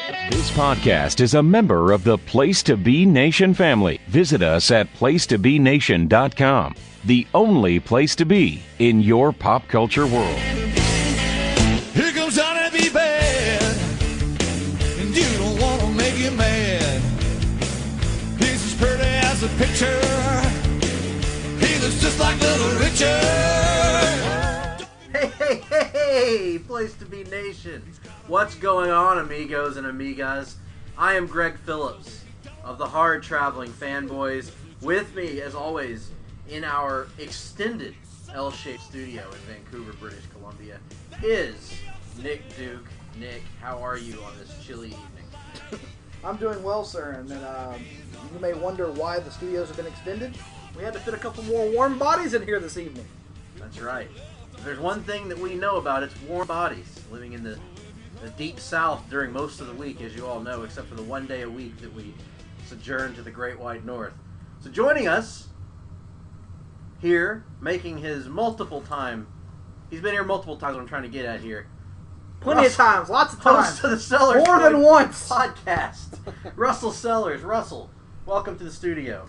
This podcast is a member of the Place to Be Nation family. Visit us at placetobenation.com, the only place to be in your pop culture world. Here comes Johnny B. Bad, and you don't want to make him mad. He's as pretty as a picture. He looks just like Little Richard. Hey, Place to Be Nation. What's going on, amigos and amigas? I am Greg Phillips of the Hard-Traveling Fanboys. With me, as always, in our extended L-shaped studio in Vancouver, British Columbia, is Nick Duke. Nick, how are you on this chilly evening? I'm doing well, sir, and then you may wonder why the studios have been extended. We had to fit a couple more warm bodies in here this evening. That's right. If there's one thing that we know about, it's warm bodies. Living in the deep south during most of the week, as you all know, except for the one day a week that we sojourn to the great wide north. So joining us here, making his multiple time, he's been here multiple times, what I'm trying to get at here. Plenty of times, lots of times. Host of the Sellers More than once. podcast, Russell Sellers. Russell, welcome to the studio.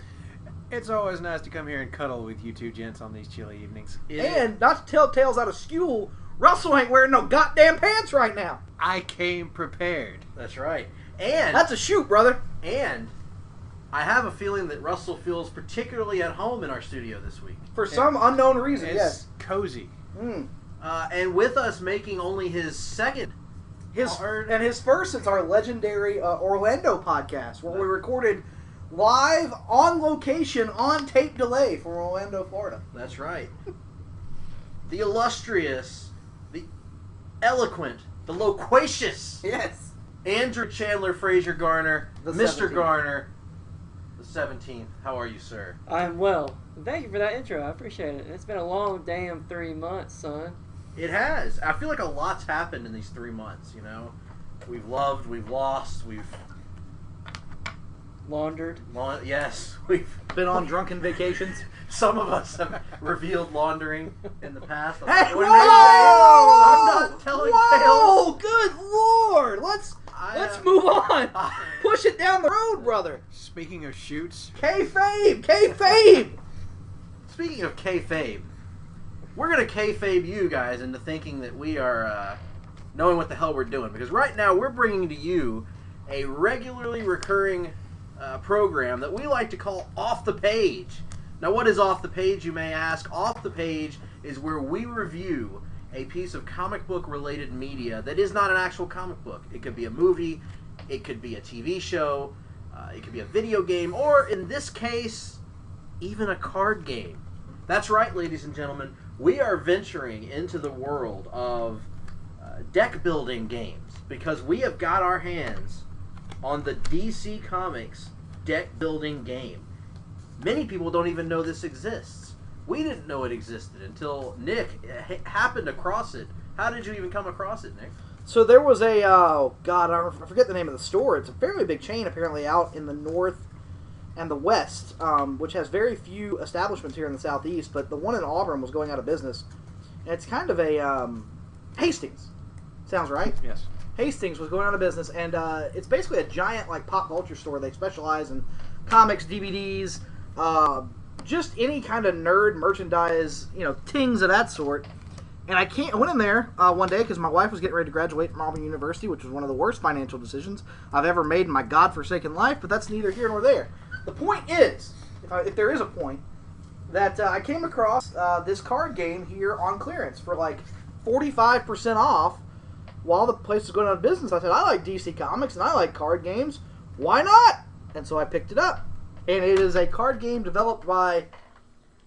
It's always nice to come here and cuddle with you two gents on these chilly evenings. And not to tell tales out of school, Russell ain't wearing no goddamn pants right now. I came prepared. That's right. And That's a shoot, brother. And I have a feeling that Russell feels particularly at home in our studio this week. For some unknown reason, It's yes. cozy. And with us making only his second And his first since our legendary Orlando podcast, where we recorded live on location on tape delay from Orlando, Florida. That's right. The illustrious, the eloquent, the loquacious Yes. Andrew Chandler Fraser Garner, The Mr. 17th. Garner, the 17th. How are you, sir? I'm well. Thank you for that intro. I appreciate it. It's been a long damn 3 months, son. It has. I feel like a lot's happened in these 3 months, you know? We've loved, we've lost, we've... Laundered. Yes, we've... Been on drunken vacations. Some of us have revealed laundering in the past. I'm Hey, not whoa! doing anything. I'm not telling Whoa! tales. Good Lord! Let's move on. Push it down the road, brother. Speaking of shoots, Kayfabe! Kayfabe! Speaking of kayfabe, we're going to kayfabe you guys into thinking that we are knowing what the hell we're doing. Because right now we're bringing to you a regularly recurring program that we like to call Off the Page. Now, what is Off the Page, you may ask? Off the Page is where we review a piece of comic book related media that is not an actual comic book. It could be a movie, it could be a TV show, it could be a video game, or in this case, even a card game. That's right, ladies and gentlemen. We are venturing into the world of deck building games because we have got our hands on the DC Comics deck building game. Many people don't even know this exists. We didn't know it existed until Nick happened across it. How did you even come across it, Nick? So there was a, I forget the name of the store. It's a fairly big chain apparently out in the north and the west, which has very few establishments here in the southeast, but the one in Auburn was going out of business. And it's kind of a, Hastings. Sounds right? yes. Hastings was going out of business, and it's basically a giant like pop culture store. They specialize in comics, DVDs, just any kind of nerd merchandise, things of that sort. And I went in there one day because my wife was getting ready to graduate from Auburn University, which was one of the worst financial decisions I've ever made in my godforsaken life, but that's neither here nor there. The point is, if there is a point, that I came across this card game here on clearance for like 45% off while the place was going out of business. I said, I like DC Comics and I like card games. Why not? And so I picked it up. And it is a card game developed by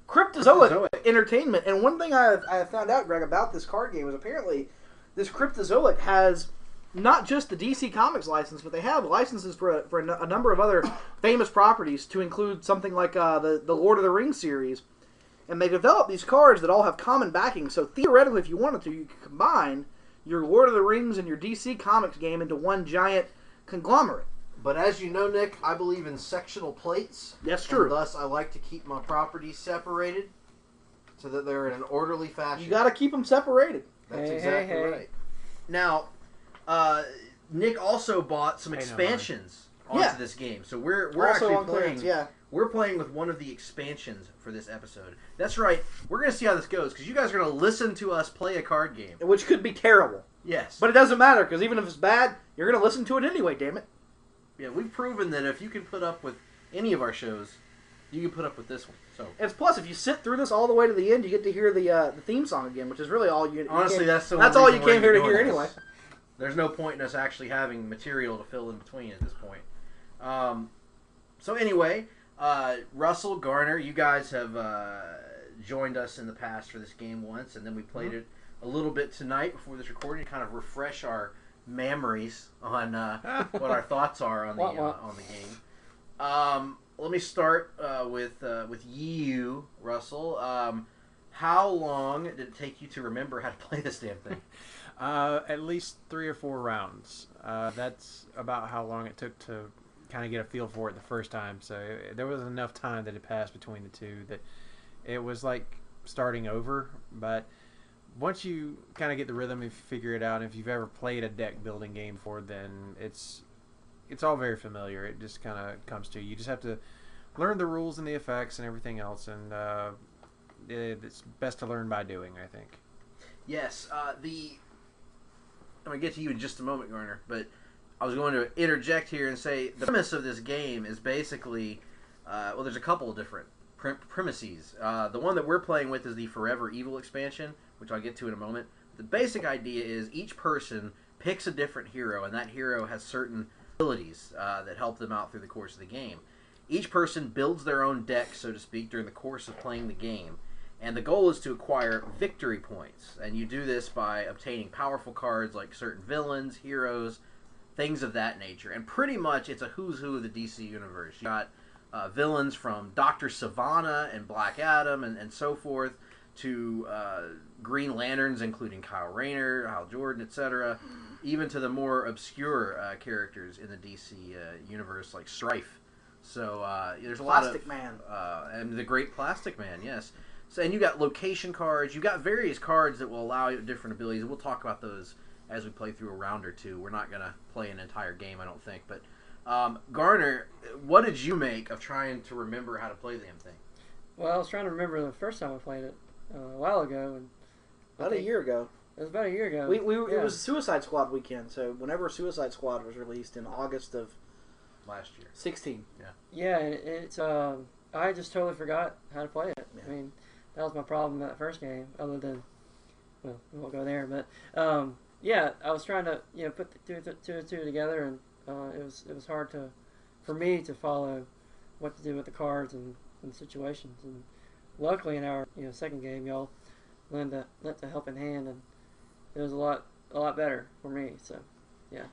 Cryptozoic Entertainment. And one thing I found out, Greg, about this card game is apparently this Cryptozoic has not just the DC Comics license, but they have licenses for a number of other famous properties, to include something like the Lord of the Rings series. And they develop these cards that all have common backing. So theoretically, if you wanted to, you could combine your Lord of the Rings and your DC Comics game into one giant conglomerate. But as you know, Nick, I believe in sectional plates. That's true. And thus, I like to keep my properties separated so that they're in an orderly fashion. You got to keep them separated. That's Hey, exactly hey, hey. right. Now, Nick also bought some Pay no expansions mind. onto Yeah. this game, so we're Also actually on playing. clearance, yeah. We're playing with one of the expansions for this episode. That's right. We're going to see how this goes because you guys are going to listen to us play a card game. Which could be terrible. Yes, But it doesn't matter, because even if it's bad, you're going to listen to it anyway, damn it. yeah, we've proven that if you can put up with any of our shows, you can put up with this one. So And plus, if you sit through this all the way to the end, you get to hear the theme song again, which is really all you... honestly, that's the that's only all reason you we're came here to doing hear this. anyway. There's no point in us actually having material to fill in between at this point. So anyway, Russell, Garner, you guys have joined us in the past for this game once, and then we played it a little bit tonight before this recording to kind of refresh our memories on what our thoughts are on the game. Let me start with you, Russell. How long did it take you to remember how to play this damn thing? At least 3 or 4 rounds. That's about how long it took to kind of get a feel for it the first time. So there was enough time that had passed between the two that it was like starting over. But once you kind of get the rhythm and figure it out, if you've ever played a deck building game before, then it's all very familiar. It just kind of comes to you. You just have to learn the rules and the effects and everything else, and it's best to learn by doing, I think. Yes, I'm going to get to you in just a moment, Garner, but I was going to interject here and say the premise of this game is basically, well, there's a couple of different premises. The one that we're playing with is the Forever Evil expansion, which I'll get to in a moment. The basic idea is each person picks a different hero, and that hero has certain abilities that help them out through the course of the game. Each person builds their own deck, so to speak, during the course of playing the game. And the goal is to acquire victory points. And you do this by obtaining powerful cards like certain villains, heroes, things of that nature. And pretty much it's a who's who of the DC universe. You got villains from Dr. Sivana and Black Adam and so forth to Green Lanterns, including Kyle Rayner, Hal Jordan, etc. Even to the more obscure characters in the DC universe like Strife. So there's a Plastic lot of... Man. And the Great Plastic Man, yes. So, and you got location cards. You got various cards that will allow you different abilities. We'll talk about those as we play through a round or two. We're not going to play an entire game, I don't think. But Garner, what did you make of trying to remember how to play the damn thing? Well, I was trying to remember the first time I played it a while ago. And About a year ago. It was about a year ago. It was Suicide Squad weekend, so whenever Suicide Squad was released in August of last year, 16. Yeah, it's I just totally forgot how to play it. Yeah. I mean, that was my problem in that first game. Other than, well, we won't go there. But yeah, I was trying to put the two together, and it was hard for me to follow what to do with the cards and situations. And luckily, in our second game, y'all lent a helping hand, and it was a lot better for me. So yeah.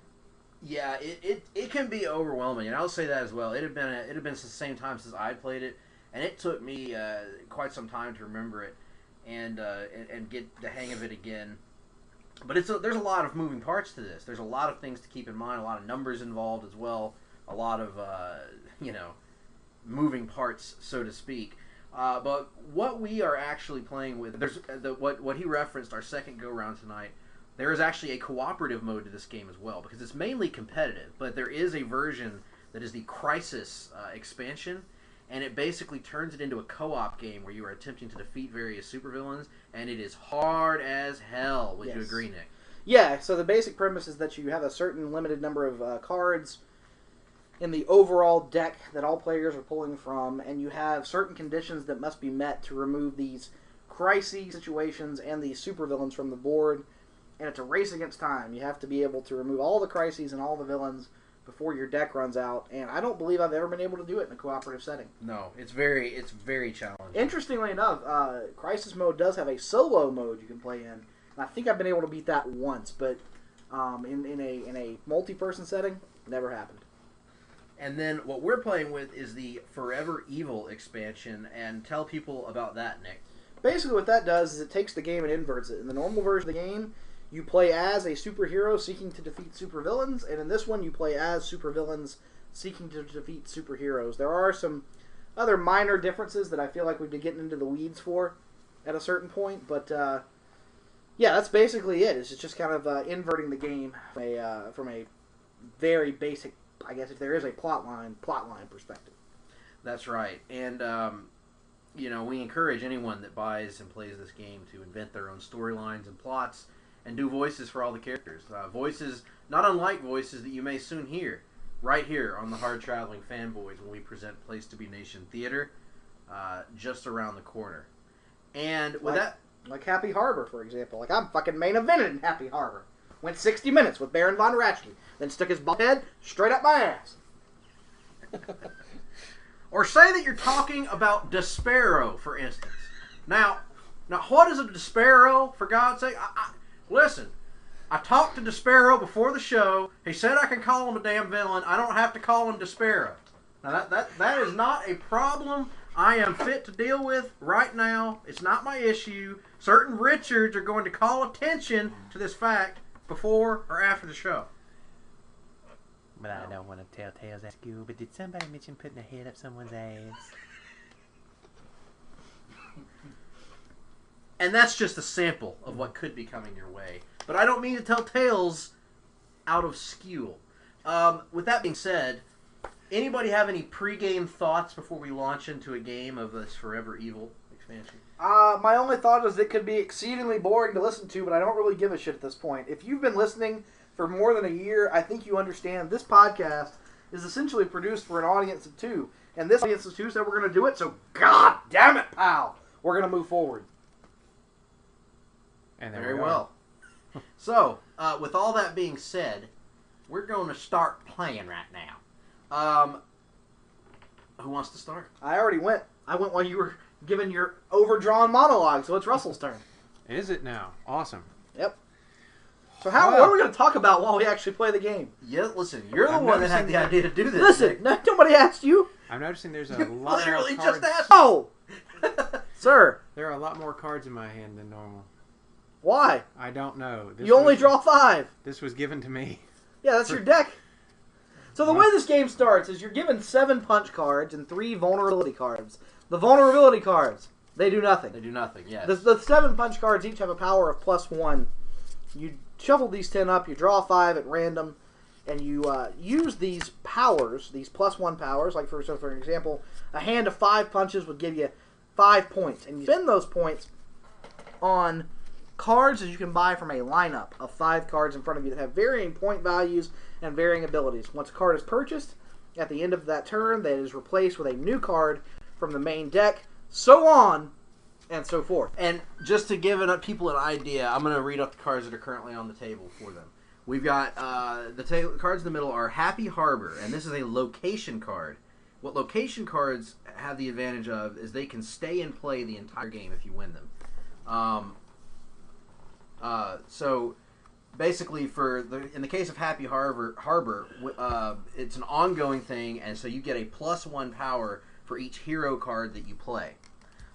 Yeah, it can be overwhelming, and I'll say that as well. It had been the same time since I'd played it, and it took me quite some time to remember it and get the hang of it again. But there's a lot of moving parts to this. There's a lot of things to keep in mind, a lot of numbers involved as well, a lot of moving parts, so to speak. But what we are actually playing with, there's what he referenced, our second go round tonight. There is actually a cooperative mode to this game as well, because it's mainly competitive, but there is a version that is the Crisis expansion, and it basically turns it into a co-op game where you are attempting to defeat various supervillains, and it is hard as hell. Would you agree, Nick? Yeah, so the basic premise is that you have a certain limited number of cards in the overall deck that all players are pulling from, and you have certain conditions that must be met to remove these crisis situations and these supervillains from the board. And it's a race against time. You have to be able to remove all the crises and all the villains before your deck runs out. And I don't believe I've ever been able to do it in a cooperative setting. No, it's very challenging. Interestingly enough, Crisis mode does have a solo mode you can play in. And I think I've been able to beat that once, but in a multi-person setting, never happened. And then what we're playing with is the Forever Evil expansion, and tell people about that, Nick. Basically what that does is it takes the game and inverts it. In the normal version of the game, you play as a superhero seeking to defeat supervillains, and in this one you play as supervillains seeking to defeat superheroes. There are some other minor differences that I feel like we'd be getting into the weeds for at a certain point, but yeah, that's basically it. It's just kind of inverting the game from a very basic, I guess if there is a plot line perspective. That's right. And, we encourage anyone that buys and plays this game to invent their own storylines and plots and do voices for all the characters. Voices not unlike voices that you may soon hear right here on the Hard-Traveling Fanboys when we present Place to Be Nation Theater just around the corner. And with that... Like Happy Harbor, for example. Like, I'm fucking main evented in Happy Harbor. Went 60 minutes with Baron von Ratchley, then stuck his bald head straight up my ass. Or say that you're talking about Despero, for instance. Now, what is a Despero, for God's sake? Listen, I talked to Despero before the show. He said I can call him a damn villain. I don't have to call him Despero. Now, that is not a problem I am fit to deal with right now. It's not my issue. Certain Richards are going to call attention to this fact before or after the show. But I don't want to tell tales at school, but did somebody mention putting a head up someone's ass? And that's just a sample of what could be coming your way. But I don't mean to tell tales out of school. With that being said, anybody have any pre-game thoughts before we launch into a game of this Forever Evil expansion? My only thought is it could be exceedingly boring to listen to, but I don't really give a shit at this point. If you've been listening for more than a year, I think you understand this podcast is essentially produced for an audience of two. And this audience of two said we're going to do it, so god damn it, pal! We're going to move forward. And Very well. So, with all that being said, we're going to start playing right now. Who wants to start? I already went. I went while you were giving your overdrawn monologue, so it's Russell's turn. Is it now? Awesome. Yep. So what are we going to talk about while we actually play the game? Yeah, listen, you're the one that had the idea to do this. Listen, nobody asked you. I'm noticing there's a lot Literally more cards. just asked. Oh! Sir. There are a lot more cards in my hand than normal. Why? I don't know. You only draw 5. This was given to me. Yeah, that's your deck. So the way this game starts is you're given 7 punch cards and 3 vulnerability cards. The vulnerability cards, they do nothing. They do nothing, yes. The 7 punch cards each have a power of +1. You shuffle these 10 up, you draw 5 at random, and you use these powers, these +1 powers, like for example, a hand of 5 punches would give you 5 points. And you spend those points on cards that you can buy from a lineup of 5 cards in front of you that have varying point values and varying abilities. Once a card is purchased, at the end of that turn, that is replaced with a new card from the main deck, so on and so forth. And just to give people an idea, I'm going to read up the cards that are currently on the table for them. We've got the cards in the middle are Happy Harbor, and this is a location card. What location cards have the advantage of is they can stay in play the entire game if you win them. So basically, in the case of Happy Harbor, it's an ongoing thing, and so you get a +1 power for each hero card that you play.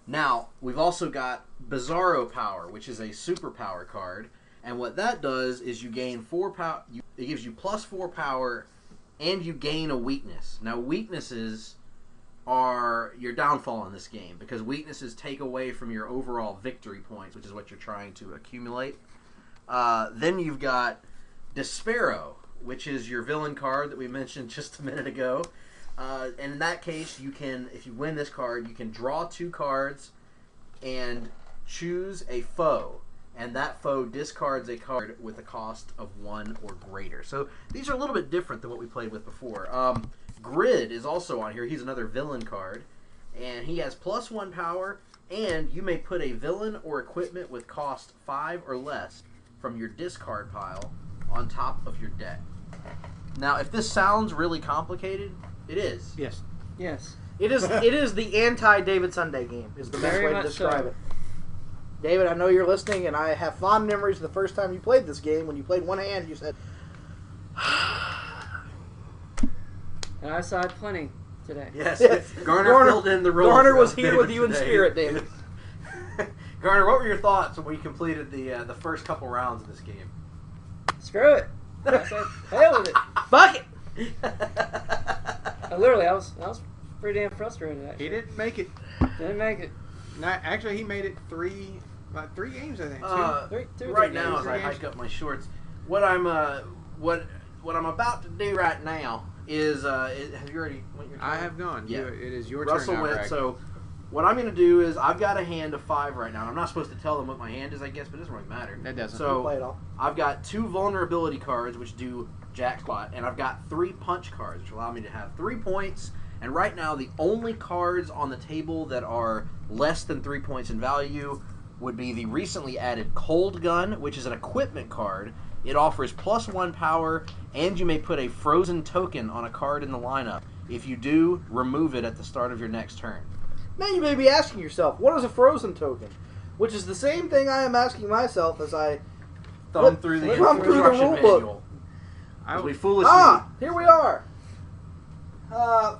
Now, we've also got Bizarro Power, which is a superpower card, and what that does is you gain 4 power. It gives you +4 power, and you gain a weakness. Now, weaknesses are your downfall in this game, because weaknesses take away from your overall victory points, which is what you're trying to accumulate. Then you've got Despero, which is your villain card that we mentioned just a minute ago. And in that case, if you win this card, you can draw 2 cards and choose a foe. And that foe discards a card with a cost of 1 or greater. So these are a little bit different than what we played with before. Grid is also on here. He's another villain card. And he has +1 power. And you may put a villain or equipment with cost 5 or less from your discard pile on top of your deck. Now, if this sounds really complicated, it is. Yes. Yes. It is the anti-David Sunday game, is the best Very way to much describe so. it. David, I know you're listening, and I have fond memories of the first time you played this game. When you played one hand, you said... And I sighed plenty today. Yes. Garner filled in the role. Garner was here with you in spirit, David. Garner, what were your thoughts when we completed the first couple rounds of this game? Screw it. I said, hell with it. Fuck it! I was pretty damn frustrated, actually. He didn't make it. Didn't make it. No, actually, he made it 3 games, I think. Two or Right three now, games. as I hike up my shorts, what what I'm about to do right now is have you already went your turn? I have gone. Yeah. It is your Russell turn now, went. Greg. So what I'm going to do is I've got a hand of 5 right now. I'm not supposed to tell them what my hand is, I guess, but it doesn't really matter. That doesn't. So Play it all. I've got 2 vulnerability cards, which do jack squat, and I've got 3 punch cards, which allow me to have 3 points. And right now, the only cards on the table that are less than 3 points in value would be the recently added Cold Gun, which is an equipment card. It offers +1 power, and you may put a frozen token on a card in the lineup. If you do, remove it at the start of your next turn. Now you may be asking yourself, what is a frozen token? Which is the same thing I am asking myself as I Thumb through the thumb through the instruction rule book. manual. As we foolishly... Here we are.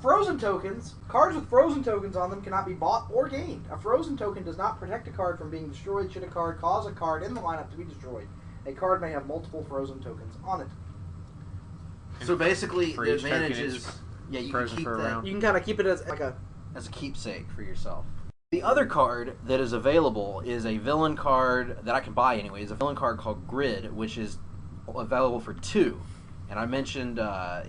Frozen tokens. Cards with frozen tokens on them cannot be bought or gained. A frozen token does not protect a card from being destroyed should a card cause a card in the lineup to be destroyed. A card may have multiple frozen tokens on it. So basically, For the each token, advantage it's is... Yeah, you can frozen keep for a that round. You can kind of keep it as like a... as a keepsake for yourself. The other card that is available is a villain card that I can buy anyway. It's a villain card called Grid, which is available for 2. And I mentioned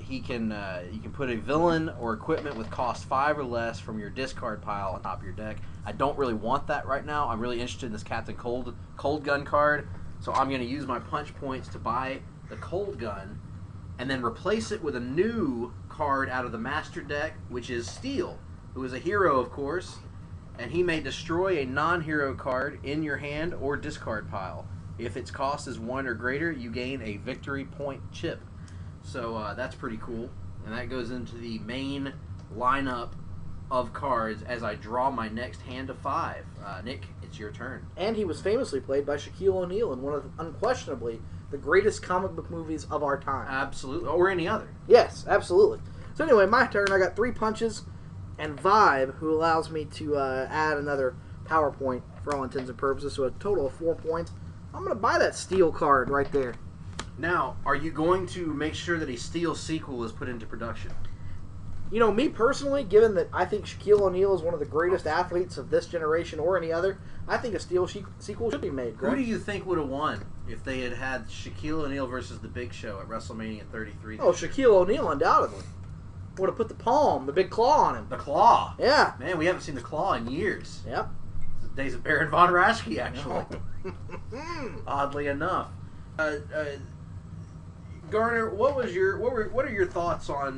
you can put a villain or equipment with cost 5 or less from your discard pile on top of your deck. I don't really want that right now. I'm really interested in this Captain Cold Gun card, so I'm going to use my punch points to buy the Cold Gun and then replace it with a new card out of the master deck, which is Steel, who is a hero, of course, and he may destroy a non-hero card in your hand or discard pile. If its cost is 1 or greater, you gain a victory point chip. So that's pretty cool, and that goes into the main lineup of cards as I draw my next hand of 5. Nick, it's your turn. And he was famously played by Shaquille O'Neal in one of, unquestionably, the greatest comic book movies of our time. Absolutely, or any other. Yes, absolutely. So anyway, my turn. I got 3 punches, and Vibe, who allows me to add another power point for all intents and purposes, so a total of 4 points. I'm going to buy that Steel card right there. Now, are you going to make sure that a Steel sequel is put into production? You know, me personally, given that I think Shaquille O'Neal is one of the greatest athletes of this generation or any other, I think a Steel sequel should be made. Who do you think would have won if they had had Shaquille O'Neal versus The Big Show at WrestleMania 33? Oh, Shaquille O'Neal, undoubtedly. Would have put the big claw on him. The Claw. Yeah. Man, we haven't seen the Claw in years. Yep. The days of Baron Von Raschke, actually. Oddly enough. Garner, what are your thoughts on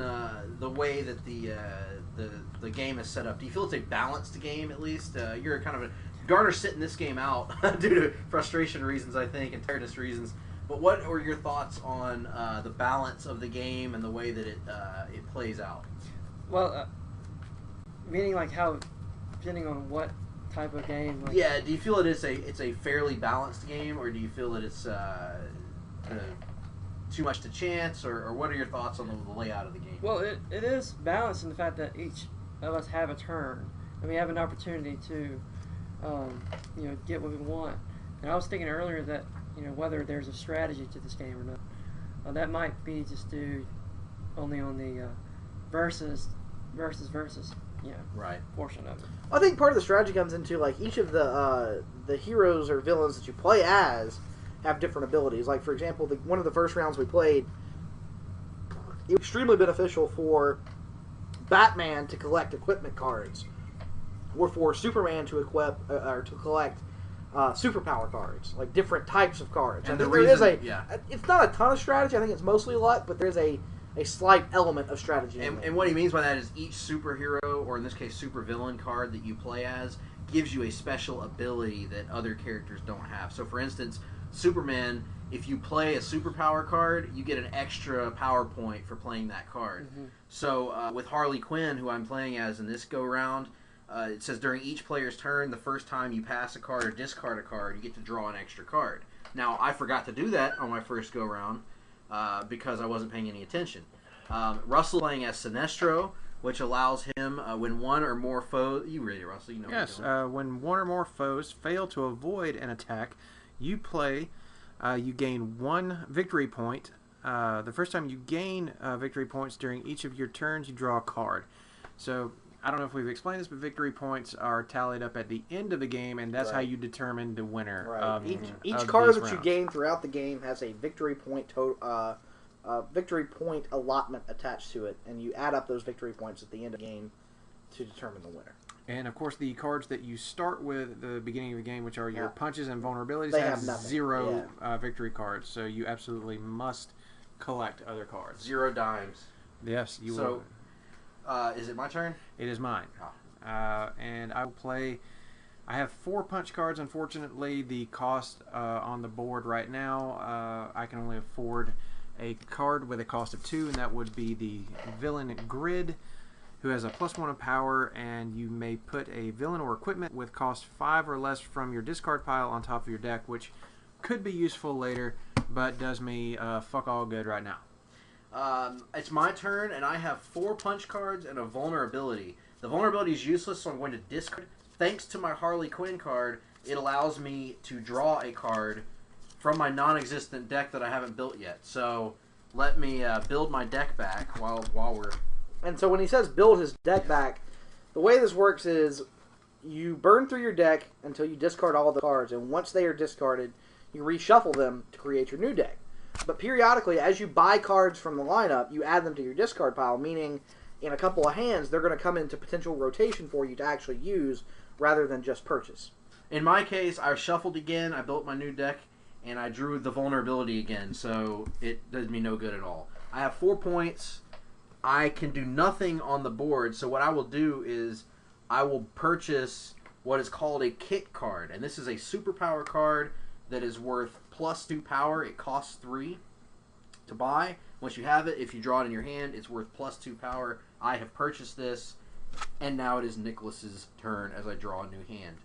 the way that the game is set up? Do you feel it's a balanced game at least? You're kind of Garner's sitting this game out due to frustration reasons, I think, and tiredness reasons. But what are your thoughts on the balance of the game and the way that it plays out? Well, meaning like how, depending on what type of game. Like, Yeah, do you feel it's a fairly balanced game, or do you feel that it's too much to chance, or what are your thoughts on the layout of the game? Well, it is balanced in the fact that each of us have a turn, and we have an opportunity to, get what we want. And I was thinking earlier that, whether there's a strategy to this game or not. That might be just due only on the versus Right. portion of it. I think part of the strategy comes into like each of the heroes or villains that you play as have different abilities. Like for example, one of the first rounds we played, it was extremely beneficial for Batman to collect equipment cards, or for Superman to equip or to collect superpower cards, like different types of cards. And I think it's not a ton of strategy. I think it's mostly luck, but there's a slight element of strategy. And what he means by that is each superhero, or in this case supervillain card that you play as, gives you a special ability that other characters don't have. So for instance, Superman, if you play a superpower card, you get an extra power point for playing that card. Mm-hmm. So with Harley Quinn, who I'm playing as in this go-round, it says during each player's turn, the first time you pass a card or discard a card, you get to draw an extra card. Now, I forgot to do that on my first go-round because I wasn't paying any attention. Russell playing as Sinestro, which allows him when one or more foes... You read it, Russell. You know Yes, what you're doing. when one or more foes fail to avoid an attack, you gain 1 victory point. The first time you gain victory points during each of your turns, you draw a card. So, I don't know if we've explained this, but victory points are tallied up at the end of the game, and that's how you determine the winner. Right. Of Each of card these that you rounds. gain throughout the game has a victory point victory point allotment attached to it, and you add up those victory points at the end of the game to determine the winner. And of course, the cards that you start with at the beginning of the game, which are your punches and vulnerabilities, They have have nothing. zero victory cards. So you absolutely must collect other cards. 0 dimes. Yes, you So, will. is it my turn? It is mine. And I will play. I have 4 punch cards. Unfortunately, the cost on the board right now, I can only afford a card with a cost of 2, and that would be the villain Grid, who has a +1 of power, and you may put a villain or equipment with cost 5 or less from your discard pile on top of your deck, which could be useful later, but does me fuck all good right now. It's my turn, and I have 4 punch cards and a vulnerability. The vulnerability is useless, so I'm going to discard. Thanks to my Harley Quinn card, it allows me to draw a card from my non-existent deck that I haven't built yet. So let me build my deck back while we're... And so when he says build his deck back, the way this works is you burn through your deck until you discard all the cards, and once they are discarded, you reshuffle them to create your new deck. But periodically, as you buy cards from the lineup, you add them to your discard pile, meaning in a couple of hands, they're going to come into potential rotation for you to actually use rather than just purchase. In my case, I shuffled again, I built my new deck, and I drew the vulnerability again, so it does me no good at all. I have 4 points. I can do nothing on the board, so what I will do is I will purchase what is called a kit card, and this is a superpower card that is worth +2 power. It costs 3 to buy. Once you have it, if you draw it in your hand, it's worth +2 power. I have purchased this, and now it is Nicholas's turn as I draw a new hand.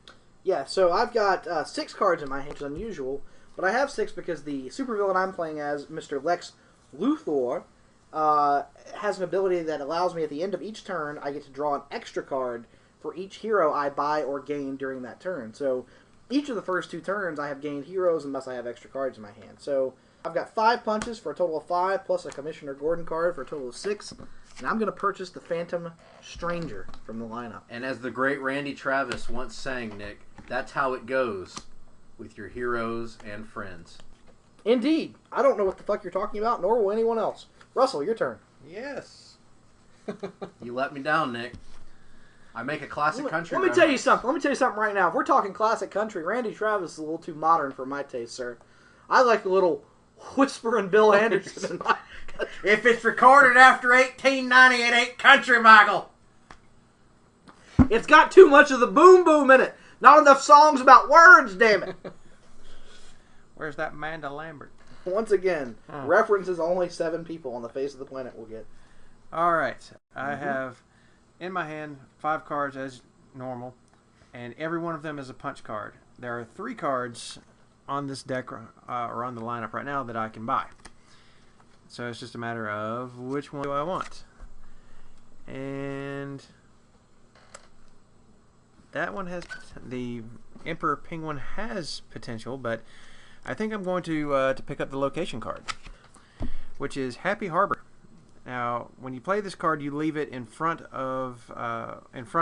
Yeah, so I've got 6 cards in my hand, which is unusual, but I have 6 because the supervillain I'm playing as, Mr. Lex Luthor, has an ability that allows me at the end of each turn, I get to draw an extra card for each hero I buy or gain during that turn. So each of the first 2 turns I have gained heroes and thus I have extra cards in my hand. So I've got 5 punches for a total of 5 plus a Commissioner Gordon card for a total of 6. And I'm going to purchase the Phantom Stranger from the lineup. And as the great Randy Travis once sang, Nick, that's how it goes with your heroes and friends. Indeed. I don't know what the fuck you're talking about, nor will anyone else. Russell, your turn. Yes. You let me down, Nick. I make a classic country. Let me tell you something. Let me tell you something right now. If we're talking classic country, Randy Travis is a little too modern for my taste, sir. I like the little whispering Bill Anderson in my country. If it's recorded after 1890, it ain't country, Michael. It's got too much of the boom boom in it. Not enough songs about words, damn it. Where's that Amanda Lambert? Once again, references only 7 people on the face of the planet will get. All right. I have in my hand 5 cards as normal, and every one of them is a punch card. There are 3 cards on this deck or on the lineup right now that I can buy. So it's just a matter of which one do I want. And that one has, the Emperor Penguin has potential, but I think I'm going to pick up the location card, which is Happy Harbor. Now, when you play this card, you leave it in front of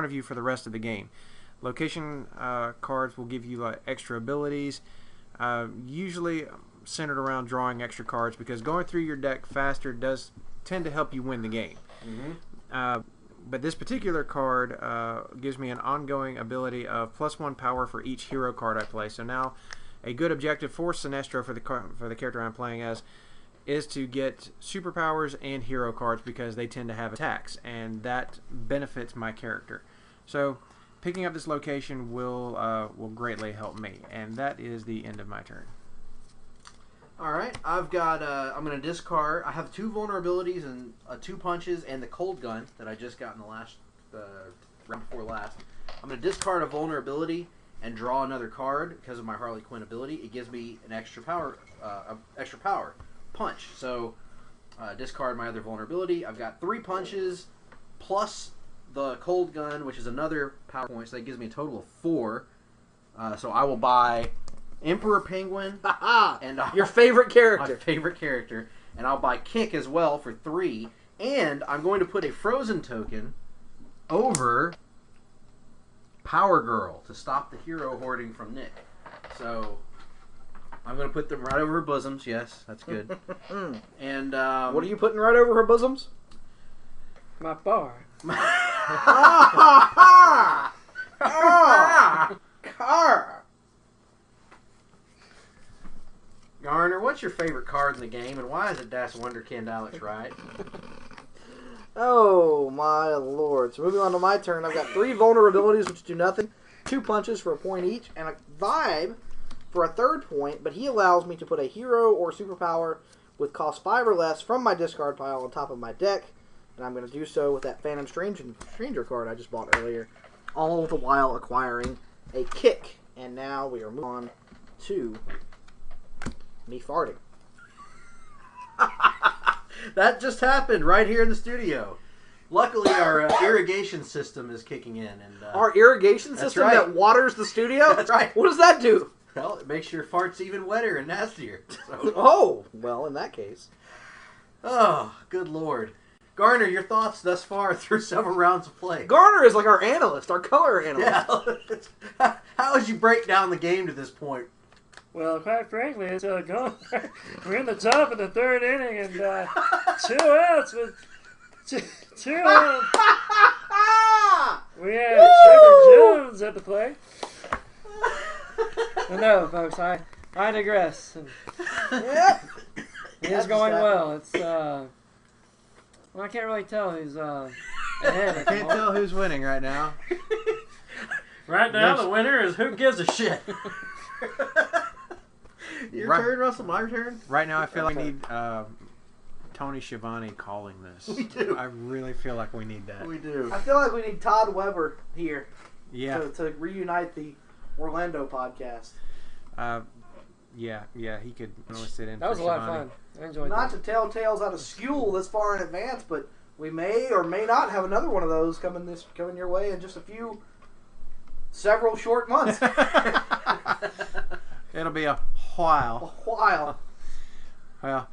you for the rest of the game. Location cards will give you extra abilities, usually centered around drawing extra cards, because going through your deck faster does tend to help you win the game. But this particular card gives me an ongoing ability of +1 power for each hero card I play. So now, a good objective for Sinestro, for the character I'm playing as, is to get superpowers and hero cards because they tend to have attacks, and that benefits my character. So picking up this location will greatly help me, and that is the end of my turn. All right, I've got. I'm going to discard. I have 2 vulnerabilities and 2 punches and the cold gun that I just got in the last round before last. I'm going to discard a vulnerability and draw another card because of my Harley Quinn ability. It gives me an extra power, punch. So discard my other vulnerability. I've got 3 punches plus the cold gun, which is another power point. So that gives me a total of 4. So I will buy Emperor Penguin and your favorite character. My favorite character, and I'll buy Kick as well for 3. And I'm going to put a Frozen token over Power Girl to stop the hero hoarding from Nick. So I'm going to put them right over her bosoms. Yes, that's good. And What are you putting right over her bosoms? My bar. Garner, what's your favorite card in the game, and why is it Das Wunderkind Alex Wright? Oh, my lord. So moving on to my turn, I've got 3 vulnerabilities, which do nothing, 2 punches for a point each, and a vibe for a 3rd point, but he allows me to put a hero or superpower with cost 5 or less from my discard pile on top of my deck, and I'm going to do so with that Phantom Stranger card I just bought earlier, all the while acquiring a kick. And now we are moving on to me farting. That just happened right here in the studio. Luckily, our irrigation system is kicking in. And Our irrigation system right. that waters the studio? That's right. What does that do? Well, it makes your farts even wetter and nastier. So. Oh, well, in that case. Oh, good lord. Garner, your thoughts thus far through several rounds of play. Garner is like our analyst, our color analyst. Yeah. How would you break down the game to this point? Well, quite frankly, it's going. We're in the top of the 3rd inning, and 2 outs with two outs. We have Trevor Jones at the plate. No, folks, I digress. Yep. It is going well. It's well, I can't really tell who's ahead. I can't tell who's winning right now. Right now, the winner is Who Gives a Shit. Your Right. turn, Russell? My turn? Right now, I feel like we need Tony Schiavone calling this. We do. I really feel like we need that. We do. I feel like we need Todd Weber here Yeah. to reunite the Orlando podcast. Yeah, he could really sit in. That was for a lot of Schiavone. fun. I enjoyed Not that. to tell tales out of school this far in advance, but we may or may not have another one of those coming your way in just several short months. It'll be a while. A while. Well,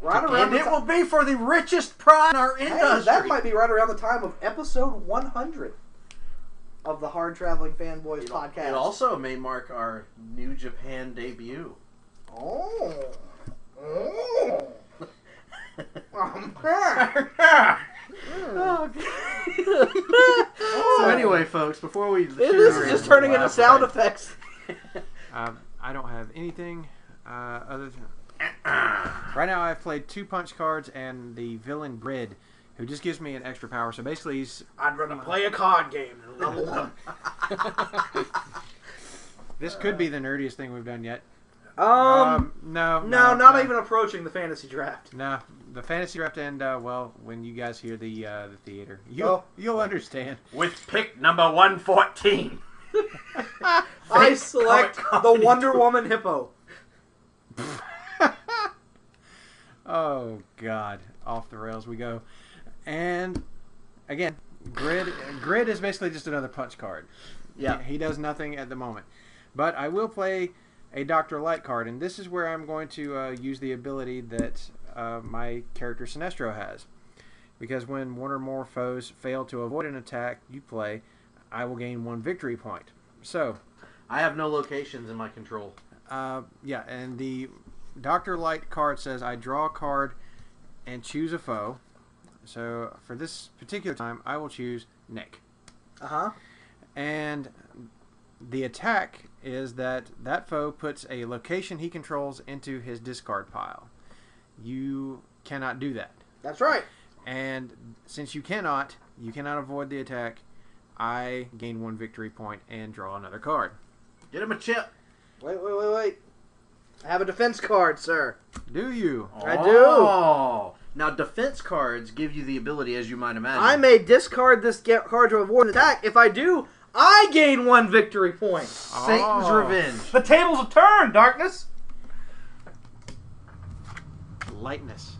Right around And the it will be for the richest prize in our industry. Hey, that might be right around the time of episode 100 of the Hard-Traveling Fanboys podcast. It also may mark our New Japan debut. Oh. So anyway, folks, before we... This is just turning into sound effects. I don't have anything other than... Right now, I've played 2 punch cards and the villain Grid, who just gives me an extra power. So basically, he's... I'd rather play a card game than level 1. This could be the nerdiest thing we've done yet. No, No, not even approaching the fantasy draft. No, the fantasy draft and when you guys hear the theater, you'll understand. With pick number 114. I select the Wonder Woman hippo. Oh God, off the rails we go. And again, Grid is basically just another punch card. Yeah. He does nothing at the moment. But I will play a Dr. Light card, and this is where I'm going to use the ability that my character Sinestro has. Because when one or more foes fail to avoid an attack you play, I will gain 1 victory point. So, I have no locations in my control. yeah, and the Dr. Light card says I draw a card and choose a foe. So, for this particular time, I will choose Nick. Uh-huh. And the attack is that foe puts a location he controls into his discard pile. You cannot do that. That's right. And since you cannot avoid the attack, I gain 1 victory point and draw another card. Get him a chip. Wait. I have a defense card, sir. Do you? I do. Oh. Now, defense cards give you the ability, as you might imagine. I may discard this card to avoid an attack. If I do, I gain 1 victory point. Satan's Revenge. The tables have turned, darkness. Lightness.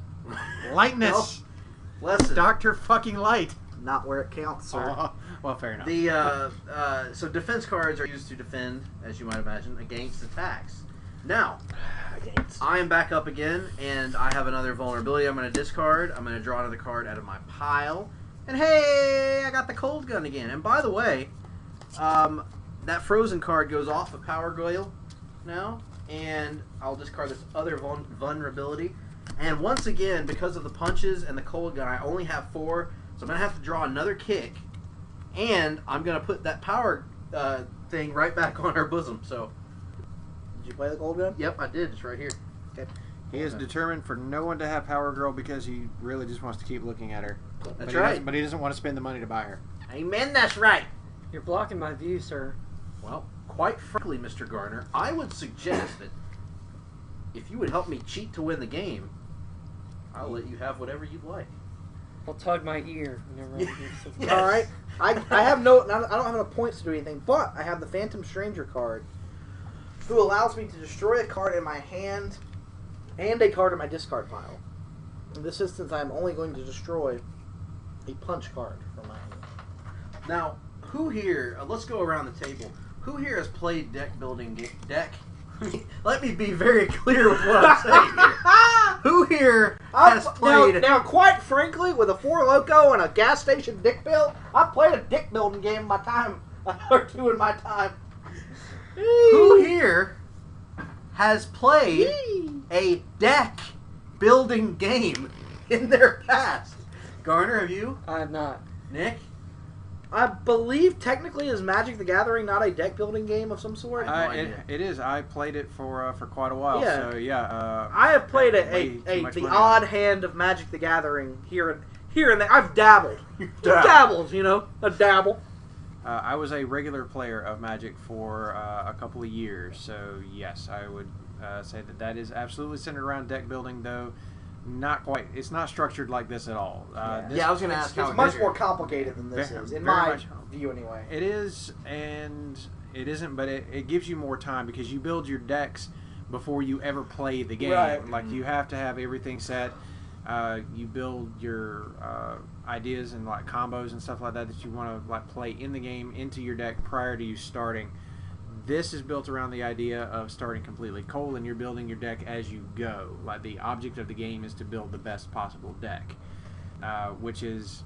Lightness. Lesson. Dr. fucking Light. Not where it counts, sir. Well, fair enough. So defense cards are used to defend, as you might imagine, against attacks. Now, I am back up again, and I have another vulnerability I'm going to discard. I'm going to draw another card out of my pile. And hey, I got the cold gun again. And by the way, that frozen card goes off of Power Gale now. and I'll discard this other vulnerability. And once again, because of the punches and the cold gun, I only have 4, so I'm going to have to draw another kick, and I'm going to put that power thing right back on her bosom. So, Did you play the cold gun? yep, I did. It's right here. Okay. He is determined for no one to have Power Girl because he really just wants to keep looking at her. That's right. But he doesn't want to spend the money to buy her. Amen, that's right. You're blocking my view, sir. Well, quite frankly, Mr. Garner, I would suggest that if you would help me cheat to win the game, I'll let you have whatever you'd like. I'll tug my ear whenever I do something. Yes. All right. I have no. I don't have enough points to do anything, but I have the Phantom Stranger card, who allows me to destroy a card in my hand and a card in my discard pile. In this instance, I am only going to destroy a punch card from my hand. Now, who here? Let's go around the table. Who here has played deck building deck? Let me be very clear with what I'm saying here. Who here has played? Now, quite frankly, with a 4 Loco and a gas station dick build, I played a dick building game in my time, or 2 in my time. Who here has played a deck building game in their past? Garner, have you? I have not. Nick? I believe technically is Magic the Gathering not a deck building game of some sort? I have no idea. It is. I played it for quite a while. Yeah. So yeah. I have played way too much the money odd on it. hand of Magic the Gathering here and there. I've dabbled. Dabbled, you know, a dabble. I was a regular player of Magic for a couple of years. So yes, I would say that is absolutely centered around deck building, though. Not quite. It's not structured like this at all. Yeah, I was going to ask how It's it much is. more complicated than this Very- is, in very my much. view anyway. It is, and it isn't, but it gives you more time because you build your decks before you ever play the game. Right. Like, you have to have everything set. You build your ideas and like combos and stuff like that you want to like play in the game into your deck prior to you starting. This is built around the idea of starting completely cold, and you're building your deck as you go. Like, the object of the game is to build the best possible deck, which is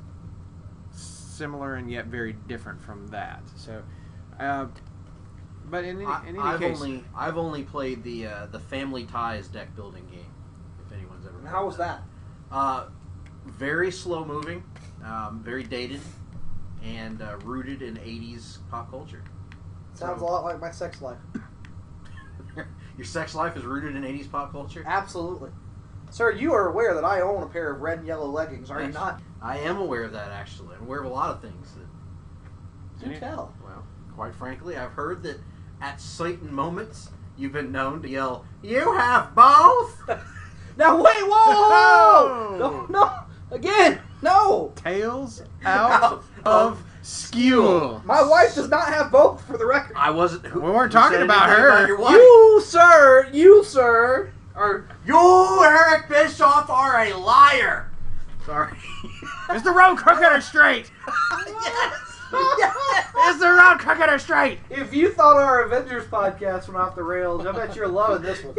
similar and yet very different from that. So, but in any case, I've only played the Family Ties deck building game. If anyone's ever. And how was that? Very slow moving, very dated, and rooted in 80s pop culture. Sounds a lot like my sex life. Your sex life is rooted in 80s pop culture? Absolutely. Sir, you are aware that I own a pair of red and yellow leggings, are you Yes. not? I am aware of that, actually. I'm aware of a lot of things. That, Do tell. well, quite frankly, I've heard that at certain moments, you've been known to yell, "You have both?" Now wait, whoa! No, again, no! Tales out of school. My wife does not have both, for the record. I wasn't. We weren't who talking said about anything her. your wife? You, sir, are... You, Eric Bischoff, are a liar. Sorry. Is the road crooked or straight? Yes. Is the road crooked or straight? If you thought our Avengers podcast went off the rails, I bet you're loving this one.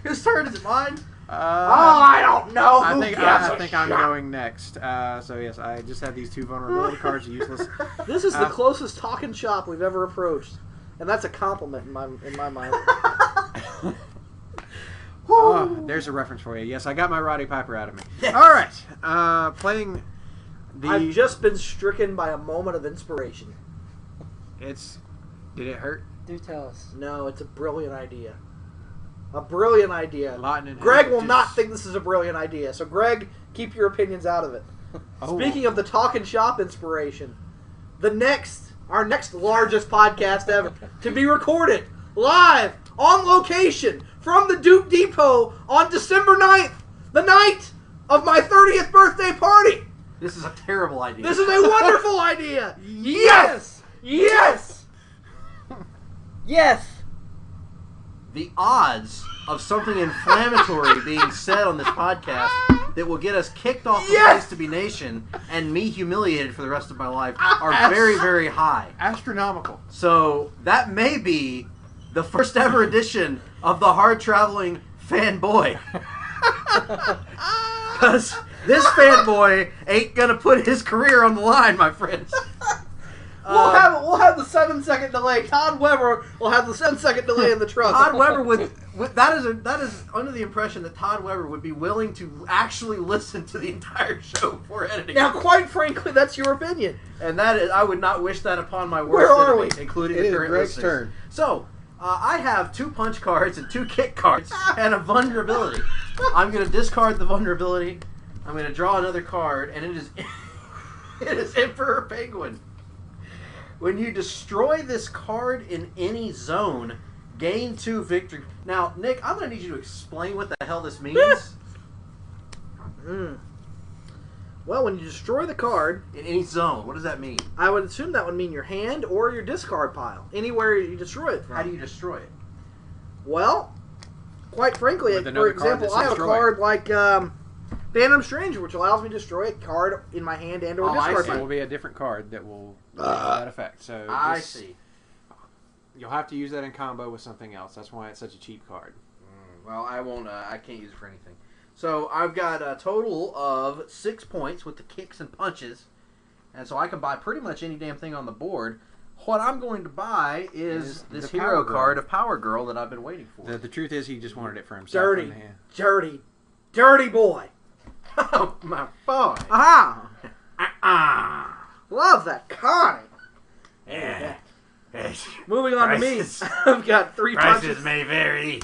Whose turn is it? Mine? I don't know. I Who think gives I a think I'm shit? going next. So yes, I just have these 2 vulnerability cards. Useless. This is the closest talking shop we've ever approached, and that's a compliment in my mind. There's a reference for you. Yes, I got my Roddy Piper out of me. Yes. All right, playing the. I've just been stricken by a moment of inspiration. Did it hurt? Do tell us. No, it's a brilliant idea. A brilliant idea. Lawton Greg will just- not think this is a brilliant idea. So, Greg, keep your opinions out of it. Oh. Speaking of the talking shop inspiration, our next largest podcast ever to be recorded live on location from the Duke Depot on December 9th, the night of my 30th birthday party. This is a terrible idea. This is a wonderful idea. Yes. Yes. Yes. The odds of something inflammatory being said on this podcast that will get us kicked off the Yes! Place to Be Nation and me humiliated for the rest of my life are very, very high. Astronomical. So that may be the first ever edition of the Hard-Traveling Fanboy. Because this fanboy ain't gonna put his career on the line, my friends. We'll have the 7-second delay. Todd Weber will have the 7-second delay in the truck. Todd Weber would that is under the impression that Todd Weber would be willing to actually listen to the entire show before editing. Now, quite frankly, that's your opinion. And that is, I would not wish that upon my worst Where are enemy, we? including It the is current Greg's listeners. turn. So, I have 2 punch cards and 2 kick cards and a vulnerability. I'm going to discard the vulnerability. I'm going to draw another card, and it is Emperor Penguin. When you destroy this card in any zone, gain 2 victory. Now, Nick, I'm going to need you to explain what the hell this means. Well, when you destroy the card, In any zone, what does that mean? I would assume that would mean your hand or your discard pile. Anywhere you destroy it from. How do you destroy it? Well, quite frankly, With for another card example, that's I have a destroyed. card like Phantom Stranger, which allows me to destroy a card in my hand and or Oh, I discard see. It pile. will be a different card that will have that effect. So I just- see. You'll have to use that in combo with something else. That's why it's such a cheap card. Well, I won't. I can't use it for anything. So I've got a total of 6 points with the kicks and punches, and so I can buy pretty much any damn thing on the board. What I'm going to buy is this the hero Power Girl. card of Power Girl that I've been waiting for. The truth is, he just wanted it for himself. Dirty, in the hand. dirty boy. Oh my boy! Aha! Love that Connie. Yeah. Moving on Prices- to me. I've got 3 punches, may vary.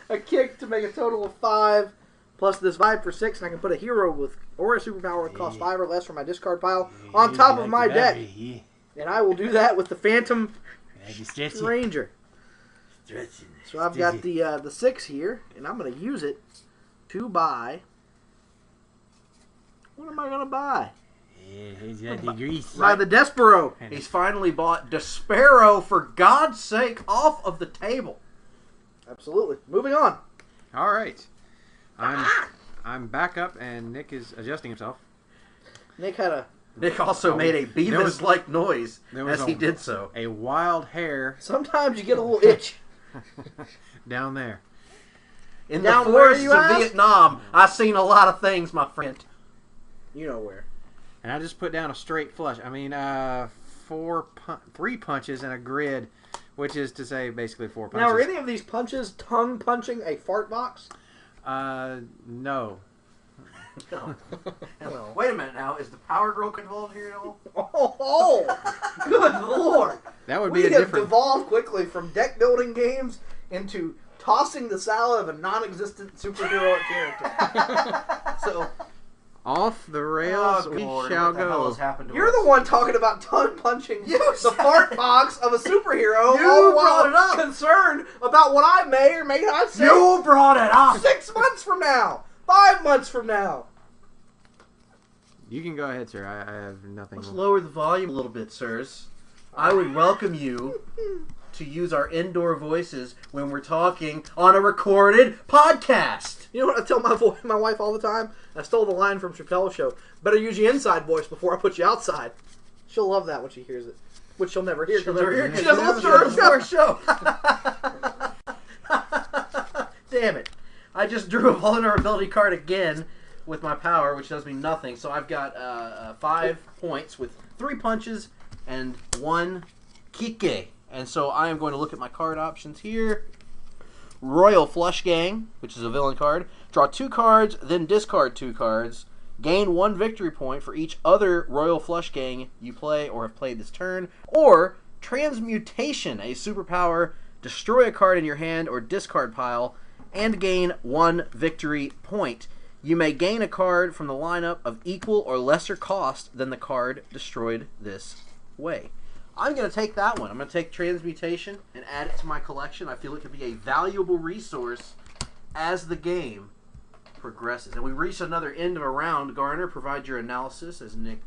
a kick to make a total of 5, plus this vibe for 6, and I can put a hero with or a superpower that costs 5 or less from my discard pile on top of my deck. And I will do that with the Phantom Stranger. So I've got the 6 here, and I'm going to use it to buy. What am I going to buy? Buy the Despero. He's finally bought Despero, for God's sake, off of the table. Absolutely. Moving on. All right. I'm back up, and Nick is adjusting himself. Nick had a... Nick also made a Beavis-like noise as he did so. A wild hair Sometimes you get a little itch. down there. In Down the where forests you of ask? Vietnam, I've seen a lot of things, my friend. You know where. And I just put down a straight flush. I mean, 3 punches and a grid, which is to say basically 4 punches. Now, are any of these punches tongue punching a fart box? No. Hello. Wait a minute now, is the Power Girl involved here at all? Oh, good lord. That would be We a have different... devolved quickly from deck building games into tossing the salad of a non-existent superhero character. So, Off the rails we shall go. you're the one talking about tongue punching the fart box of a superhero. You all the while brought it up. concerned about what I may or may not say You brought it up! 6 months from now, 5 months from now. You can go ahead, sir. I have nothing. Let's lower the volume a little bit, sirs. I would welcome you to use our indoor voices when we're talking on a recorded podcast. You know what I tell my wife all the time? I stole the line from Chappelle's show. Better use your inside voice before I put you outside. She'll love that when she hears it. Which she'll never hear. She'll never hear it. She doesn't listen to our show. Damn it. I just drew a vulnerability card again with my power, which does me nothing. So I've got 5 points with 3 punches and 1 kike. And so I am going to look at my card options here. Royal Flush Gang, which is a villain card. Draw 2 cards, then discard 2 cards. Gain 1 victory point for each other Royal Flush Gang you play or have played this turn. Or Transmutation, a superpower. Destroy a card in your hand or discard pile and gain 1 victory point. You may gain a card from the lineup of equal or lesser cost than the card destroyed this way. I'm going to take that one. I'm going to take Transmutation and add it to my collection. I feel it could be a valuable resource as the game progresses. And we reached another end of a round. Garner, provide your analysis as Nick...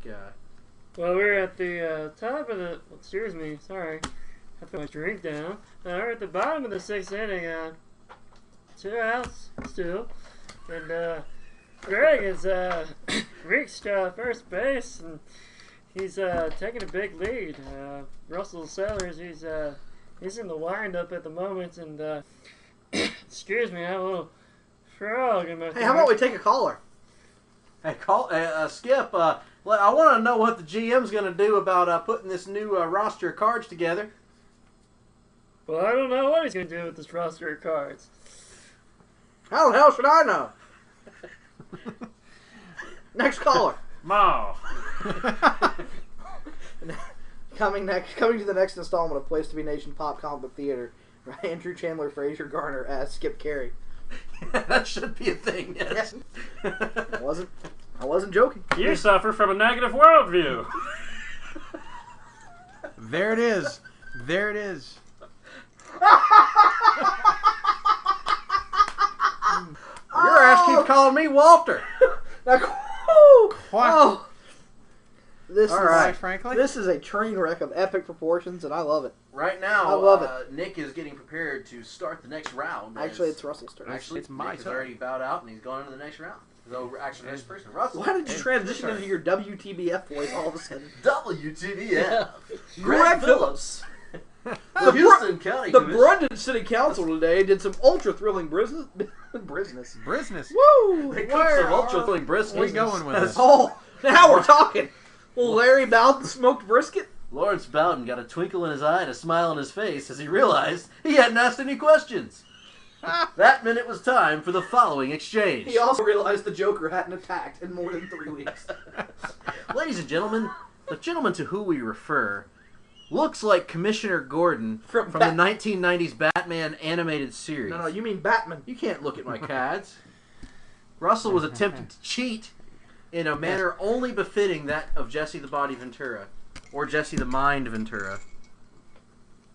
Well, we're at the top of the... Excuse me, sorry. I put my drink down. We're at the bottom of the 6th inning. 2 outs still. And Greg has reached first base, and he's taking a big lead. Russell Sellers, he's in the windup at the moment, and excuse me, I have a little frog in my Hey, how about we take a caller? Hey, Skip, Well, I want to know what the GM's going to do about putting this new roster of cards together. Well, I don't know what he's going to do with this roster of cards. How the hell should I know? Next caller. Ma. Coming to the next installment of Place to Be Nation Pop Comic Book Theater. Andrew Chandler Fraser Garner as Skip Carey. That should be a thing. Yes. I wasn't joking. You suffer from a negative worldview. There it is. There it is. Your ass keeps calling me Walter. This All is right. Frankly. This is a train wreck of epic proportions, and I love it. Right now, I love it. Nick is getting prepared to start the next round. Actually, it's Russell's turn. Actually, It's my Nick has turn. already bowed out, and he's gone into the next round. So, actually, next person, Russell. Why did you transition into your WTBF voice all of a sudden? WTVF. Greg Phillips. The Houston County The Commission. Brundon City Council today did some ultra thrilling business. Business. Woo! They cooked some ultra thrilling brisket. Where you going with this? Oh, now we're talking. Well, Larry Bowden smoked brisket. Lawrence Bowden got a twinkle in his eye and a smile on his face as he realized he hadn't asked any questions. That meant it was time for the following exchange. He also realized the Joker hadn't attacked in more than 3 weeks. Ladies and gentlemen, the gentleman to who we refer looks like Commissioner Gordon from the 1990s Batman animated series. No, you mean Batman. You can't look at my cards. Russell was attempting to cheat in a manner only befitting that of Jesse the Body Ventura, or Jesse the Mind Ventura.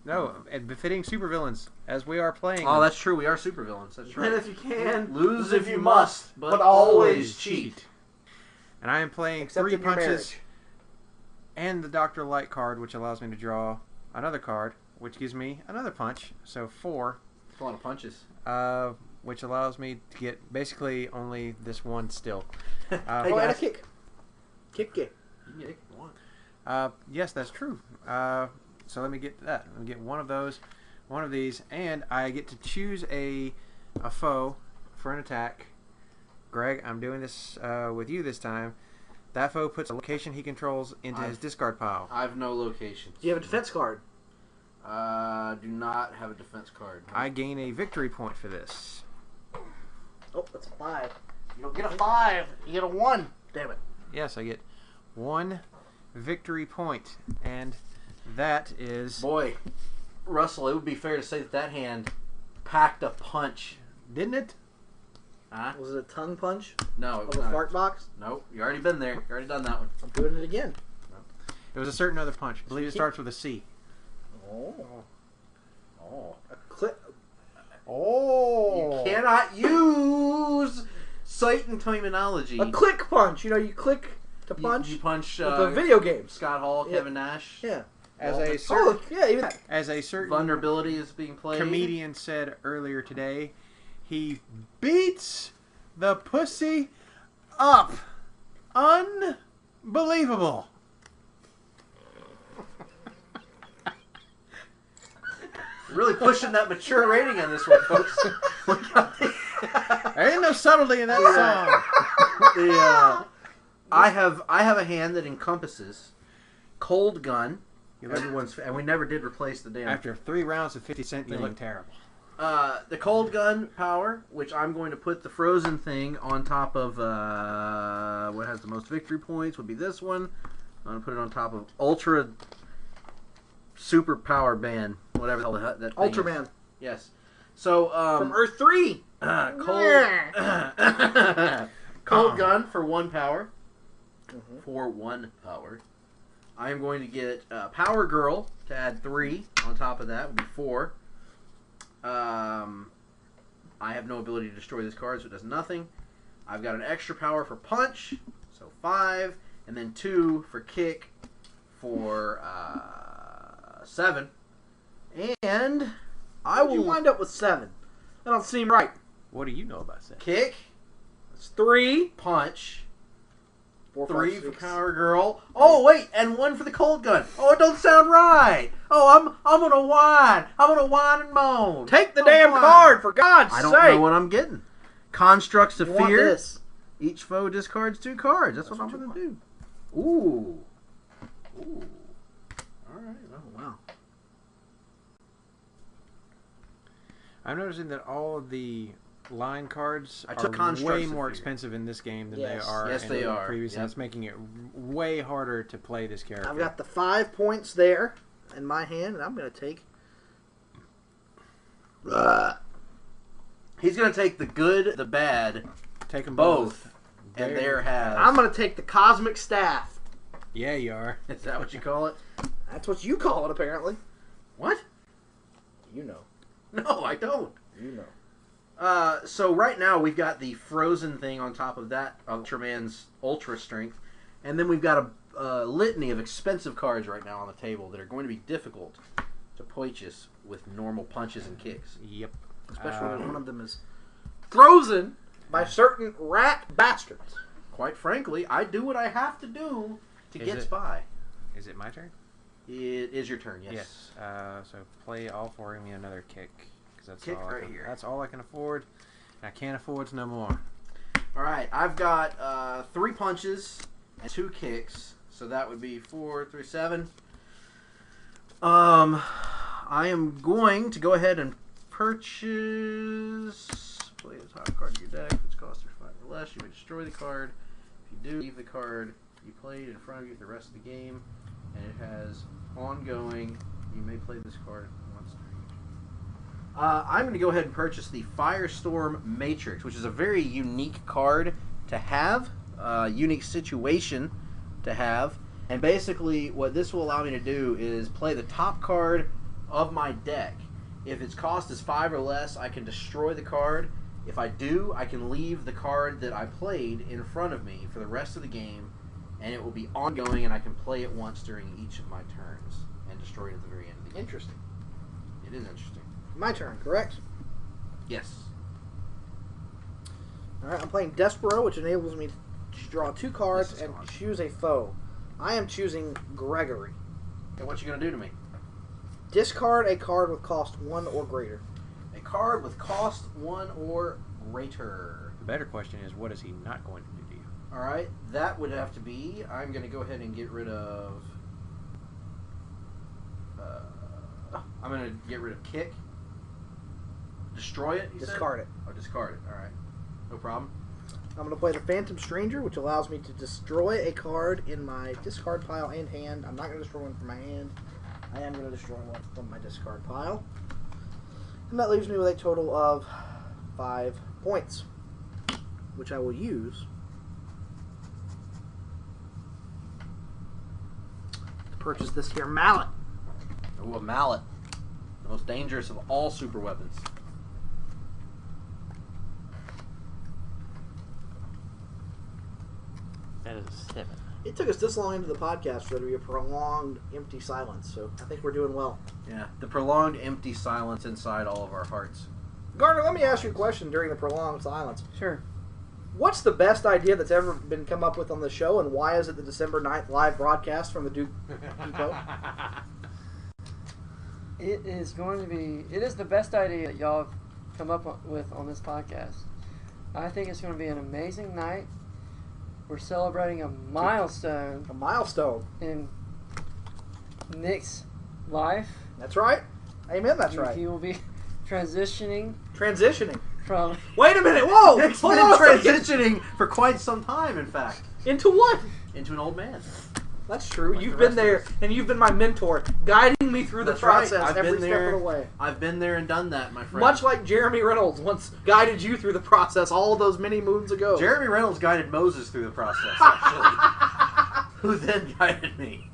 No, and befitting supervillains, as we are playing. Oh, that's true. We are supervillains. That's Win right. if you can, Lose if you must, but always cheat. And I am playing Except 3 in your punches marriage. and the Dr. Light card, which allows me to draw another card, which gives me another punch. So 4, That's a lot of punches. which allows me to get basically only this one still. Hey, and a guys. kick. Kick. You can get it if you want. Yes, that's true. So let me get that. Let me get one of those, one of these, and I get to choose a foe for an attack. Greg, I'm doing this with you this time. That foe puts a location he controls into his discard pile. I have no locations. Do you have a defense card? Do not have a defense card. I gain a victory point for this. Oh, that's a 5. You don't get a 5. You get a 1. Damn it. Yes, I get 1 victory point, and that is... Boy, Russell, it would be fair to say that hand packed a punch. Didn't it? Huh? Was it a tongue punch No, it of was a not. fart box? Nope, you already been there. You already done that one. I'm doing it again. It was a certain other punch. I believe it starts with a C. Oh. Oh. A clip. You cannot use Satan terminology. A click punch. You know, you click to punch You punch with the video games. Scott Hall, Yeah. Kevin Nash. Yeah. As Well, a the- certain, Yeah, even that. as a certain Vulnerability is being played. comedian said earlier today, he beats the pussy up. Unbelievable. Really pushing that mature rating on this one, folks. There ain't no subtlety in that song. I have a hand that encompasses Cold Gun. Everyone's, and we never did replace the damn. After 3 rounds of 50 Cent, you look terrible. The Cold Gun power, which I'm going to put the frozen thing on top of. What has the most victory points would be this one. I'm going to put it on top of Ultra Super Power Band, whatever the hell that thing Ultraman. is. Yes. So From Earth 3. Cold Gun for 1 power. For 1 power. I am going to get Power Girl to add 3 on top of that would be 4. I have no ability to destroy this card, so it does nothing. I've got an extra power for Punch, so 5, and then 2 for Kick for 7. And I How did you will wind up with 7? That don't seem right. What do you know about that? Kick, It's 3. Punch, 4, 3 5, for 6. Power Girl. Oh wait, and 1 for the Cold Gun. Oh, it don't sound right. Oh, I'm gonna whine. I'm gonna whine and moan. Take the I'm damn whine. card, for God's I sake. don't know what I'm getting. Constructs of You want Fear. this. Each foe discards 2 cards. That's what I'm gonna do. Ooh. Ooh. All right. Oh, wow. I'm noticing that all of the line cards I took are constructs way of more fear. expensive in this game than Yes. they are Yes, in they the are. previous, Yep. and it's making it way harder to play this character. I've got the 5 points there in my hand, and I'm going to take... He's going to take the good, the bad, Take them both, and there has. I'm going to take the Cosmic Staff. Yeah, you are. Is that what you call it? That's what you call it, apparently. What? You know. No, I don't. You know. So right now we've got the frozen thing on top of that Ultraman's Ultra Strength, and then we've got a litany of expensive cards right now on the table that are going to be difficult to purchase with normal punches and kicks. Yep. Especially when one of them is frozen by certain rat bastards. Quite frankly, I do what I have to do to Is get it- by. Is it my turn? It is your turn, yes. Yes. So play all four. Give me another kick. Because that's Kick all right here. That's all I can afford. And I can't afford no more. All right, I've got 3 punches and 2 kicks, so that would be 4, 3, 7. I am going to go ahead and purchase. Play the top card of your deck. If it's cost 5 or less, you may destroy the card. If you do, leave the card you played in front of you for the rest of the game, and it has ongoing. You may play this card once during each. I'm going to go ahead and purchase the Firestorm Matrix, which is a very unique card to have, unique situation to have. And basically, what this will allow me to do is play the top card of my deck. If its cost is 5 or less, I can destroy the card. If I do, I can leave the card that I played in front of me for the rest of the game, and it will be ongoing, and I can play it once during each of my turns and destroy it at the very end of the game. Interesting. It is interesting. My turn, correct? Yes. Alright, I'm playing Despero, which enables me to draw 2 cards This is and gone. choose a foe. I am choosing Gregory. And what you going to do to me? Discard a card with cost 1 or greater. A card with cost 1 or greater. The better question is, what is he not going to do to you? Alright, that would have to be, I'm going to go ahead and get rid of... I'm going to get rid of Kick. Destroy it, you said? Discard it. Oh, discard it. Alright. No problem. I'm going to play the Phantom Stranger, which allows me to destroy a card in my discard pile and hand. I'm not going to destroy one from my hand. I am going to destroy one from my discard pile. And that leaves me with a total of 5 points, which I will use to purchase this here mallet. Ooh, a mallet. The most dangerous of all super weapons. That is a 7. It took us this long into the podcast for there to be a prolonged empty silence, so I think we're doing well. Yeah, the prolonged empty silence inside all of our hearts. Garner, let me ask you a question during the prolonged silence. Sure. What's the best idea that's ever been come up with on the show, and why is it the December 9th live broadcast from the Duke Depot? It is going to be. It is the best idea that y'all have come up with on this podcast. I think it's going to be an amazing night. We're celebrating a milestone A milestone. in Nick's life. That's right. Amen, that's right. He will be transitioning Transitioning. from Wait a minute, whoa! Nick's Hold been on a second. transitioning for quite some time, in fact, Into what? into an old man. That's true. Like You've the been rest there, of us. and you've been my mentor, guiding me through the That's right. process I've every been step there. of the way. I've been there and done that, my friend. Much like Jeremy Reynolds once guided you through the process all those many moons ago. Jeremy Reynolds guided Moses through the process, actually. Who then guided me.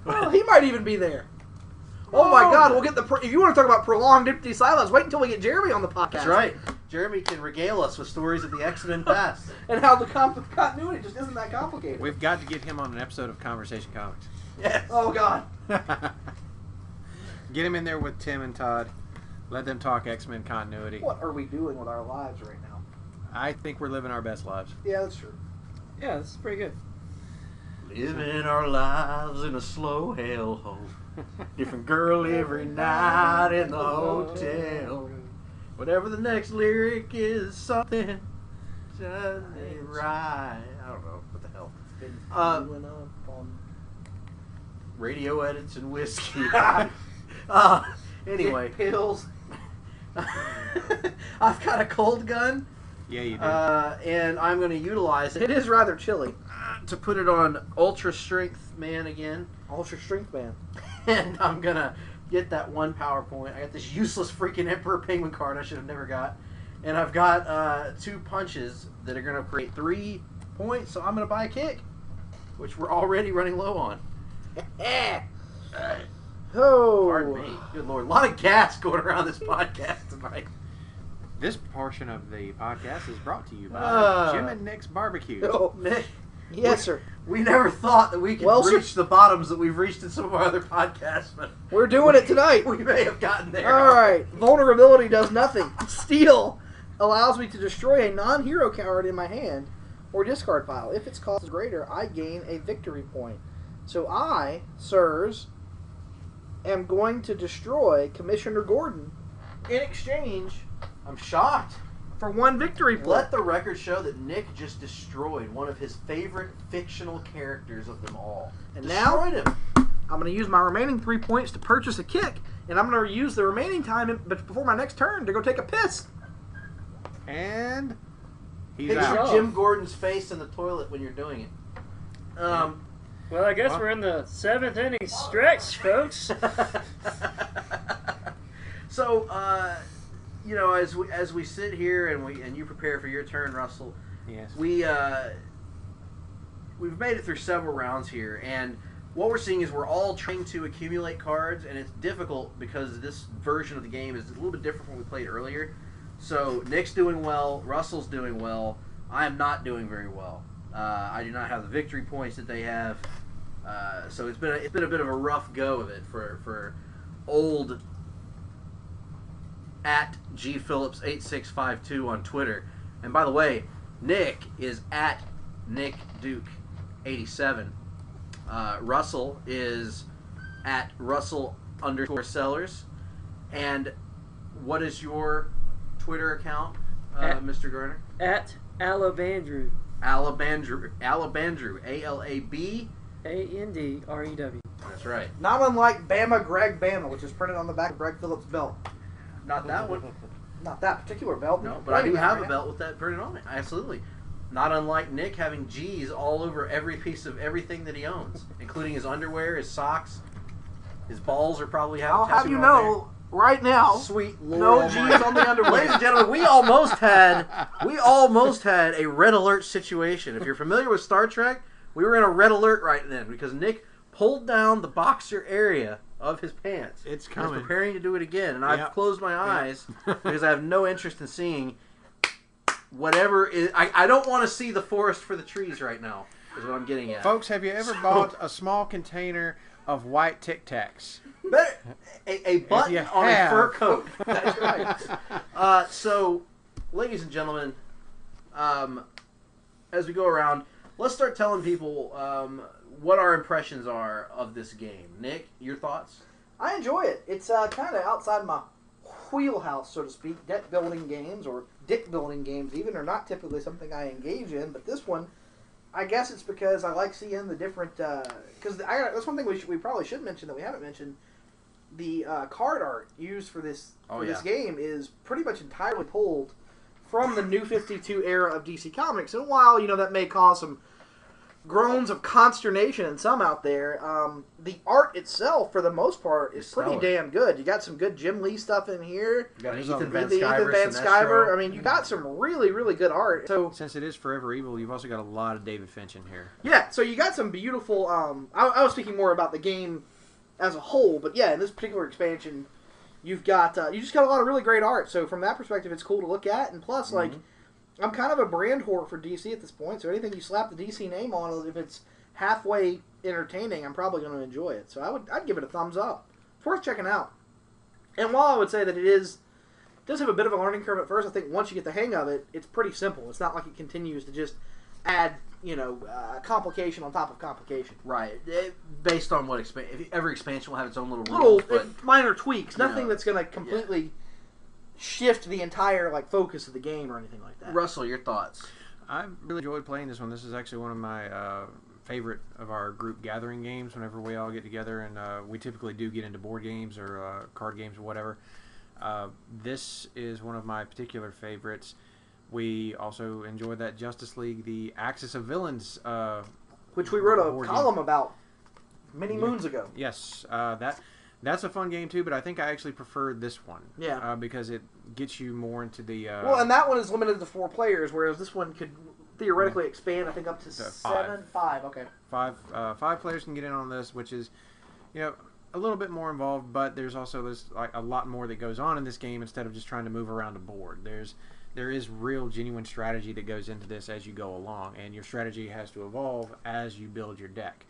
Well, he might even be there. Oh my God! We'll get the. If you want to talk about prolonged empty silence, wait until we get Jeremy on the podcast. That's right. Jeremy can regale us with stories of the X-Men past. And how the continuity just isn't that complicated. We've got to get him on an episode of Conversation Comics. Yes. Oh God! Get him in there with Tim and Todd. Let them talk X-Men continuity. What are we doing with our lives right now? I think we're living our best lives. Yeah, that's true. yeah, this is pretty good. Living our lives in a slow hellhole. Different girl every night in the hotel. Whatever the next lyric is, something just ain't right. I don't know. What the hell? Went up on radio edits and whiskey. Anyway, pills. I've got a cold gun. Yeah, you do. And I'm going to utilize It it is rather chilly. to put it on Ultra Strength Man again. Ultra strength man. And I'm going to get that one PowerPoint. I got this useless freaking Emperor Penguin card I should have never got. And I've got 2 punches that are going to create 3 points. So I'm going to buy a kick, which we're already running low on. Oh. Pardon me. Good Lord. A lot of gas going around this podcast tonight. This portion of the podcast is brought to you by Jim and Nick's Barbecue. Oh, Nick. yes, sir. We never thought that we could reach the bottoms that we've reached in some of our other podcasts, but We're doing it tonight. we may have gotten there. All right. Vulnerability does nothing. Steel allows me to destroy a non-hero card in my hand or discard pile. If its cost is greater, I gain a victory point. So I, sirs, am going to destroy Commissioner Gordon in exchange I'm shocked. for 1 victory point. Let the record show that Nick just destroyed one of his favorite fictional characters of them all. And now- destroyed him. I'm going to use my remaining 3 points to purchase a kick, and I'm going to use the remaining time before my next turn to go take a piss. And he's Picture out. Jim Gordon's face in the toilet when you're doing it. Well, I guess we're in the 7th inning stretch, folks. So, you know, as we sit here and you prepare for your turn, Russell, Yes. we've made it through several rounds here, and what we're seeing is we're all trying to accumulate cards, and it's difficult because this version of the game is a little bit different from what we played earlier. So Nick's doing well, Russell's doing well, I am not doing very well. I do not have the victory points that they have, so it's been a bit of a rough go of it for old at gphillips8652 on Twitter. And by the way, Nick is at Nick Duke 87. Russell is at Russell_sellers. And what is your Twitter account, Mr. Garner? At Alabandrew. Alabandrew. Andrew. That's right. Not unlike Bama Greg Bama, which is printed on the back of Greg Phillips' belt. Not that one. Not that particular belt. No, but I do have a belt with that printed on it. Absolutely. Not unlike Nick having G's all over every piece of everything that he owns, including his underwear, his socks, his balls are probably have. I'll have you know, right now, Sweet Lord no Almighty. G's on the underwear. Ladies and gentlemen, we almost had a red alert situation. If you're familiar with Star Trek, we were in a red alert right then because Nick pulled down the boxer area of his pants. It's He's coming. preparing to do it again, and Yep. I've closed my eyes because I have no interest in seeing whatever is. I don't want to see the forest for the trees right now. Is what I'm getting at. Folks, have you ever bought a small container of white Tic Tacs? Better, a button you on have. a fur coat. That's right. So, ladies and gentlemen, as we go around, let's start telling people what our impressions are of this game. Nick, your thoughts? I enjoy it. It's kind of outside my wheelhouse, so to speak. Deck building games or dick building games even are not typically something I engage in, but this one, I guess it's because I like seeing the different. Because that's one thing we probably should mention that we haven't mentioned. The card art used for this this game is pretty much entirely pulled from the New 52 era of DC Comics. And while that may cause some groans of consternation in some out there, the art itself, for the most part, is pretty damn good. You got some good Jim Lee stuff in here. You got Ethan Van The Ethan Van Sciver. I mean, you got some really, really good art. So Since it is Forever Evil, you've also got a lot of David Finch in here. yeah, so you got some beautiful. I was speaking more about the game as a whole, but yeah, in this particular expansion, you just got a lot of really great art. So from that perspective, it's cool to look at, and plus, like, I'm kind of a brand whore for DC at this point. So anything you slap the DC name on, if it's halfway entertaining, I'm probably going to enjoy it. So I'd give it a thumbs up. It's worth checking out. And while I would say that it does have a bit of a learning curve at first, I think once you get the hang of it, it's pretty simple. It's not like it continues to just add complication on top of complication. Right. Based on what every expansion will have its own little rules. Little minor tweaks. Nothing know, that's going to completely shift the entire focus of the game or anything like that. Russell, your thoughts? I really enjoyed playing this one. This is actually one of my favorite of our group gathering games whenever we all get together, and we typically do get into board games or card games or whatever. This is one of my particular favorites. We also enjoyed that Justice League, the Axis of Villains, which we wrote a board column game. about many moons ago. Yes, that's a fun game too, but I think I actually preferred this one. Yeah. Because it gets you more into the... well, and that one is limited to 4 players, whereas this one could theoretically expand, I think, up to 5. Okay. 5 players can get in on this, which is, a little bit more involved, but there's also a lot more that goes on in this game instead of just trying to move around a board. There is real, genuine strategy that goes into this as you go along, and your strategy has to evolve as you build your deck.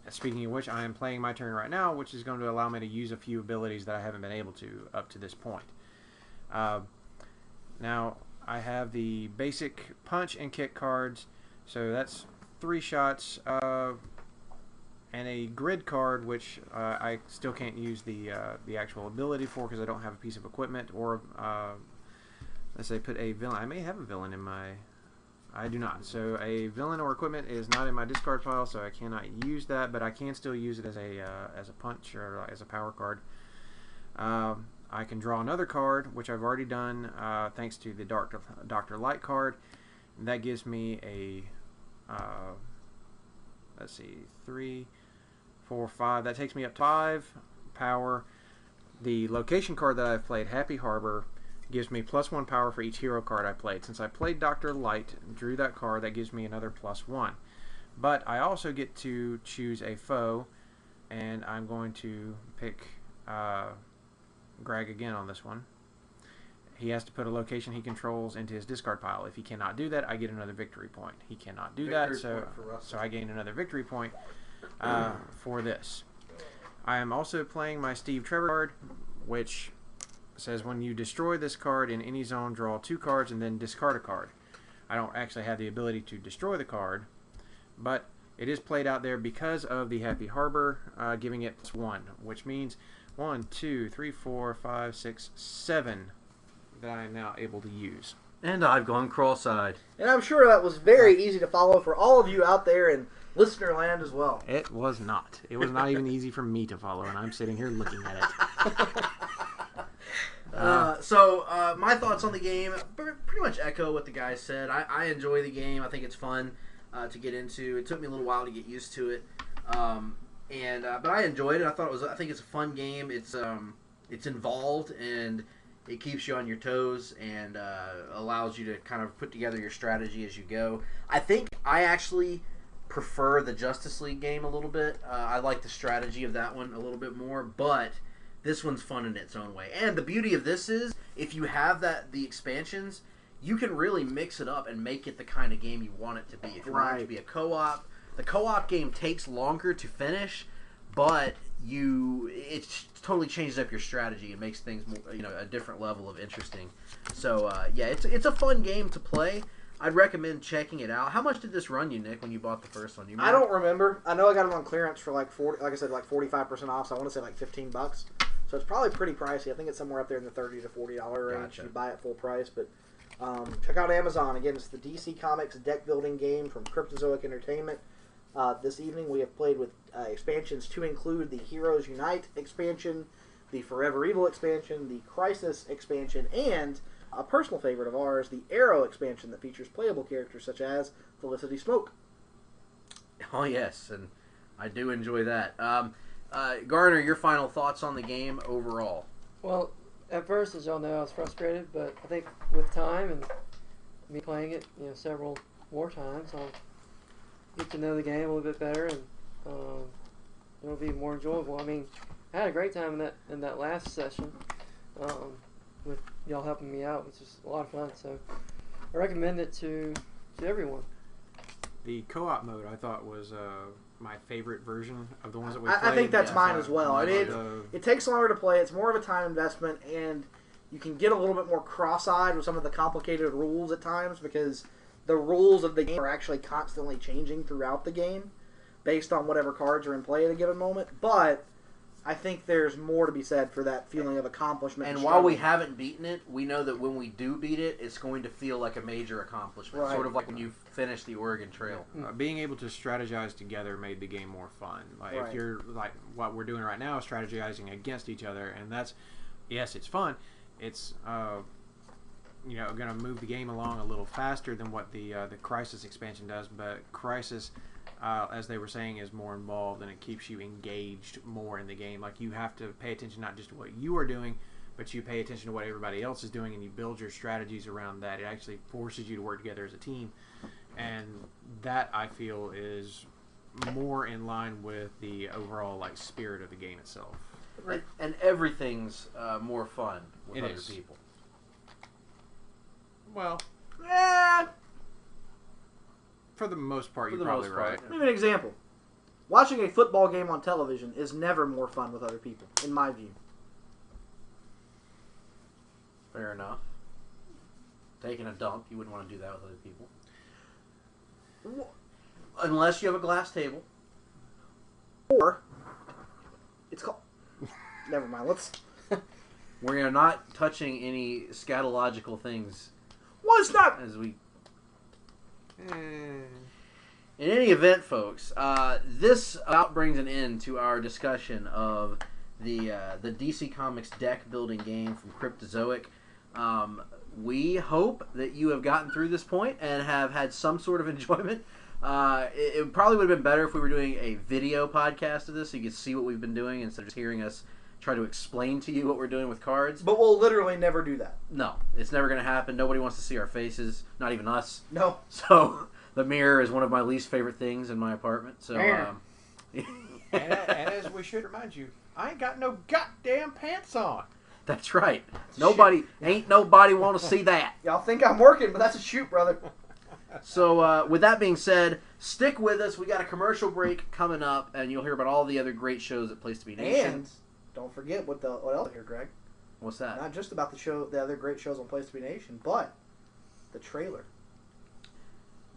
Speaking of which, I am playing my turn right now, which is going to allow me to use a few abilities that I haven't been able to up to this point. Now, I have the basic punch and kick cards, so that's 3 shots, and a grid card, which I still can't use the actual ability for because I don't have a piece of equipment, or let's say put a villain. I may have a villain in my... I do not. So a villain or equipment is not in my discard pile, so I cannot use that, but I can still use it as a punch or as a power card. I can draw another card, which I've already done thanks to the Dr. Light card. And that gives me a, let's see, 3, 4, 5. That takes me up to 5 power. The location card that I've played, Happy Harbor, gives me +1 power for each hero card I played. Since I played Dr. Light and drew that card, that gives me another +1. But I also get to choose a foe, and I'm going to pick Greg again on this one. He has to put a location he controls into his discard pile. If he cannot do that, I get another victory point. He cannot do that, so I gain another victory point for this. I am also playing my Steve Trevor card, which says when you destroy this card in any zone, draw 2 cards and then discard a card. I don't actually have the ability to destroy the card, but it is played out there because of the Happy Harbor, giving it +1, which means 1, 2, 3, 4, 5, 6, 7 that I am now able to use. And I've gone cross-eyed. And I'm sure that was very easy to follow for all of you out there in listener land as well. It was not. It was not even easy for me to follow, and I'm sitting here looking at it. My thoughts on the game pretty much echo what the guys said. I enjoy the game. I think it's fun to get into. It took me a little while to get used to it, but I enjoyed it. I think it's a fun game. It's involved and it keeps you on your toes and allows you to kind of put together your strategy as you go. I think I actually prefer the Justice League game a little bit. I like the strategy of that one a little bit more, but this one's fun in its own way. And the beauty of this is, if you have the expansions, you can really mix it up and make it the kind of game you want it to be. If you want it to be a co-op, the co-op game takes longer to finish, but it totally changes up your strategy and makes things more, a different level of interesting. So it's a fun game to play. I'd recommend checking it out. How much did this run you, Nick, when you bought the first one? I don't remember. I know I got it on clearance for like 45% off. So I want to say like $15. So it's probably pretty pricey. I think it's somewhere up there in the $30 to $40 range. Gotcha. If you buy it full price. But check out Amazon. Again, it's the DC Comics deck building game from Cryptozoic Entertainment. This evening we have played with expansions to include the Heroes Unite expansion, the Forever Evil expansion, the Crisis expansion, and a personal favorite of ours, the Arrow expansion that features playable characters such as Felicity Smoke. Oh, yes, and I do enjoy that. Garner, your final thoughts on the game overall? Well, at first, as y'all know, I was frustrated, but I think with time and me playing it, several more times, I'll get to know the game a little bit better, and it'll be more enjoyable. I mean, I had a great time in that last session with y'all helping me out, which is a lot of fun. So I recommend it to everyone. The co-op mode I thought was my favorite version of the ones that we played. I think that's mine as well. I mean, it takes longer to play. It's more of a time investment, and you can get a little bit more cross-eyed with some of the complicated rules at times because the rules of the game are actually constantly changing throughout the game based on whatever cards are in play at a given moment. But I think there's more to be said for that feeling of accomplishment. And while we haven't beaten it, we know that when we do beat it, it's going to feel like a major accomplishment. Right. Sort of like when you finish the Oregon Trail. Being able to strategize together made the game more fun. Like Right. if you're like what we're doing right now, strategizing against each other, and that's it's fun. It's going to move the game along a little faster than what the Crisis expansion does, but Crisis, as they were saying, is more involved and it keeps you engaged more in the game. Like you have to pay attention not just to what you are doing, but you pay attention to what everybody else is doing, and you build your strategies around that. It actually forces you to work together as a team, and that I feel is more in line with the overall like spirit of the game itself. Right. And everything's more fun with other people. Well, for the most part, you're probably right. I'll give you an example. Watching a football game on television is never more fun with other people, in my view. Fair enough. Taking a dump, you wouldn't want to do that with other people. Unless you have a glass table. Or, it's called... Never mind, let's... We're not touching any scatological things. Well, it's not... As we... In any event, folks, this about brings an end to our discussion of the DC Comics deck building game from Cryptozoic. We hope that you have gotten through this point and have had some sort of enjoyment. It probably would have been better if we were doing a video podcast of this so you could see what we've been doing instead of just hearing us try to explain to you what we're doing with cards. But we'll literally never do that. No, it's never going to happen. Nobody wants to see our faces, not even us. No. So the mirror is one of my least favorite things in my apartment. So, and as we should remind you, I ain't got no goddamn pants on. That's right. Ain't nobody want to see that. Y'all think I'm working, but that's a shoot, brother. So with that being said, stick with us. We got a commercial break coming up, and you'll hear about all the other great shows at Place to Be Nation. And don't forget what else here, Greg. What's that? Not just about the other great shows on Place to Be Nation, but the trailer.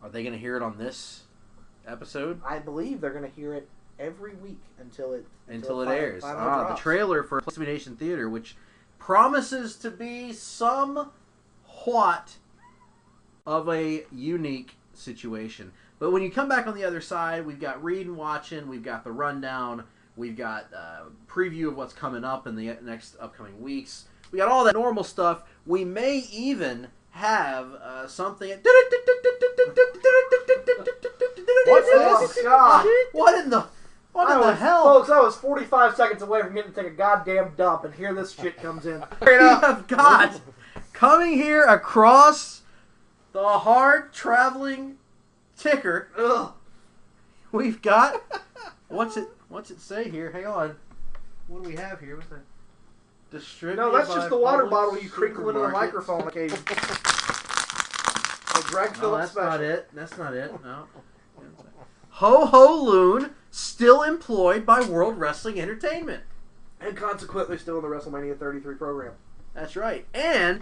Are they going to hear it on this episode? I believe they're going to hear it every week until it airs. Final the trailer for Place to Be Nation Theater, which promises to be somewhat of a unique situation. But when you come back on the other side, we've got reading, watching, we've got the rundown, we've got a preview of what's coming up in the next upcoming weeks. We got all that normal stuff. We may even have something. What's this? God. What in the hell? Folks, I was 45 seconds away from getting to take a goddamn dump, and here this shit comes in. We have got coming here across the hard-traveling ticker. Ugh. We've got what's it say here? Hang on. What do we have here? What's that? Distributed. No, that's by just the water Publix bottle you crinkle into the Supermarket. microphone occasionally. Greg No, Phillips that's special. not it. That's not it. No. Ho Ho Loon, still employed by World Wrestling Entertainment. And consequently still in the WrestleMania 33 program. That's right. And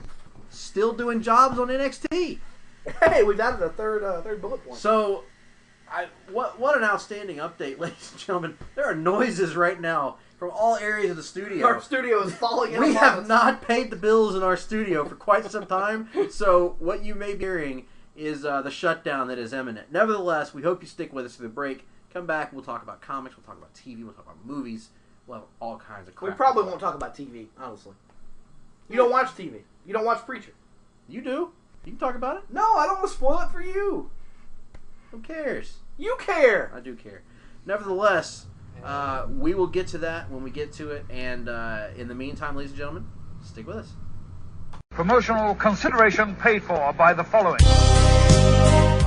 still doing jobs on NXT. Hey, we've added a third bullet point. So, what an outstanding update, ladies and gentlemen. There are noises right now from all areas of the studio. Our studio is falling in. We have not paid the bills in our studio for quite some time, so what you may be hearing is the shutdown that is imminent. Nevertheless, we hope you stick with us through the break. Come back, we'll talk about comics, we'll talk about TV, we'll talk about movies, we'll have all kinds of crap. We probably won't talk about TV, honestly. You don't watch TV. You don't watch Preacher. You do? You can talk about it? No, I don't want to spoil it for you. Who cares? You care. I do care. Nevertheless, we will get to that when we get to it, and in the meantime, ladies and gentlemen, stick with us. Promotional consideration paid for by the following.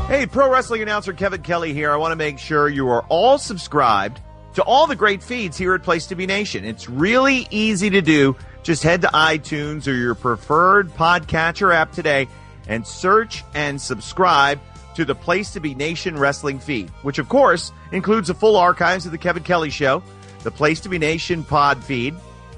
Hey, pro wrestling announcer Kevin Kelly here. I want to make sure you are all subscribed to all the great feeds here at Place to Be Nation. It's really easy to do. Just head to iTunes or your preferred podcatcher app today and search and subscribe to the Place to Be Nation wrestling feed, which of course includes the full archives of the Kevin Kelly Show, the Place to Be Nation pod feed,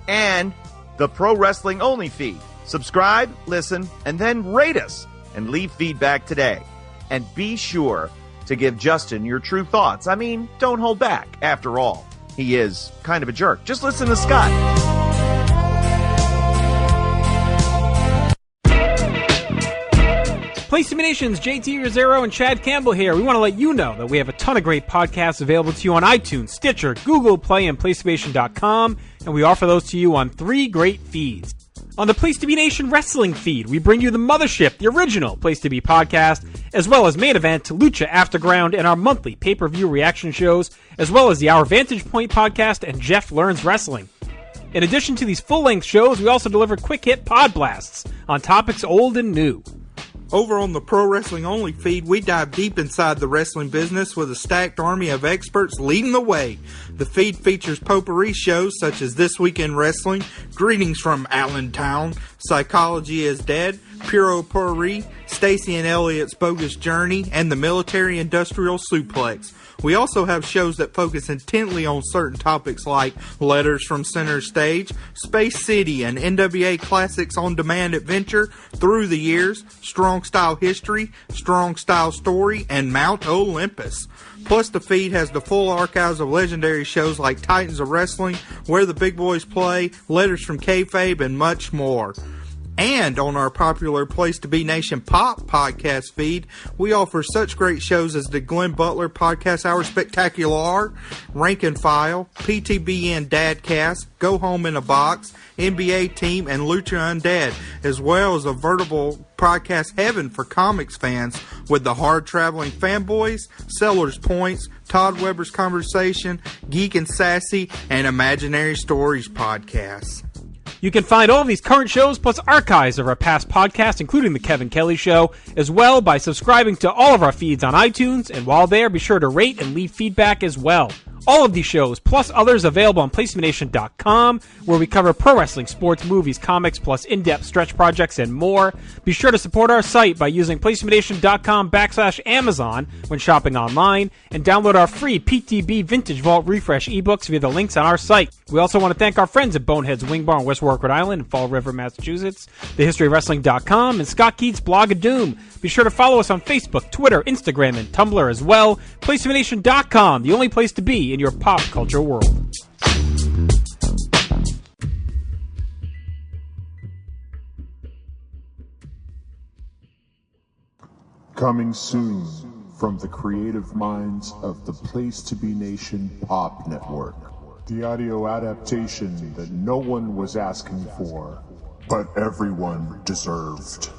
and the Pro Wrestling Only feed. Subscribe, listen, and then rate us and leave feedback today. And be sure to give Justin your true thoughts. I mean, don't hold back. After all, he is kind of a jerk. Just listen to Scott. Place to Be Nation's JT Rosero and Chad Campbell here. We want to let you know that we have a ton of great podcasts available to you on iTunes, Stitcher, Google Play, and PlaceToBeNation.com, and we offer those to you on 3 great feeds. On the Place to Be Nation Wrestling feed, we bring you the Mothership, the original Place to Be podcast, as well as Main Event, Lucha Afterground, and our monthly pay-per-view reaction shows, as well as the Our Vantage Point podcast and Jeff Learns Wrestling. In addition to these full-length shows, we also deliver quick-hit pod blasts on topics old and new. Over on the Pro Wrestling Only feed, we dive deep inside the wrestling business with a stacked army of experts leading the way. The feed features potpourri shows such as This Week in Wrestling, Greetings from Allentown, Psychology is Dead, Puro Potpourri, Stacy and Elliot's Bogus Journey, and the Military Industrial Suplex. We also have shows that focus intently on certain topics like Letters from Center Stage, Space City, and NWA Classics on Demand Adventure, Through the Years, Strong Style History, Strong Style Story, and Mount Olympus. Plus, the feed has the full archives of legendary shows like Titans of Wrestling, Where the Big Boys Play, Letters from Kayfabe, and much more. And on our popular Place to Be Nation Pop podcast feed, we offer such great shows as the Glenn Butler Podcast Hour Spectacular, Rank and File, PTBN Dadcast, Go Home in a Box, NBA Team, and Lucha Undead, as well as a veritable podcast heaven for comics fans with the Hard-Traveling Fanboys, Sellers Points, Todd Weber's Conversation, Geek and Sassy, and Imaginary Stories podcasts. You can find all of these current shows plus archives of our past podcasts, including The Kevin Kelly Show, as well by subscribing to all of our feeds on iTunes, and while there, be sure to rate and leave feedback as well. All of these shows, plus others, available on PlaceToBeNation.com, where we cover pro wrestling, sports, movies, comics, plus in-depth stretch projects and more. Be sure to support our site by using PlaceToBeNation.com/Amazon when shopping online, and download our free PTB Vintage Vault Refresh ebooks via the links on our site. We also want to thank our friends at Bonehead's Wing Bar in West Warwick, Rhode Island, and Fall River, Massachusetts, TheHistoryOfWrestling.com, and Scott Keats' Blog of Doom. Be sure to follow us on Facebook, Twitter, Instagram, and Tumblr as well. PlaceToBeNation.com, the only place to be in your pop culture world. Coming soon from the creative minds of the Place to Be Nation Pop Network. The audio adaptation that no one was asking for, but everyone deserved.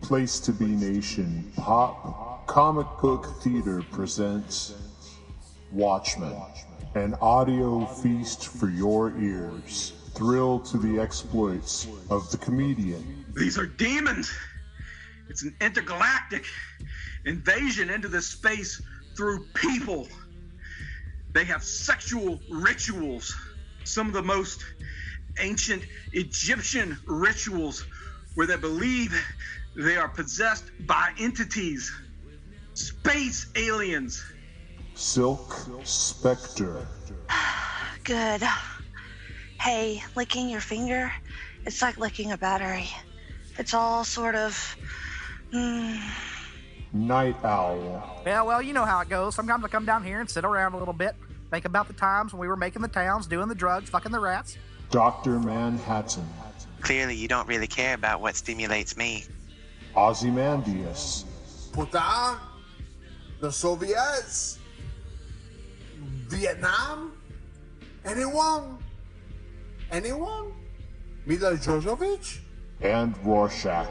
Place to Be Nation Pop Comic Book Theater presents Watchmen, an audio feast for your ears. Thrill to the exploits of the comedian. These are demons! It's an intergalactic invasion into this space through people. They have sexual rituals, some of the most ancient Egyptian rituals where they believe they are possessed by entities, space aliens. Silk Spectre. Good. Hey, licking your finger, it's like licking a battery. It's all sort of... Night Owl. Yeah, well, you know how it goes. Sometimes I come down here and sit around a little bit, think about the times when we were making the towns, doing the drugs, fucking the rats. Dr. Manhattan. Clearly you don't really care about what stimulates me. Ozymandias. Puta, the Soviets, Vietnam, anyone? Mila Jovovich? And Rorschach.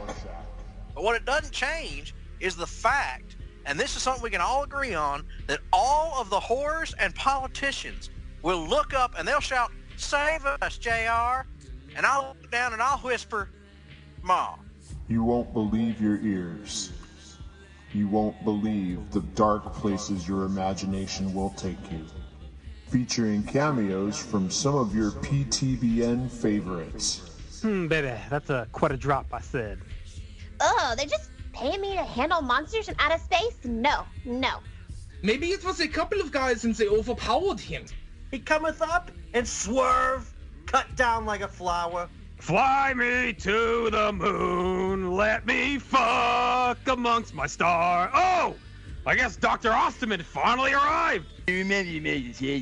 But what it doesn't change is the fact, and this is something we can all agree on, that all of the whores and politicians will look up and they'll shout, "Save us, JR," and I'll look down and I'll whisper, "Ma." You won't believe your ears. You won't believe the dark places your imagination will take you. Featuring cameos from some of your PTBN favorites. Baby, that's quite a drop, I said. Oh, they're just paying me to handle monsters from outer space? No. Maybe it was a couple of guys and they overpowered him. He cometh up and swerve, cut down like a flower. Fly me to the moon, let me fuck amongst my stars. Oh! I guess Dr. Osterman finally arrived! You remember you made this You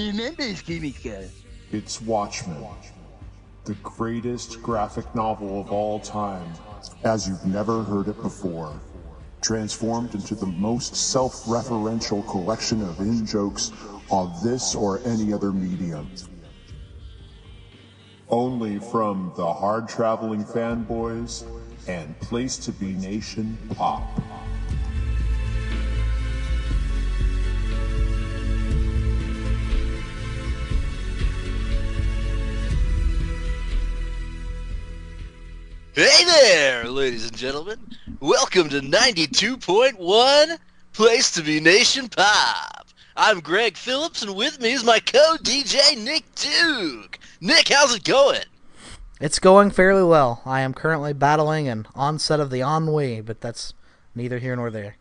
remember this comic guy? It's Watchmen, the greatest graphic novel of all time, as you've never heard it before. Transformed into the most self-referential collection of in-jokes of this or any other medium. Only from the Hard-Traveling Fanboys and Place to Be Nation Pop. Hey there, ladies and gentlemen. Welcome to 92.1 Place to Be Nation Pop. I'm Greg Phillips, and with me is my co-DJ, Nick Duke. Nick, how's it going? It's going fairly well. I am currently battling an onset of the ennui, but that's neither here nor there.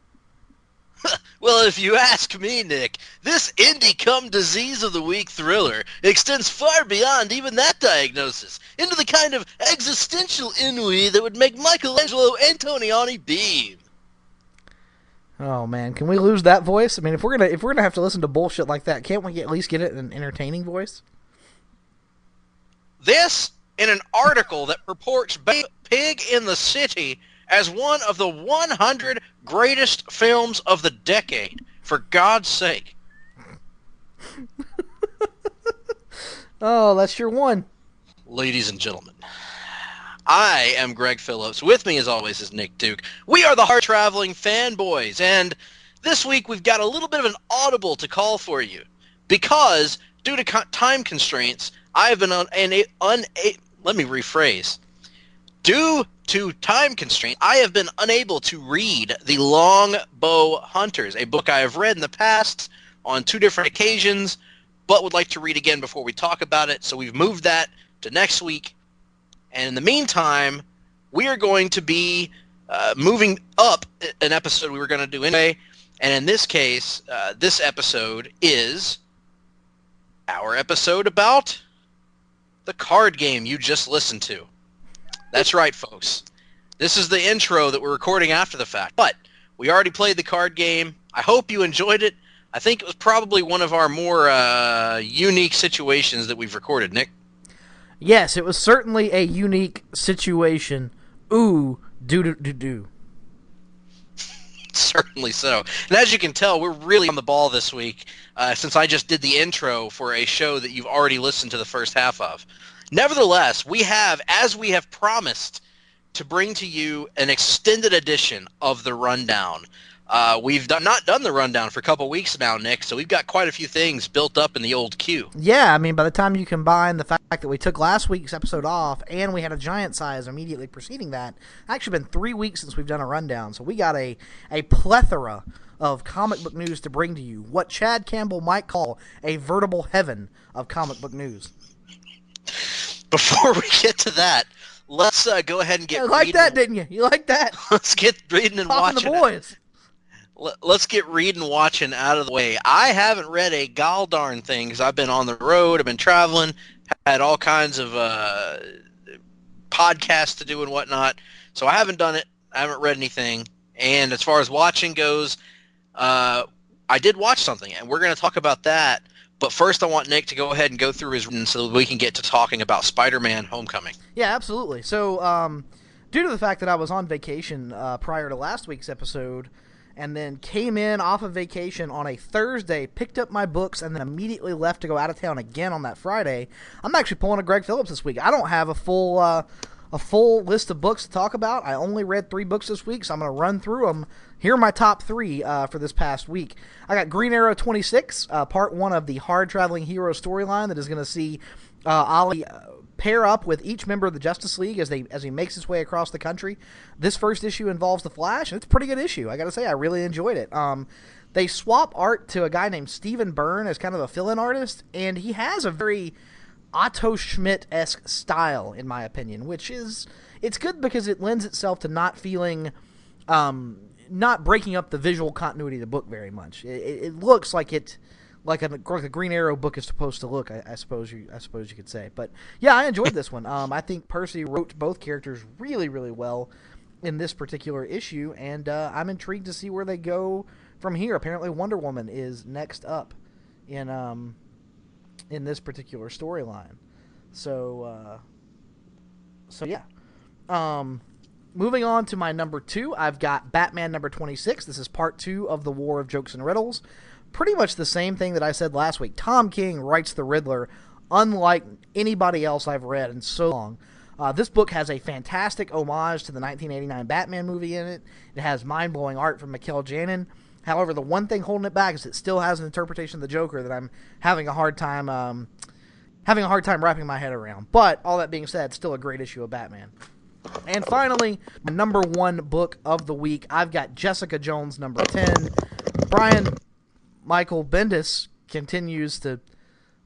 Well, if you ask me, Nick, this indie cum disease of the week thriller extends far beyond even that diagnosis into the kind of existential ennui that would make Michelangelo Antonioni beam. Oh man, can we lose that voice? I mean, if we're gonna have to listen to bullshit like that, can't we at least get it in an entertaining voice? This in an article that purports Pig in the City as one of the 100 greatest films of the decade. For God's sake. Oh, that's your one. Ladies and gentlemen, I am Greg Phillips. With me, as always, is Nick Duke. We are the Hard-Traveling Fanboys, and this week we've got a little bit of an audible to call for you. Because, due to time constraints, I have been let me rephrase. Due to time constraint, I have been unable to read The Longbow Hunters, a book I have read in the past on 2 different occasions, but would like to read again before we talk about it, so we've moved that to next week. And in the meantime, we are going to be moving up an episode we were going to do anyway, and in this case, this episode is our episode about the card game you just listened to. That's right, folks. This is the intro that we're recording after the fact. But we already played the card game. I hope you enjoyed it. I think it was probably one of our more unique situations that we've recorded, Nick. Yes, it was certainly a unique situation. Ooh, do. Certainly so. And as you can tell, we're really on the ball this week since I just did the intro for a show that you've already listened to the first half of. Nevertheless, we have, as we have promised, to bring to you an extended edition of the Rundown. We've not done the Rundown for a couple weeks now, Nick, so we've got quite a few things built up in the old queue. Yeah, I mean, by the time you combine the fact that we took last week's episode off and we had a giant size immediately preceding that, it's actually been 3 weeks since we've done a Rundown, so we got a plethora of comic book news to bring to you, what Chad Campbell might call a veritable heaven of comic book news. Before we get to that, let's go ahead and get reading. You like that, didn't you? You like that? Let's get reading and watching. The boys. Let's get reading and watching out of the way. I haven't read a gall darn thing because I've been on the road. I've been traveling, had all kinds of podcasts to do and whatnot. So I haven't done it. I haven't read anything. And as far as watching goes, I did watch something, and we're going to talk about that. But first, I want Nick to go ahead and go through his reading so that we can get to talking about Spider-Man Homecoming. Yeah, absolutely. So, due to the fact that I was on vacation prior to last week's episode, and then came in off of vacation on a Thursday, picked up my books, and then immediately left to go out of town again on that Friday, I'm actually pulling a Greg Phillips this week. I don't have a full list of books to talk about. I only read 3 books this week, so I'm going to run through them. Here are my top 3 for this past week. I got Green Arrow 26, part 1 of the Hard-Traveling Hero storyline that is going to see Ollie pair up with each member of the Justice League as he makes his way across the country. This first issue involves the Flash, and it's a pretty good issue. I got to say, I really enjoyed it. They swap art to a guy named Stephen Byrne as kind of a fill-in artist, and he has a very Otto Schmidt-esque style, in my opinion, which is, it's good because it lends itself to not feeling, not breaking up the visual continuity of the book very much. It looks like a Green Arrow book is supposed to look, I suppose you could say. But yeah, I enjoyed this one. I think Percy wrote both characters really, really well. in this particular issue, and I'm intrigued to see where they go from here. Apparently, Wonder Woman is next up in this particular storyline. So yeah. Moving on to my number 2, I've got Batman number 26. This is part 2 of the War of Jokes and Riddles. Pretty much the same thing that I said last week. Tom King writes the Riddler unlike anybody else I've read in so long. This book has a fantastic homage to the 1989 Batman movie in it. It has mind-blowing art from Mikel Janin. However, the one thing holding it back is it still has an interpretation of the Joker that I'm having a hard time wrapping my head around. But all that being said, still a great issue of Batman. And finally, my number 1 book of the week, I've got Jessica Jones number 10. Brian Michael Bendis continues to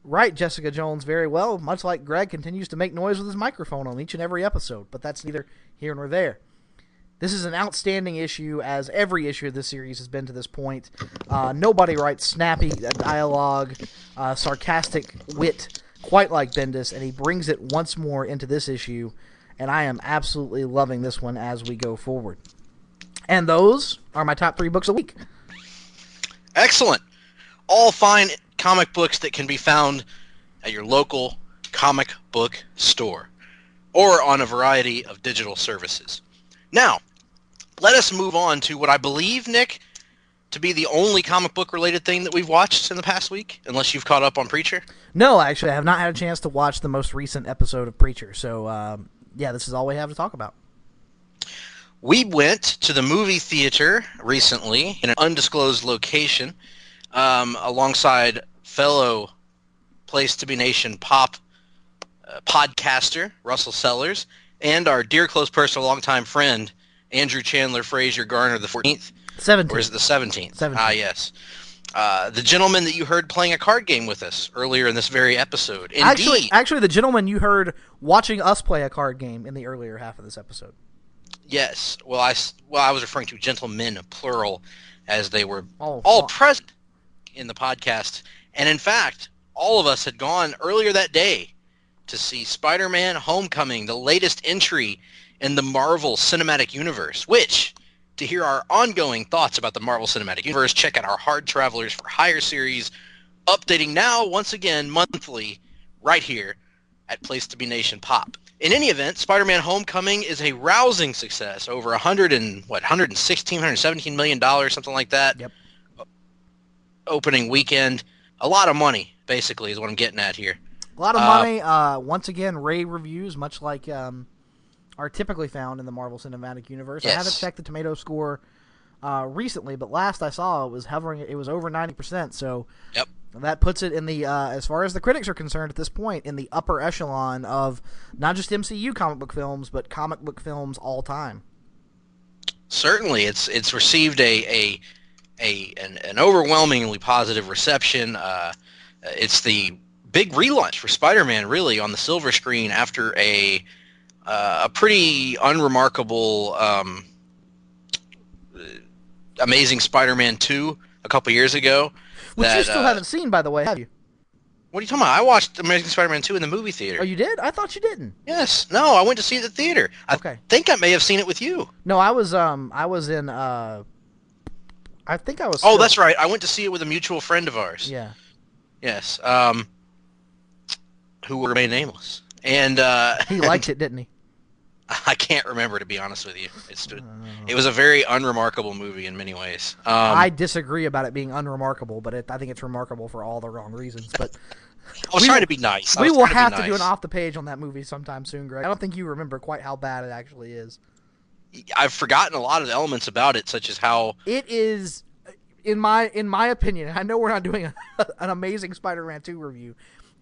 write Jessica Jones very well, much like Greg continues to make noise with his microphone on each and every episode, but that's neither here nor there. This is an outstanding issue, as every issue of this series has been to this point. Nobody writes snappy dialogue, sarcastic wit quite like Bendis, and he brings it once more into this issue, and I am absolutely loving this one as we go forward. And those are my top 3 books a week. Excellent. All fine comic books that can be found at your local comic book store or on a variety of digital services. Now, let us move on to what I believe, Nick, to be the only comic book related thing that we've watched in the past week, unless you've caught up on Preacher. No, actually, I have not had a chance to watch the most recent episode of Preacher, so yeah, this is all we have to talk about. We went to the movie theater recently in an undisclosed location alongside fellow Place to Be Nation pop podcaster Russell Sellers and our dear close personal longtime friend Andrew Chandler Frazier Garner the 14th. 17th. Or is it the 17th? 17th. Ah, yes. The gentleman that you heard playing a card game with us earlier in this very episode. Indeed. Actually, the gentleman you heard watching us play a card game in the earlier half of this episode. Yes. Well, I was referring to gentlemen, plural, as they were all present in the podcast. And in fact, all of us had gone earlier that day to see Spider-Man Homecoming, the latest entry in the Marvel Cinematic Universe, which, to hear our ongoing thoughts about the Marvel Cinematic Universe, check out our Hard Travelers for Hire series, updating now, once again, monthly, right here at Place to Be Nation Pop. In any event, Spider-Man Homecoming is a rousing success, over $117 million, something like that. Yep. Opening weekend. A lot of money, basically, is what I'm getting at here. A lot of money. Once again, rave reviews, much like are typically found in the Marvel Cinematic Universe. Yes. I haven't checked the tomato score recently, but last I saw it was hovering. It was over 90%. So yep. That puts it in the, as far as the critics are concerned at this point, in the upper echelon of not just MCU comic book films, but comic book films all time. Certainly, it's received an overwhelmingly positive reception. It's the big relaunch for Spider-Man, really, on the silver screen after a pretty unremarkable Amazing Spider-Man 2 a couple years ago. Which you still haven't seen, by the way, have you? What are you talking about? I watched Amazing Spider-Man 2 in the movie theater. Oh, you did? I thought you didn't. Yes. No, I went to see it at the theater. Okay. I think I may have seen it with you. No, I was in, I think I was... Oh, that's right. I went to see it with a mutual friend of ours. Yeah. Yes. Who will remain nameless. And he liked it, didn't he? I can't remember, to be honest with you. It was a very unremarkable movie in many ways. I disagree about it being unremarkable, but I think it's remarkable for all the wrong reasons. But I was trying to be nice. We will have to do an off the page on that movie sometime soon, Greg. I don't think you remember quite how bad it actually is. I've forgotten a lot of the elements about it, such as how it is. In my opinion, I know we're not doing an Amazing Spider-Man 2 review.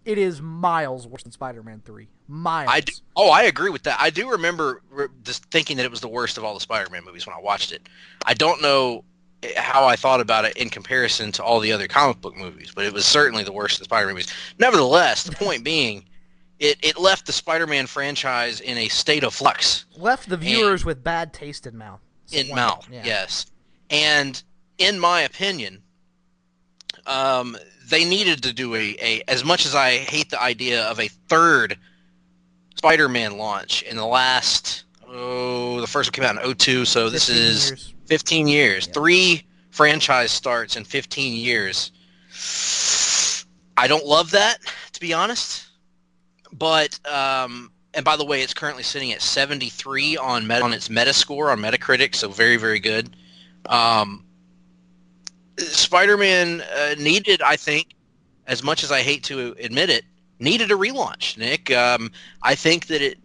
It is miles worse than Spider-Man 3. Miles. I agree with that. I do remember just thinking that it was the worst of all the Spider-Man movies when I watched it. I don't know how I thought about it in comparison to all the other comic book movies, but it was certainly the worst of the Spider-Man movies. Nevertheless, the point being, it left the Spider-Man franchise in a state of flux. Left the viewers with bad taste in mouth. Yes. And in my opinion, they needed to do as much as I hate the idea of a third Spider-Man launch in the last the first one came out in 2002, so this 15 is years. 15 years. 3 franchise starts in 15 years. I don't love that, to be honest. But, and by the way, it's currently sitting at 73 on its Metascore on Metacritic, so very, very good. Spider-Man needed, I think, as much as I hate to admit it, needed a relaunch, Nick. I think that it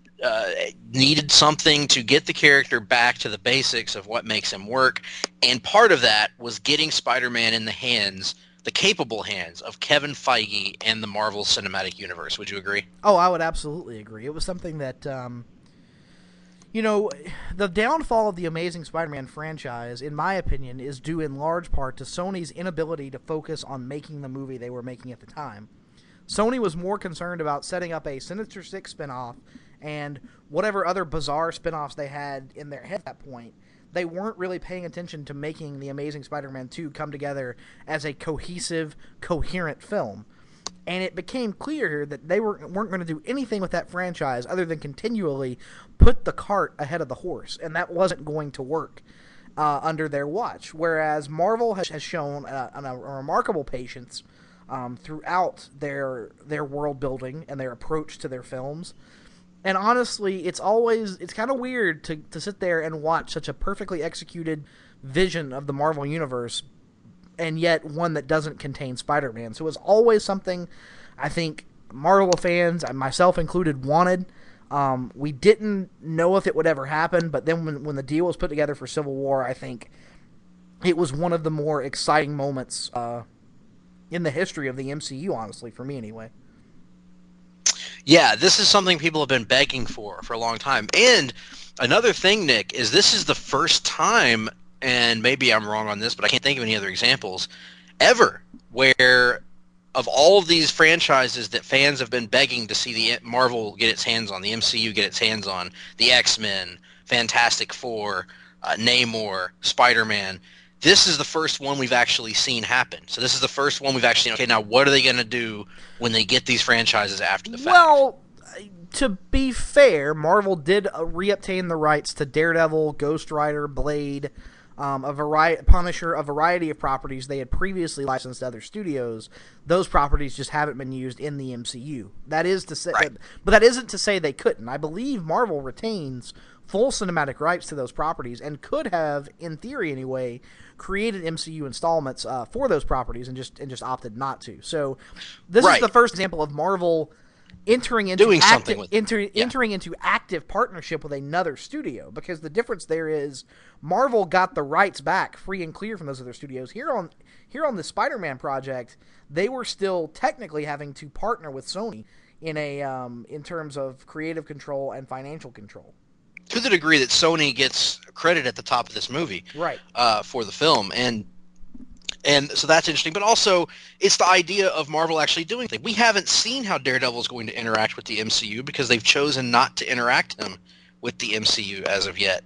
needed something to get the character back to the basics of what makes him work, and part of that was getting Spider-Man in the capable hands of Kevin Feige and the Marvel Cinematic Universe. Would you agree? Oh, I would absolutely agree. It was something that, the downfall of the Amazing Spider-Man franchise, in my opinion, is due in large part to Sony's inability to focus on making the movie they were making at the time. Sony was more concerned about setting up a Sinister Six spinoff and whatever other bizarre spinoffs they had in their head at that point. They weren't really paying attention to making The Amazing Spider-Man 2 come together as a cohesive, coherent film. And it became clear that they weren't going to do anything with that franchise other than continually put the cart ahead of the horse. And that wasn't going to work under their watch. Whereas Marvel has shown a remarkable patience throughout their world building and their approach to their films. And honestly, it's kind of weird to sit there and watch such a perfectly executed vision of the Marvel Universe, and yet one that doesn't contain Spider-Man. So it was always something I think Marvel fans, myself included, wanted. We didn't know if it would ever happen, but then when the deal was put together for Civil War, I think it was one of the more exciting moments in the history of the MCU, honestly, for me anyway. Yeah, this is something people have been begging for a long time. And another thing, Nick, is this is the first time, and maybe I'm wrong on this, but I can't think of any other examples, ever, where of all of these franchises that fans have been begging to see the Marvel get its hands on, the MCU get its hands on, the X-Men, Fantastic Four, Namor, Spider-Man, this is the first one we've actually seen happen. So this is the first one we've actually seen, okay, now what are they going to do when they get these franchises after the fact? Well, to be fair, Marvel did reobtain the rights to Daredevil, Ghost Rider, Blade, Punisher, a variety of properties they had previously licensed to other studios. Those properties just haven't been used in the MCU. That is to say, but that isn't to say they couldn't. I believe Marvel retains full cinematic rights to those properties and could have, in theory anyway, created MCU installments for those properties and just opted not to. So this is the first example of Marvel entering into active partnership with another studio, because the difference there is Marvel got the rights back free and clear from those other studios. Here on the Spider-Man project, they were still technically having to partner with Sony in terms of creative control and financial control. To the degree that Sony gets credit at the top of this movie, right, for the film, and so that's interesting. But also, it's the idea of Marvel actually doing things. We haven't seen how Daredevil is going to interact with the MCU because they've chosen not to interact him with the MCU as of yet,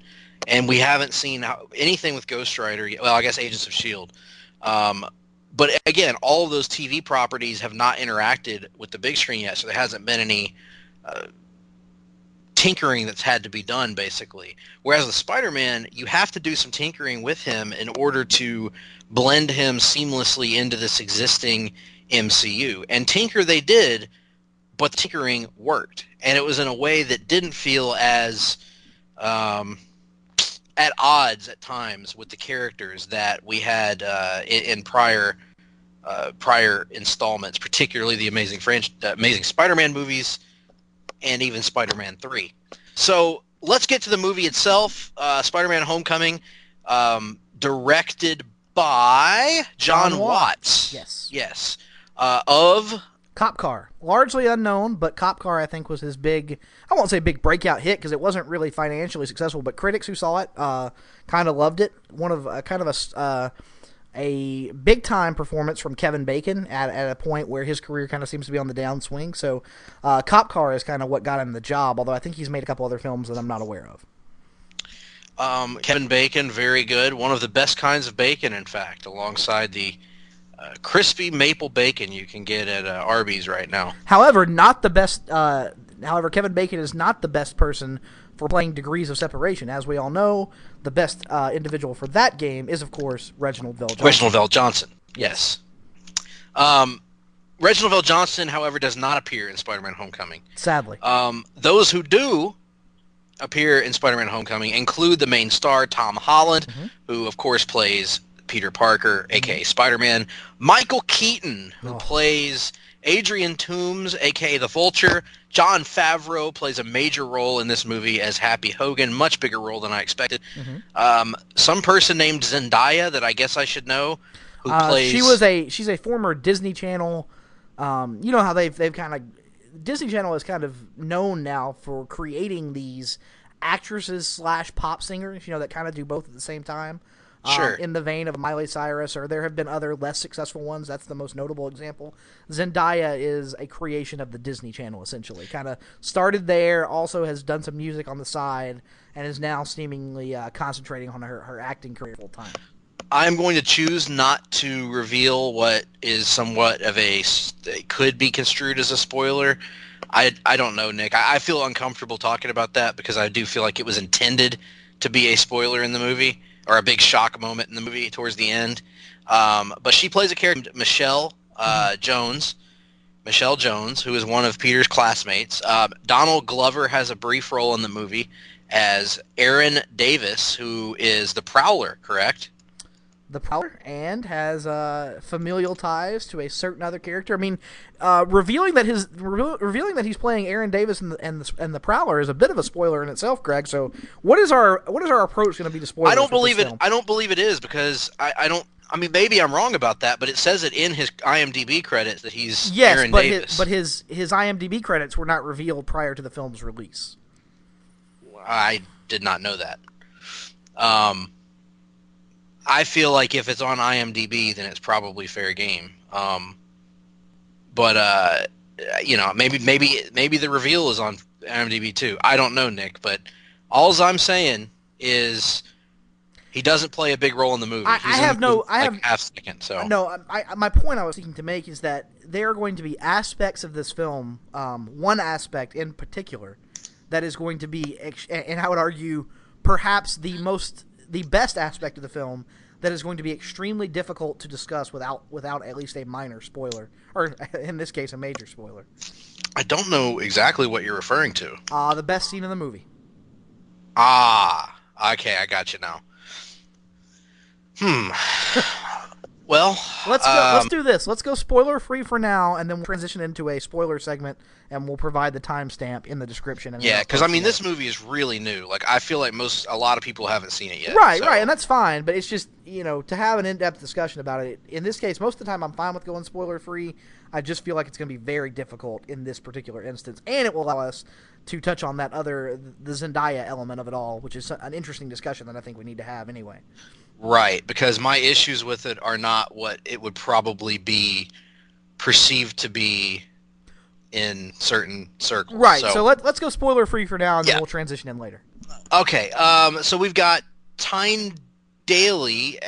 and we haven't seen anything with Ghost Rider. Well, I guess Agents of S.H.I.E.L.D. But again, all of those TV properties have not interacted with the big screen yet, so there hasn't been any tinkering that's had to be done, basically. Whereas with Spider-Man, you have to do some tinkering with him in order to blend him seamlessly into this existing MCU. And tinker they did, but the tinkering worked. And it was in a way that didn't feel as at odds at times with the characters that we had in prior installments, particularly the Amazing Spider-Man movies, and even Spider-Man 3. So let's get to the movie itself. Spider-Man Homecoming, directed by John Watts. Yes. Of Cop Car. Largely unknown, but Cop Car, I think, was his big, I won't say big breakout hit because it wasn't really financially successful, but critics who saw it kind of loved it. One of a big-time performance from Kevin Bacon at a point where his career kind of seems to be on the downswing. So Cop Car is kind of what got him the job, although I think he's made a couple other films that I'm not aware of. Kevin Bacon, very good. One of the best kinds of bacon, in fact, alongside the crispy maple bacon you can get at Arby's right now. However, not the best. However, Kevin Bacon is not the best person for playing Degrees of Separation. As we all know, the best individual for that game is, of course, Reginald VelJohnson. Reginald VelJohnson, yes. Reginald VelJohnson, however, does not appear in Spider-Man Homecoming. Sadly. Those who do appear in Spider-Man Homecoming include the main star, Tom Holland, who, of course, plays Peter Parker, a.k.a. Spider-Man. Michael Keaton, who plays Adrian Toomes, a.k.a. the Vulture. Jon Favreau plays a major role in this movie as Happy Hogan, much bigger role than I expected. Some person named Zendaya that I guess I should know, who plays... She's a former Disney Channel... you know how they've kind of... Disney Channel is kind of known now for creating these actresses / pop singers, that kind of do both at the same time. Sure. In the vein of Miley Cyrus, or there have been other less successful ones. That's the most notable example. Zendaya is a creation of the Disney Channel, essentially. Kind of started there, also has done some music on the side, and is now seemingly concentrating on her acting career full time. I'm going to choose not to reveal what is somewhat of could be construed as a spoiler. I don't know, Nick. I feel uncomfortable talking about that because I do feel like it was intended to be a spoiler in the movie, or a big shock moment in the movie towards the end. But she plays a character named Michelle Jones, who is one of Peter's classmates. Donald Glover has a brief role in the movie as Aaron Davis, who is the Prowler, correct? The Prowler, and has familial ties to a certain other character. I mean, revealing that he's playing Aaron Davis and the Prowler is a bit of a spoiler in itself, Greg. So, what is our approach going to be to spoilers? I don't believe it. I don't believe it is because I don't. I mean, maybe I'm wrong about that, but it says it in his IMDb credits that he's Aaron Davis. But his IMDb credits were not revealed prior to the film's release. I did not know that. I feel like if it's on IMDb, then it's probably fair game. But maybe the reveal is on IMDb too. I don't know, Nick. But all I'm saying is he doesn't play a big role in the movie. Half second. So no. My point I was seeking to make is that there are going to be aspects of this film, one aspect in particular, that is going to be, and I would argue, perhaps the best aspect of the film that is going to be extremely difficult to discuss without at least a minor spoiler, or in this case, a major spoiler. I don't know exactly what you're referring to. The best scene in the movie. Okay, I got you now. Well, let's do this. Let's go spoiler free for now, and then we'll transition into a spoiler segment, and we'll provide the timestamp in the description. Yeah, because this movie is really new. Like, I feel like a lot of people haven't seen it yet. Right, and that's fine. But it's just to have an in-depth discussion about it. In this case, most of the time I'm fine with going spoiler free. I just feel like it's going to be very difficult in this particular instance, and it will allow us to touch on the Zendaya element of it all, which is an interesting discussion that I think we need to have anyway. Right, because my issues with it are not what it would probably be perceived to be in certain circles. Right, so let's go spoiler free for now, and then we'll transition in later. Okay, so we've got Tyne Daly.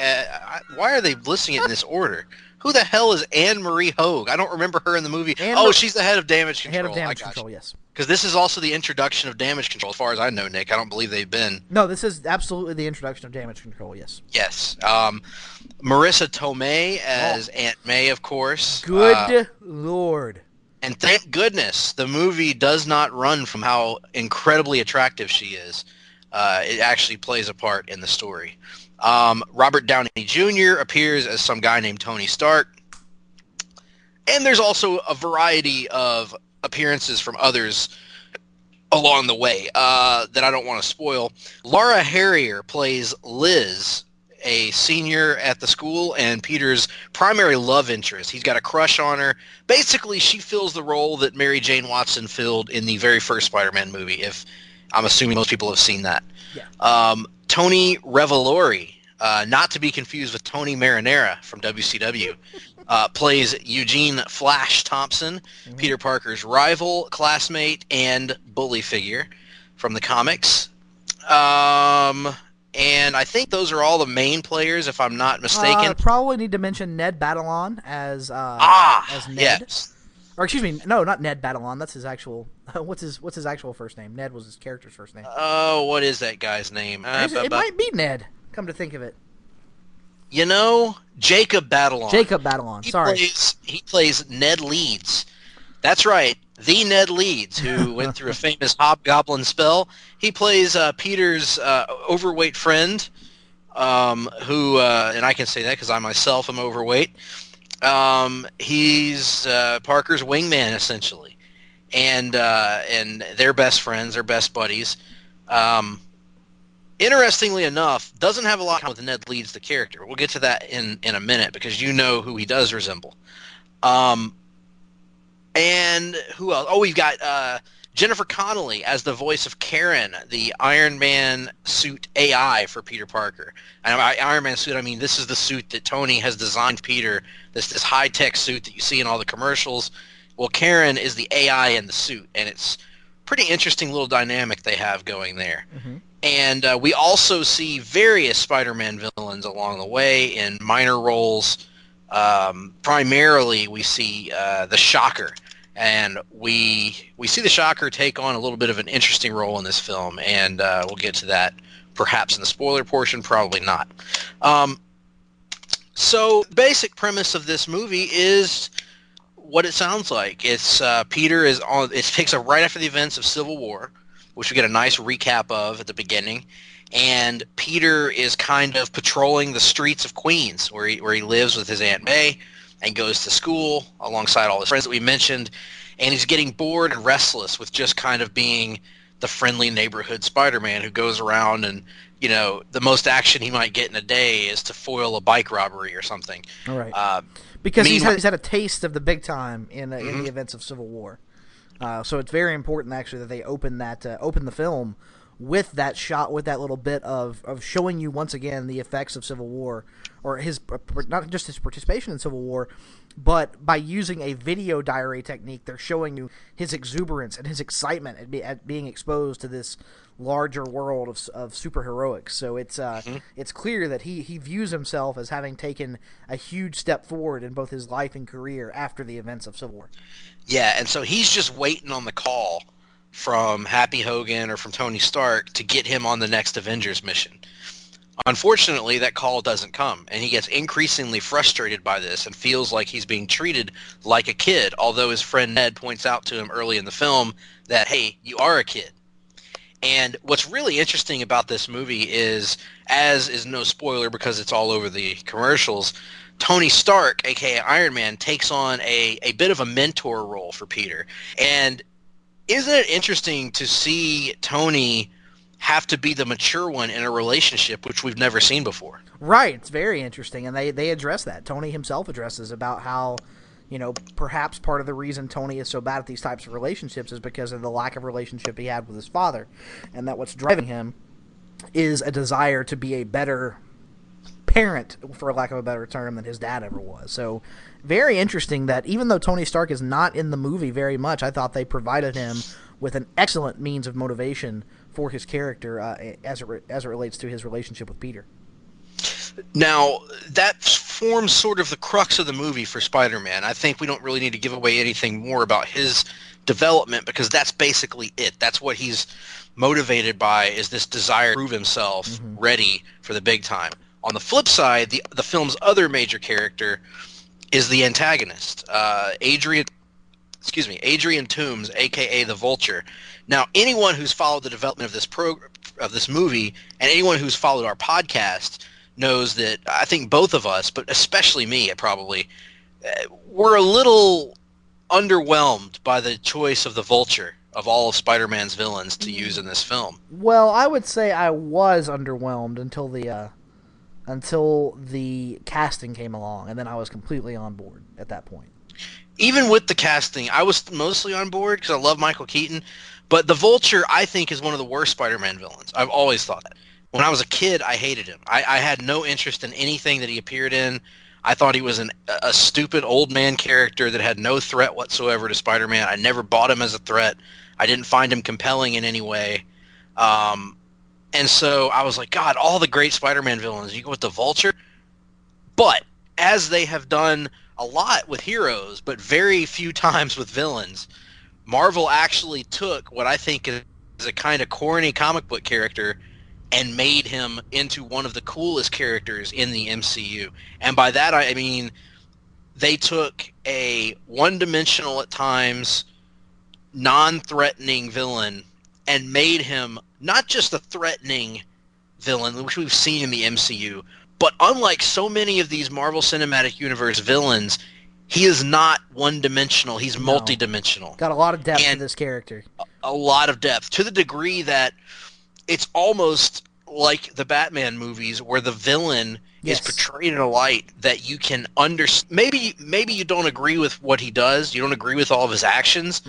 Why are they listing it in this order? Who the hell is Anne Marie Hogue? I don't remember her in the movie. She's the head of Damage Control. Head of Damage Control, yes. Because this is also the introduction of Damage Control, as far as I know, Nick. I don't believe they've been. No, this is absolutely the introduction of Damage Control, yes. Yes. Marissa Tomei as Aunt May, of course. Good Lord. And thank goodness the movie does not run from how incredibly attractive she is. It actually plays a part in the story. Robert Downey Jr. appears as some guy named Tony Stark. And there's also a variety of appearances from others along the way that I don't want to spoil. Laura Harrier plays Liz, a senior at the school and Peter's primary love interest. He's got a crush on her. Basically, she fills the role that Mary Jane Watson filled in the very first Spider-Man movie, if I'm assuming most people have seen that. Yeah. Tony Revolori, not to be confused with Tony Marinara from WCW, plays Eugene Flash Thompson, Peter Parker's rival, classmate, and bully figure from the comics. And I think those are all the main players, if I'm not mistaken. Probably need to mention Ned Batalon as Ned. Yes. Or excuse me, no, not Ned Batalon. That's his actual. What's his actual first name? Ned was his character's first name. Oh, what is that guy's name? It might be Ned. Come to think of it. You know, Jacob Batalon. Jacob Batalon. Sorry. He plays Ned Leeds. That's right, the Ned Leeds, who went through a famous hobgoblin spell. He plays Peter's overweight friend, who, and I can say that because I myself am overweight. He's Parker's wingman, essentially, and they're best friends, they're best buddies. Interestingly enough, doesn't have a lot with Ned Leeds, the character. We'll get to that in a minute because you know who he does resemble. And who else? Oh, we've got Jennifer Connelly as the voice of Karen, the Iron Man suit AI for Peter Parker. And by Iron Man suit, I mean this is the suit that Tony has designed Peter, this high-tech suit that you see in all the commercials. Well, Karen is the AI in the suit, and it's pretty interesting little dynamic they have going there. Mm-hmm. And we also see various Spider-Man villains along the way in minor roles. Primarily, we see the Shocker. And we see the Shocker take on a little bit of an interesting role in this film, and we'll get to that perhaps in the spoiler portion, probably not. So the basic premise of this movie is what it sounds like. It's Peter is on. It picks up right after the events of Civil War, which we get a nice recap of at the beginning, and Peter is kind of patrolling the streets of Queens, where he lives with his Aunt May, and goes to school alongside all his friends that we mentioned, and he's getting bored and restless with just kind of being the friendly neighborhood Spider-Man who goes around and, you know, the most action he might get in a day is to foil a bike robbery or something. All right. Because he's had a taste of the big time in the events of Civil War. So it's very important, actually, that they open the film with that shot, with that little bit of showing you once again the effects of Civil War, or his not just his participation in Civil War, but by using a video diary technique, they're showing you his exuberance and his excitement at being exposed to this larger world of superheroics. So it's clear that he views himself as having taken a huge step forward in both his life and career after the events of Civil War. Yeah, and so he's just waiting on the call from Happy Hogan or from Tony Stark to get him on the next Avengers mission. Unfortunately, that call doesn't come, and he gets increasingly frustrated by this and feels like he's being treated like a kid, although his friend Ned points out to him early in the film that, hey, you are a kid. And what's really interesting about this movie is, as is no spoiler because it's all over the commercials, Tony Stark, aka Iron Man, takes on a bit of a mentor role for Peter. And isn't it interesting to see Tony have to be the mature one in a relationship, which we've never seen before? Right. It's very interesting, and they address that. Tony himself addresses about how, you know, perhaps part of the reason Tony is so bad at these types of relationships is because of the lack of relationship he had with his father, and that what's driving him is a desire to be a better parent, for lack of a better term, than his dad ever was. So very interesting that even though Tony Stark is not in the movie very much, I thought they provided him with an excellent means of motivation for his character as it relates to his relationship with Peter. Now, that forms sort of the crux of the movie for Spider-Man. I think we don't really need to give away anything more about his development because that's basically it. That's what he's motivated by, is this desire to prove himself ready for the big time. On the flip side, the film's other major character is the antagonist, Adrian Toomes, a.k.a. the Vulture. Now, anyone who's followed the development of this movie, and anyone who's followed our podcast, knows that I think both of us, but especially me, probably, we're a little underwhelmed by the choice of the Vulture of all of Spider-Man's villains to use in this film. Well, I would say I was underwhelmed until the casting came along, and then I was completely on board at that point. Even with the casting, I was mostly on board because I love Michael Keaton, but the Vulture, I think, is one of the worst Spider-Man villains. I've always thought that. When I was a kid, I hated him. I had no interest in anything that he appeared in. I thought he was a stupid old man character that had no threat whatsoever to Spider-Man. I never bought him as a threat. I didn't find him compelling in any way. And so I was like, God, all the great Spider-Man villains, you go with the Vulture? But as they have done a lot with heroes, but very few times with villains. Marvel actually took what I think is a kind of corny comic book character and made him into one of the coolest characters in the MCU. And by that I mean they took a one-dimensional at times, non-threatening villain and made him not just a threatening villain, which we've seen in the MCU, but unlike so many of these Marvel Cinematic Universe villains, he is not one-dimensional. He's multi-dimensional. Got a lot of depth to this character. A lot of depth, to the degree that it's almost like the Batman movies where the villain is portrayed in a light that you can maybe you don't agree with what he does, you don't agree with all of his actions,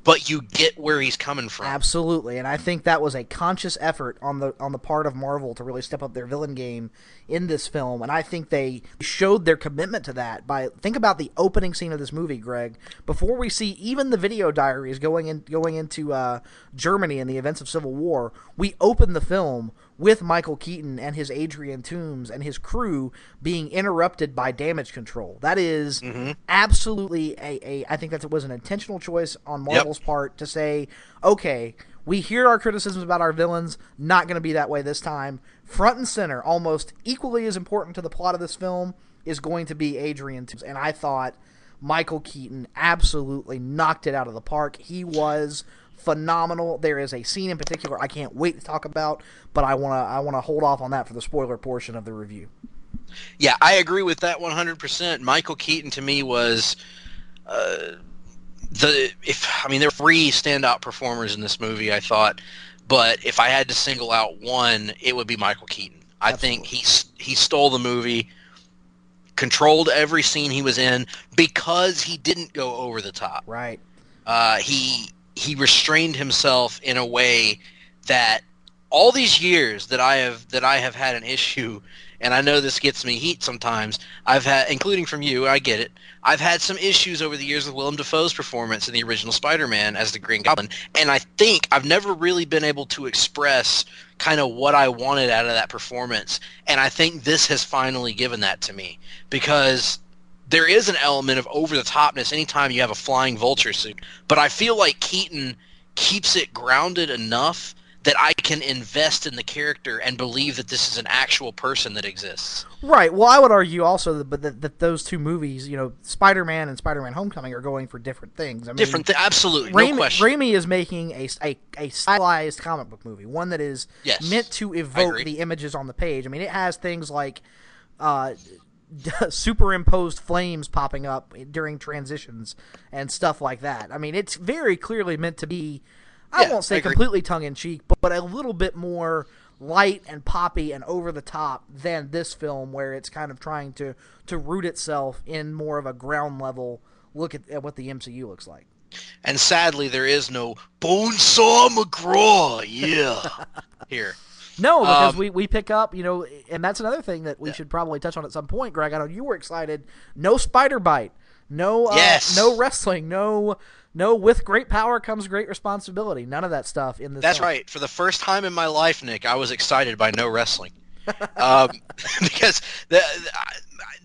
but you get where he's coming from. Absolutely, and I think that was a conscious effort on the part of Marvel to really step up their villain game in this film, and I think they showed their commitment to that by think about the opening scene of this movie, Greg. Before we see even the video diaries going into Germany in the events of Civil War, we open the film with Michael Keaton and his Adrian Toomes and his crew being interrupted by damage control. That is absolutely I think that was an intentional choice on Marvel's part to say, okay, we hear our criticisms about our villains, not going to be that way this time. Front and center, almost equally as important to the plot of this film, is going to be Adrian Toomes. And I thought Michael Keaton absolutely knocked it out of the park. He was phenomenal. There is a scene in particular I can't wait to talk about, but I want to hold off on that for the spoiler portion of the review. Yeah, I agree with that 100%. Michael Keaton to me was there were 3 standout performers in this movie, I thought, but if I had to single out one, it would be Michael Keaton. I think he stole the movie, controlled every scene he was in because he didn't go over the top. Right. He restrained himself in a way that all these years that I have had an issue, and I know this gets me heat sometimes, I've had, including from you, I get it, I've had some issues over the years with Willem Dafoe's performance in the original Spider-Man as the Green Goblin, and I think I've never really been able to express kind of what I wanted out of that performance, and I think this has finally given that to me, because there is an element of over-the-topness anytime you have a flying vulture suit, but I feel like Keaton keeps it grounded enough that I can invest in the character and believe that this is an actual person that exists. Right. Well, I would argue also that those two movies, Spider-Man and Spider-Man Homecoming, are going for different things. Absolutely, no question. Raimi is making a stylized comic book movie, one that is meant to evoke the images on the page. I mean, it has things like superimposed flames popping up during transitions and stuff like that. I mean, it's very clearly meant to be, I won't say completely tongue-in-cheek, but a little bit more light and poppy and over-the-top than this film, where it's kind of trying to root itself in more of a ground-level look at what the MCU looks like. And sadly, there is no Bonesaw McGraw, here. No, because we pick up, and that's another thing that we should probably touch on at some point, Greg. I know you were excited. No spider bite. No wrestling. No, with great power comes great responsibility. None of that stuff in this That's film. right. For the first time in my life, Nick, I was excited by no wrestling. Because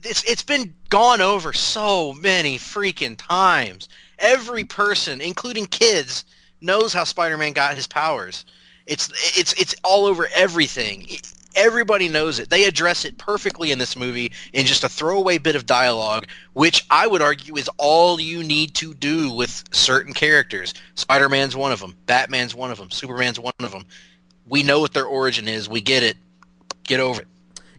it's been gone over so many freaking times. Every person, including kids, knows how Spider-Man got his powers. It's all over everything. Everybody knows it. They address it perfectly in this movie in just a throwaway bit of dialogue, which I would argue is all you need to do with certain characters. Spider-Man's one of them. Batman's one of them. Superman's one of them. We know what their origin is. We get it. Get over it.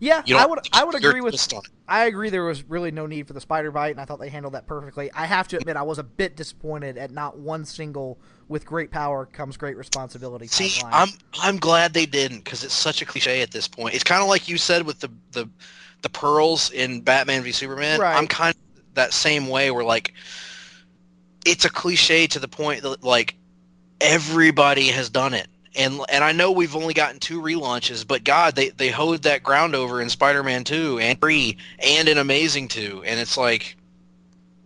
Yeah, I would agree with. I agree. There was really no need for the spider bite, and I thought they handled that perfectly. I have to admit, I was a bit disappointed at not one single "with great power comes great responsibility." See, I'm glad they didn't, because it's such a cliche at this point. It's kind of like you said with the pearls in Batman v Superman. Right. I'm kind of that same way, where like it's a cliche to the point that like everybody has done it. And I know we've only gotten 2 relaunches, but God, they hoed that ground over in Spider-Man 2 and 3 and in Amazing 2. And it's like,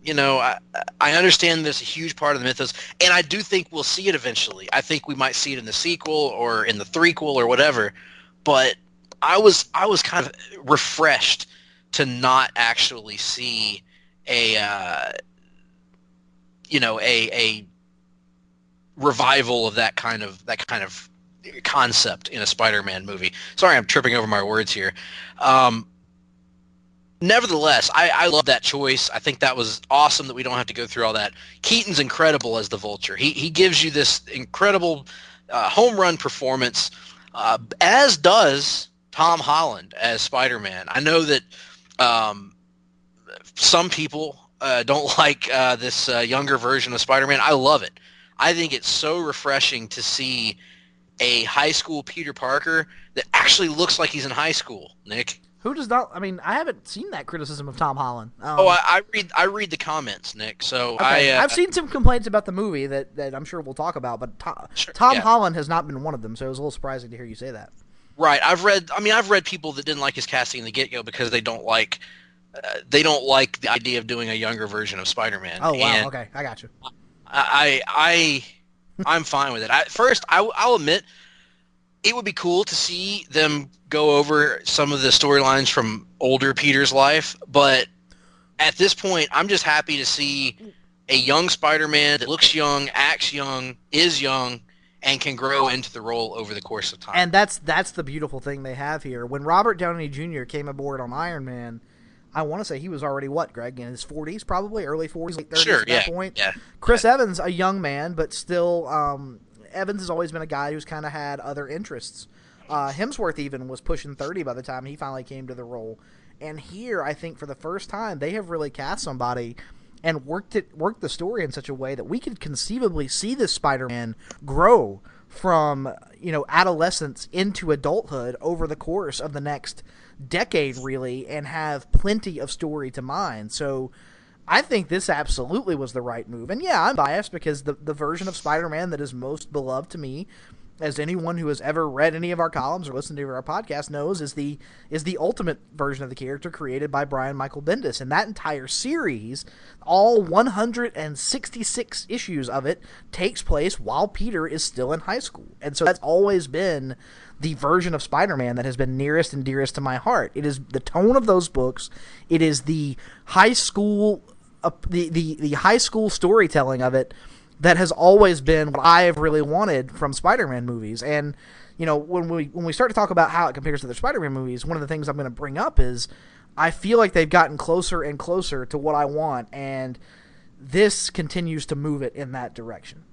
I understand there's a huge part of the mythos, and I do think we'll see it eventually. I think we might see it in the sequel or in the threequel or whatever. But I was kind of refreshed to not actually see a revival of that kind of concept in a Spider-Man movie. Sorry, I'm tripping over my words here. Nevertheless, I love that choice. I think that was awesome that we don't have to go through all that. Keaton's incredible as the Vulture. He gives you this incredible home run performance, as does Tom Holland as Spider-Man. I know that some people don't like this younger version of Spider-Man. I love it. I think it's so refreshing to see a high school Peter Parker that actually looks like he's in high school, Nick. Who does not? I mean, I haven't seen that criticism of Tom Holland. I read the comments, Nick. So okay. I've seen some complaints about the movie that I'm sure we'll talk about, but Tom Holland has not been one of them. So it was a little surprising to hear you say that. Right. I've read people that didn't like his casting in the get-go because they don't like the idea of doing a younger version of Spider-Man. Oh wow. And okay, I got you. I'm fine with it. I'll admit, it would be cool to see them go over some of the storylines from older Peter's life, but at this point, I'm just happy to see a young Spider-Man that looks young, acts young, is young, and can grow into the role over the course of time. And that's the beautiful thing they have here. When Robert Downey Jr. came aboard on Iron Man, I want to say he was already, what, Greg, in his 40s probably, early 40s, late 30s at that point. Yeah. Chris Evans, a young man, but still, Evans has always been a guy who's kind of had other interests. Hemsworth even was pushing 30 by the time he finally came to the role. And here, I think for the first time, they have really cast somebody and worked the story in such a way that we could conceivably see this Spider-Man grow from, adolescence into adulthood over the course of the next decade, really, and have plenty of story to mine. So I think this absolutely was the right move. And yeah, I'm biased because the version of Spider-Man that is most beloved to me, as anyone who has ever read any of our columns or listened to our podcast knows, is the ultimate version of the character created by Brian Michael Bendis. And that entire series, all 166 issues of it, takes place while Peter is still in high school. And so that's always been the version of Spider-Man that has been nearest and dearest to my heart. It is the tone of those books. It is the high school the high school storytelling of it that has always been what I have really wanted from Spider-Man movies. And when we start to talk about how it compares to the Spider-Man movies, one of the things I'm going to bring up is I feel like they've gotten closer and closer to what I want, and this continues to move it in that direction.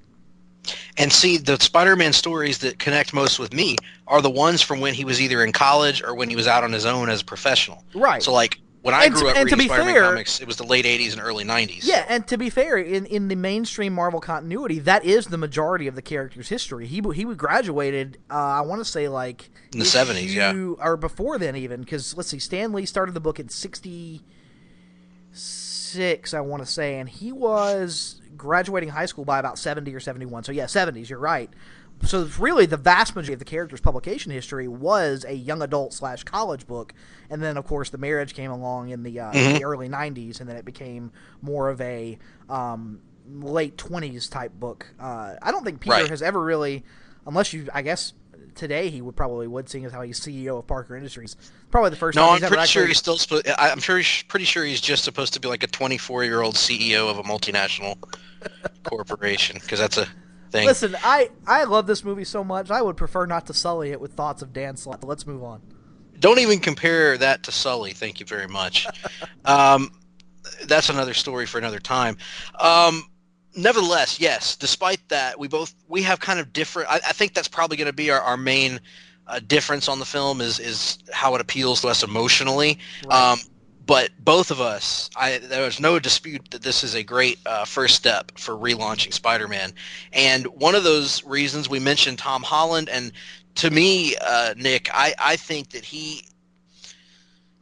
And see, the Spider-Man stories that connect most with me are the ones from when he was either in college or when he was out on his own as a professional. Right. So, like, when I grew up reading Spider-Man comics, it was the late 80s and early 90s. Yeah, and to be fair, in the mainstream Marvel continuity, that is the majority of the character's history. He graduated, I want to say, like... in the 70s, yeah. Or before then, even, because, let's see, Stan Lee started the book in 66, I want to say, and he was graduating high school by about 70 or 71. So, yeah, 70s, you're right. So really, the vast majority of the character's publication history was a young adult / college book, and then of course the marriage came along in the early 90s, and then it became more of a late 20s type book. I don't think Peter has ever really, unless you, I guess today he would, seeing as how he's CEO of Parker Industries. Probably the first time I'm pretty sure he's still supposed. I'm pretty sure he's just supposed to be like a 24-year-old CEO of a multinational corporation, because that's a thing. Listen, I love this movie so much, I would prefer not to sully it with thoughts of Dan Slott. Let's move on. Don't even compare that to Sully. Thank you very much. That's another story for another time. Nevertheless, yes, despite that, we have kind of different... I think that's probably going to be our main difference on the film is how it appeals to us emotionally. Right. But both of us, there's no dispute that this is a great first step for relaunching Spider-Man. And one of those reasons, we mentioned Tom Holland, and to me, Nick, I think that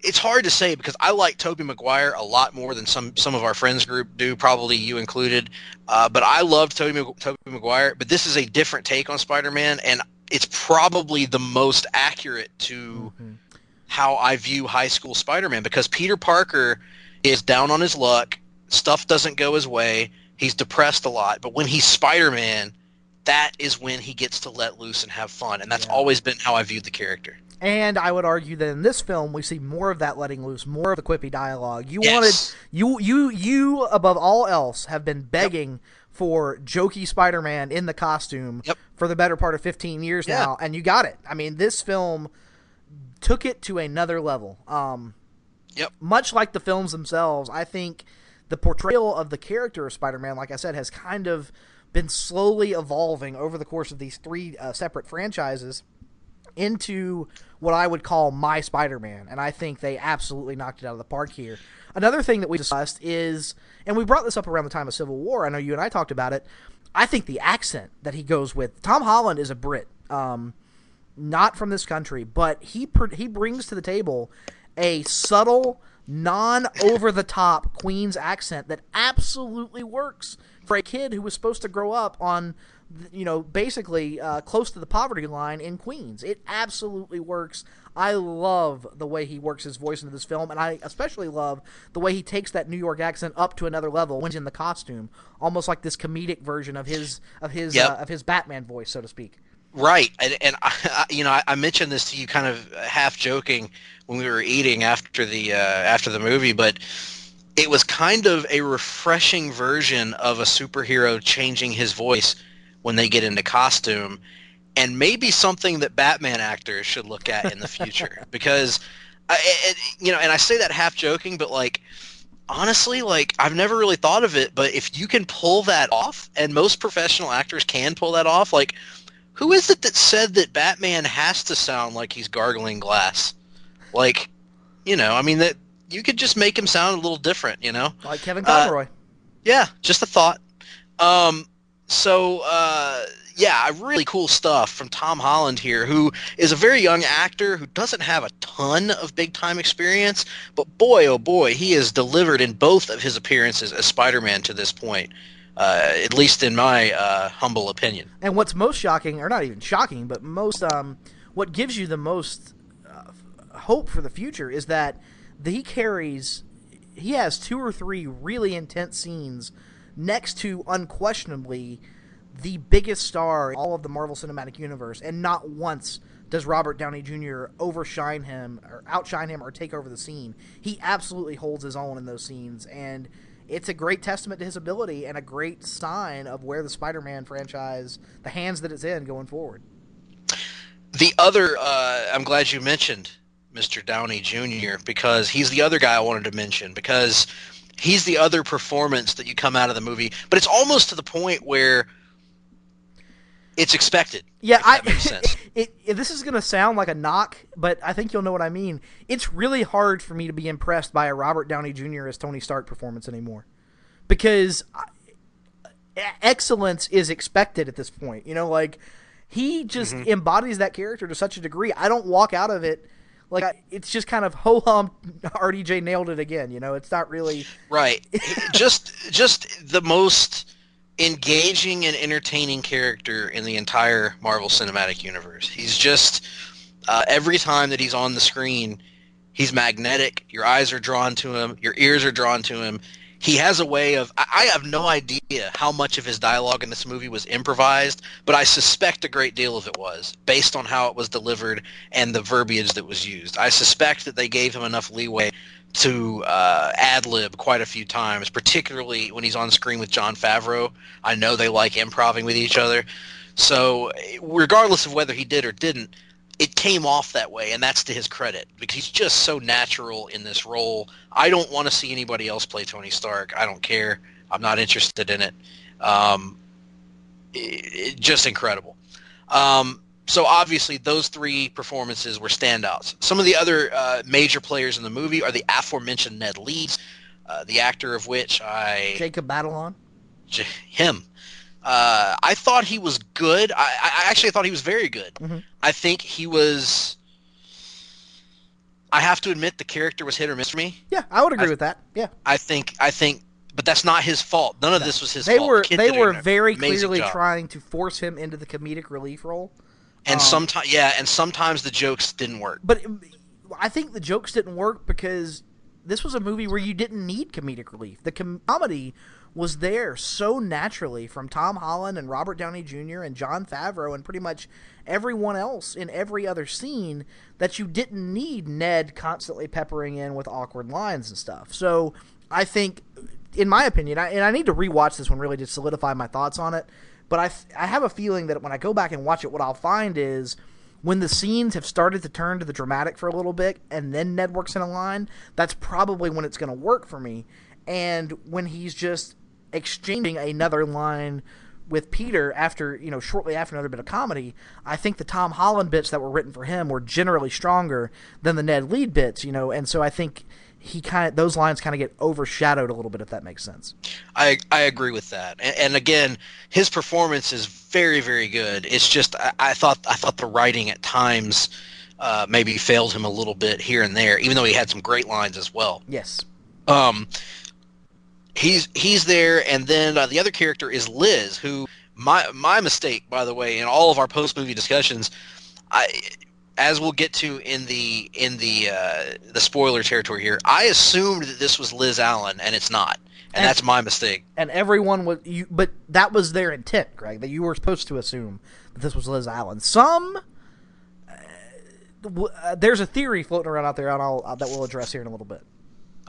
it's hard to say because I like Tobey Maguire a lot more than some of our friends group do, probably you included. But I loved Tobey Maguire, but this is a different take on Spider-Man, and it's probably the most accurate to how I view high school Spider-Man, because Peter Parker is down on his luck, stuff doesn't go his way, he's depressed a lot, but when he's Spider-Man, that is when he gets to let loose and have fun, and that's always been how I viewed the character. And I would argue that in this film we see more of that letting loose, more of the quippy dialogue. You above all else have been begging for jokey Spider-Man in the costume for the better part of 15 years now, and you got it. I mean, this film took it to another level. Much like the films themselves, I think the portrayal of the character of Spider-Man, like I said, has kind of been slowly evolving over the course of these three separate franchises into what I would call my Spider-Man, and I think they absolutely knocked it out of the park here. Another thing that we discussed is, and we brought this up around the time of Civil War, I know you and I talked about it, I think the accent that he goes with, Tom Holland is a Brit, not from this country, but he brings to the table a subtle, non-over-the-top Queen's accent that absolutely works for a kid who was supposed to grow up on, basically close to the poverty line in Queens. It absolutely works. I love the way he works his voice into this film, and I especially love the way he takes that New York accent up to another level when he's in the costume, almost like this comedic version of his Batman voice, so to speak. Right, and I mentioned this to you kind of half joking when we were eating after the movie, but it was kind of a refreshing version of a superhero changing his voice when they get into costume, and maybe something that Batman actors should look at in the future. Because, and I say that half joking, but honestly, I've never really thought of it, but if you can pull that off, and most professional actors can pull that off, who is it that said that Batman has to sound like he's gargling glass? That you could just make him sound a little different, Like Kevin Conroy. Yeah, just a thought. Really cool stuff from Tom Holland here, who is a very young actor who doesn't have a ton of big-time experience, but boy, oh boy, he has delivered in both of his appearances as Spider-Man to this point, at least in my humble opinion. And what's most shocking, or not even shocking, but what gives you the most hope for the future is that he has 2 or 3 really intense scenes next to unquestionably the biggest star in all of the Marvel Cinematic Universe, and not once does Robert Downey Jr. outshine him or take over the scene. He absolutely holds his own in those scenes, and it's a great testament to his ability and a great sign of where the Spider-Man franchise, the hands that it's in going forward. The other, I'm glad you mentioned Mr. Downey Jr., because he's the other guy I wanted to mention, because he's the other performance that you come out of the movie, but it's almost to the point where it's expected. Yeah, that makes sense. This is going to sound like a knock, but I think you'll know what I mean. It's really hard for me to be impressed by a Robert Downey Jr. as Tony Stark performance anymore, because excellence is expected at this point. He just embodies that character to such a degree. I don't walk out of it it's just kind of ho-hum, RDJ nailed it again. It's not really right. just the most engaging and entertaining character in the entire Marvel Cinematic Universe. He's just every time that he's on the screen, he's magnetic. Your eyes are drawn to him. Your ears are drawn to him. He has a way of... I have no idea how much of his dialogue in this movie was improvised, but I suspect a great deal of it was, based on how it was delivered and the verbiage that was used. I suspect that they gave him enough leeway to ad-lib quite a few times, particularly when he's on screen with Jon Favreau. I know they like improvising with each other. So regardless of whether he did or didn't, it came off that way, and that's to his credit, because he's just so natural in this role. I don't want to see anybody else play Tony Stark. I don't care. I'm not interested in it. Just incredible. So obviously those 3 performances were standouts. Some of the other major players in the movie are the aforementioned Ned Leeds, the actor of which Jacob Batalon? Him. I thought he was good. I actually thought he was very good. Mm-hmm. I think he was... I have to admit the character was hit or miss for me. Yeah, I would agree with that. Yeah. I think, but that's not his fault. None of this was his fault. They were very clearly trying to force him into the comedic relief role. And sometimes the jokes didn't work. But I think the jokes didn't work because this was a movie where you didn't need comedic relief. The comedy was there so naturally from Tom Holland and Robert Downey Jr. and Jon Favreau and pretty much everyone else in every other scene that you didn't need Ned constantly peppering in with awkward lines and stuff. So I think, in my opinion, and I need to rewatch this one really to solidify my thoughts on it, but I have a feeling that when I go back and watch it, what I'll find is when the scenes have started to turn to the dramatic for a little bit and then Ned works in a line, that's probably when it's going to work for me. And when he's just exchanging another line with Peter after, shortly after another bit of comedy, I think the Tom Holland bits that were written for him were generally stronger than the Ned Lead bits, and so I think those lines kind of get overshadowed a little bit, if that makes sense. I agree with that. And again, his performance is very, very good. It's just I thought the writing at times maybe failed him a little bit here and there, even though he had some great lines as well. Yes. He's there, and then the other character is Liz, who my mistake, by the way, in all of our post movie discussions, as we'll get to in the spoiler territory here, I assumed that this was Liz Allen, and it's not, and that's my mistake. And everyone was, but that was their intent, Greg. That you were supposed to assume that this was Liz Allen. There's a theory floating around out there, that we'll address here in a little bit.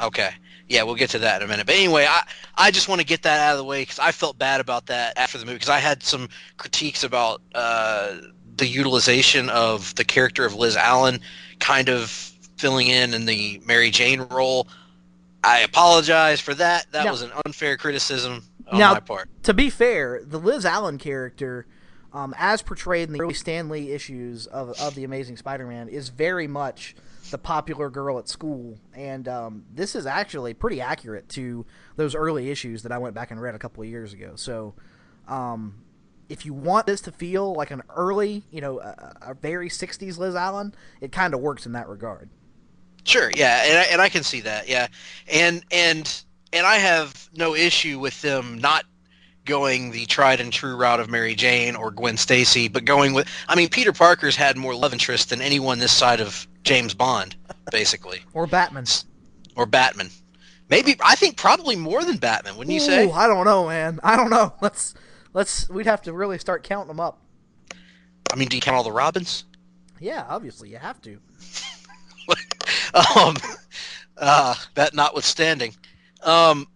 Okay. Yeah, we'll get to that in a minute. But anyway, I just want to get that out of the way because I felt bad about that after the movie because I had some critiques about the utilization of the character of Liz Allen kind of filling in the Mary Jane role. I apologize for that. That was an unfair criticism on my part. To be fair, the Liz Allen character, as portrayed in the early Stan Lee issues of The Amazing Spider-Man, is very much the popular girl at school, and this is actually pretty accurate to those early issues that I went back and read a couple of years ago. So if you want this to feel like an early, a very 60s Liz Allen, it kind of works in that regard. Sure, yeah, and I can see that, yeah. And I have no issue with them not going the tried and true route of Mary Jane or Gwen Stacy, but going with, Peter Parker's had more love interest than anyone this side of James Bond, basically. Or Batman. Maybe, I think probably more than Batman, wouldn't you say? I don't know, man. I don't know. We'd have to really start counting them up. Do you count all the Robins? Yeah, obviously, you have to. That notwithstanding. But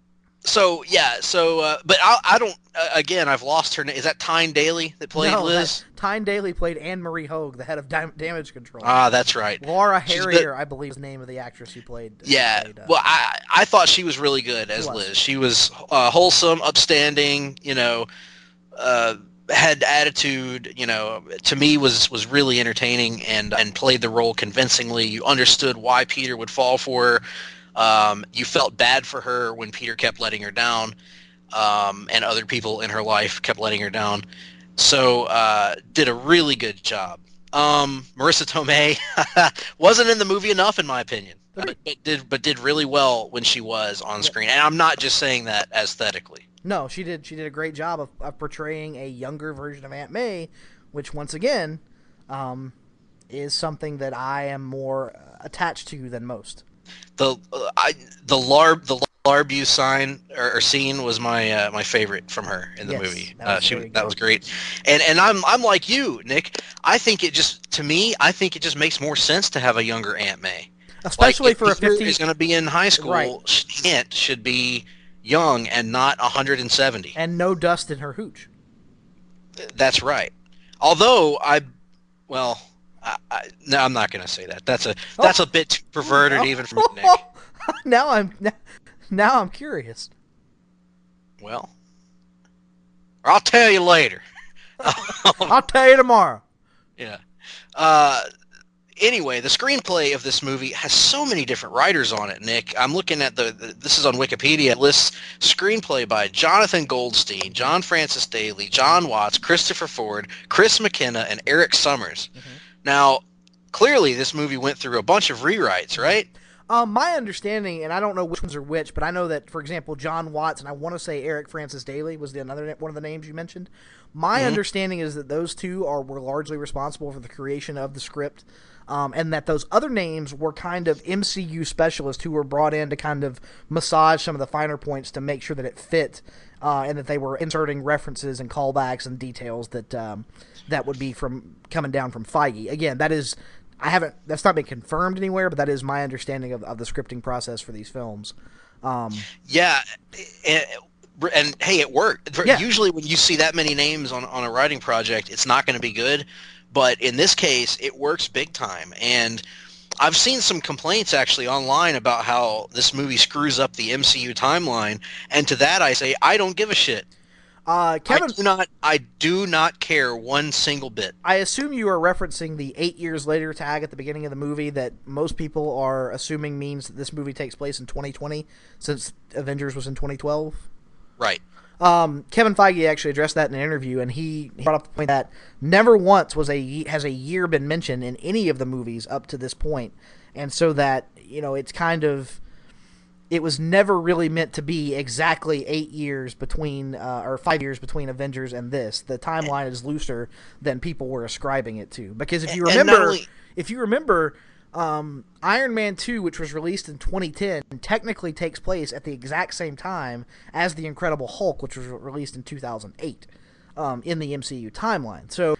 I don't, again, I've lost her name. Is that Tyne Daly that played Liz? Tyne Daly played Anne-Marie Hogue, the head of Damage Control. Ah, that's right. Laura Harrier, I believe, is the name of the actress who played. Well, I thought she was really good as Liz. She was wholesome, upstanding, had attitude, to me was really entertaining and played the role convincingly. You understood why Peter would fall for her. You felt bad for her when Peter kept letting her down, and other people in her life kept letting her down. So did a really good job. Marissa Tomei wasn't in the movie enough, in my opinion, but did really well when she was on screen. And I'm not just saying that aesthetically. No, she did a great job of portraying a younger version of Aunt May, which once again is something that I am more attached to than most. The LARB sign or scene was my favorite from her in the movie. That was great. And I'm like you, Nick. I think it just makes more sense to have a younger Aunt May. Especially for a 50 is going to be in high school. Right. Aunt should be young and not 170. And no dust in her hooch. That's right. Although no, I'm not going to say that. That's a bit too perverted even for Nick. Now I'm curious. Well, I'll tell you later. I'll tell you tomorrow. Yeah. Anyway, the screenplay of this movie has so many different writers on it, Nick. I'm looking at this is on Wikipedia. It lists screenplay by Jonathan Goldstein, John Francis Daly, John Watts, Christopher Ford, Chris McKenna, and Eric Summers. Mm-hmm. Now, clearly this movie went through a bunch of rewrites, right? My understanding, and I don't know which ones are which, but I know that, for example, John Watts, and I want to say Eric Francis Daly was another one of the names you mentioned. My understanding is that those two were largely responsible for the creation of the script. and that those other names were kind of MCU specialists who were brought in to kind of massage some of the finer points to make sure that it fit, and that they were inserting references and callbacks and details that that would be from coming down from Feige. Again, that's not been confirmed anywhere, but that is my understanding of the scripting process for these films. Yeah, and hey, it worked. Yeah. Usually when you see that many names on a writing project, it's not going to be good. But in this case, it works big time. And I've seen some complaints actually online about how this movie screws up the MCU timeline. And to that I say, I don't give a shit. Kevin, I do not care one single bit. I assume you are referencing the 8 years later tag at the beginning of the movie that most people are assuming means that this movie takes place in 2020, since Avengers was in 2012. Right. Kevin Feige actually addressed that in an interview, and he brought up the point that never once has a year been mentioned in any of the movies up to this point, and so that, it's kind of, it was never really meant to be exactly 8 years between, or 5 years between Avengers and this. The timeline is looser than people were ascribing it to, because if you remember, Iron Man 2, which was released in 2010, technically takes place at the exact same time as The Incredible Hulk, which was released in 2008 in the MCU timeline. So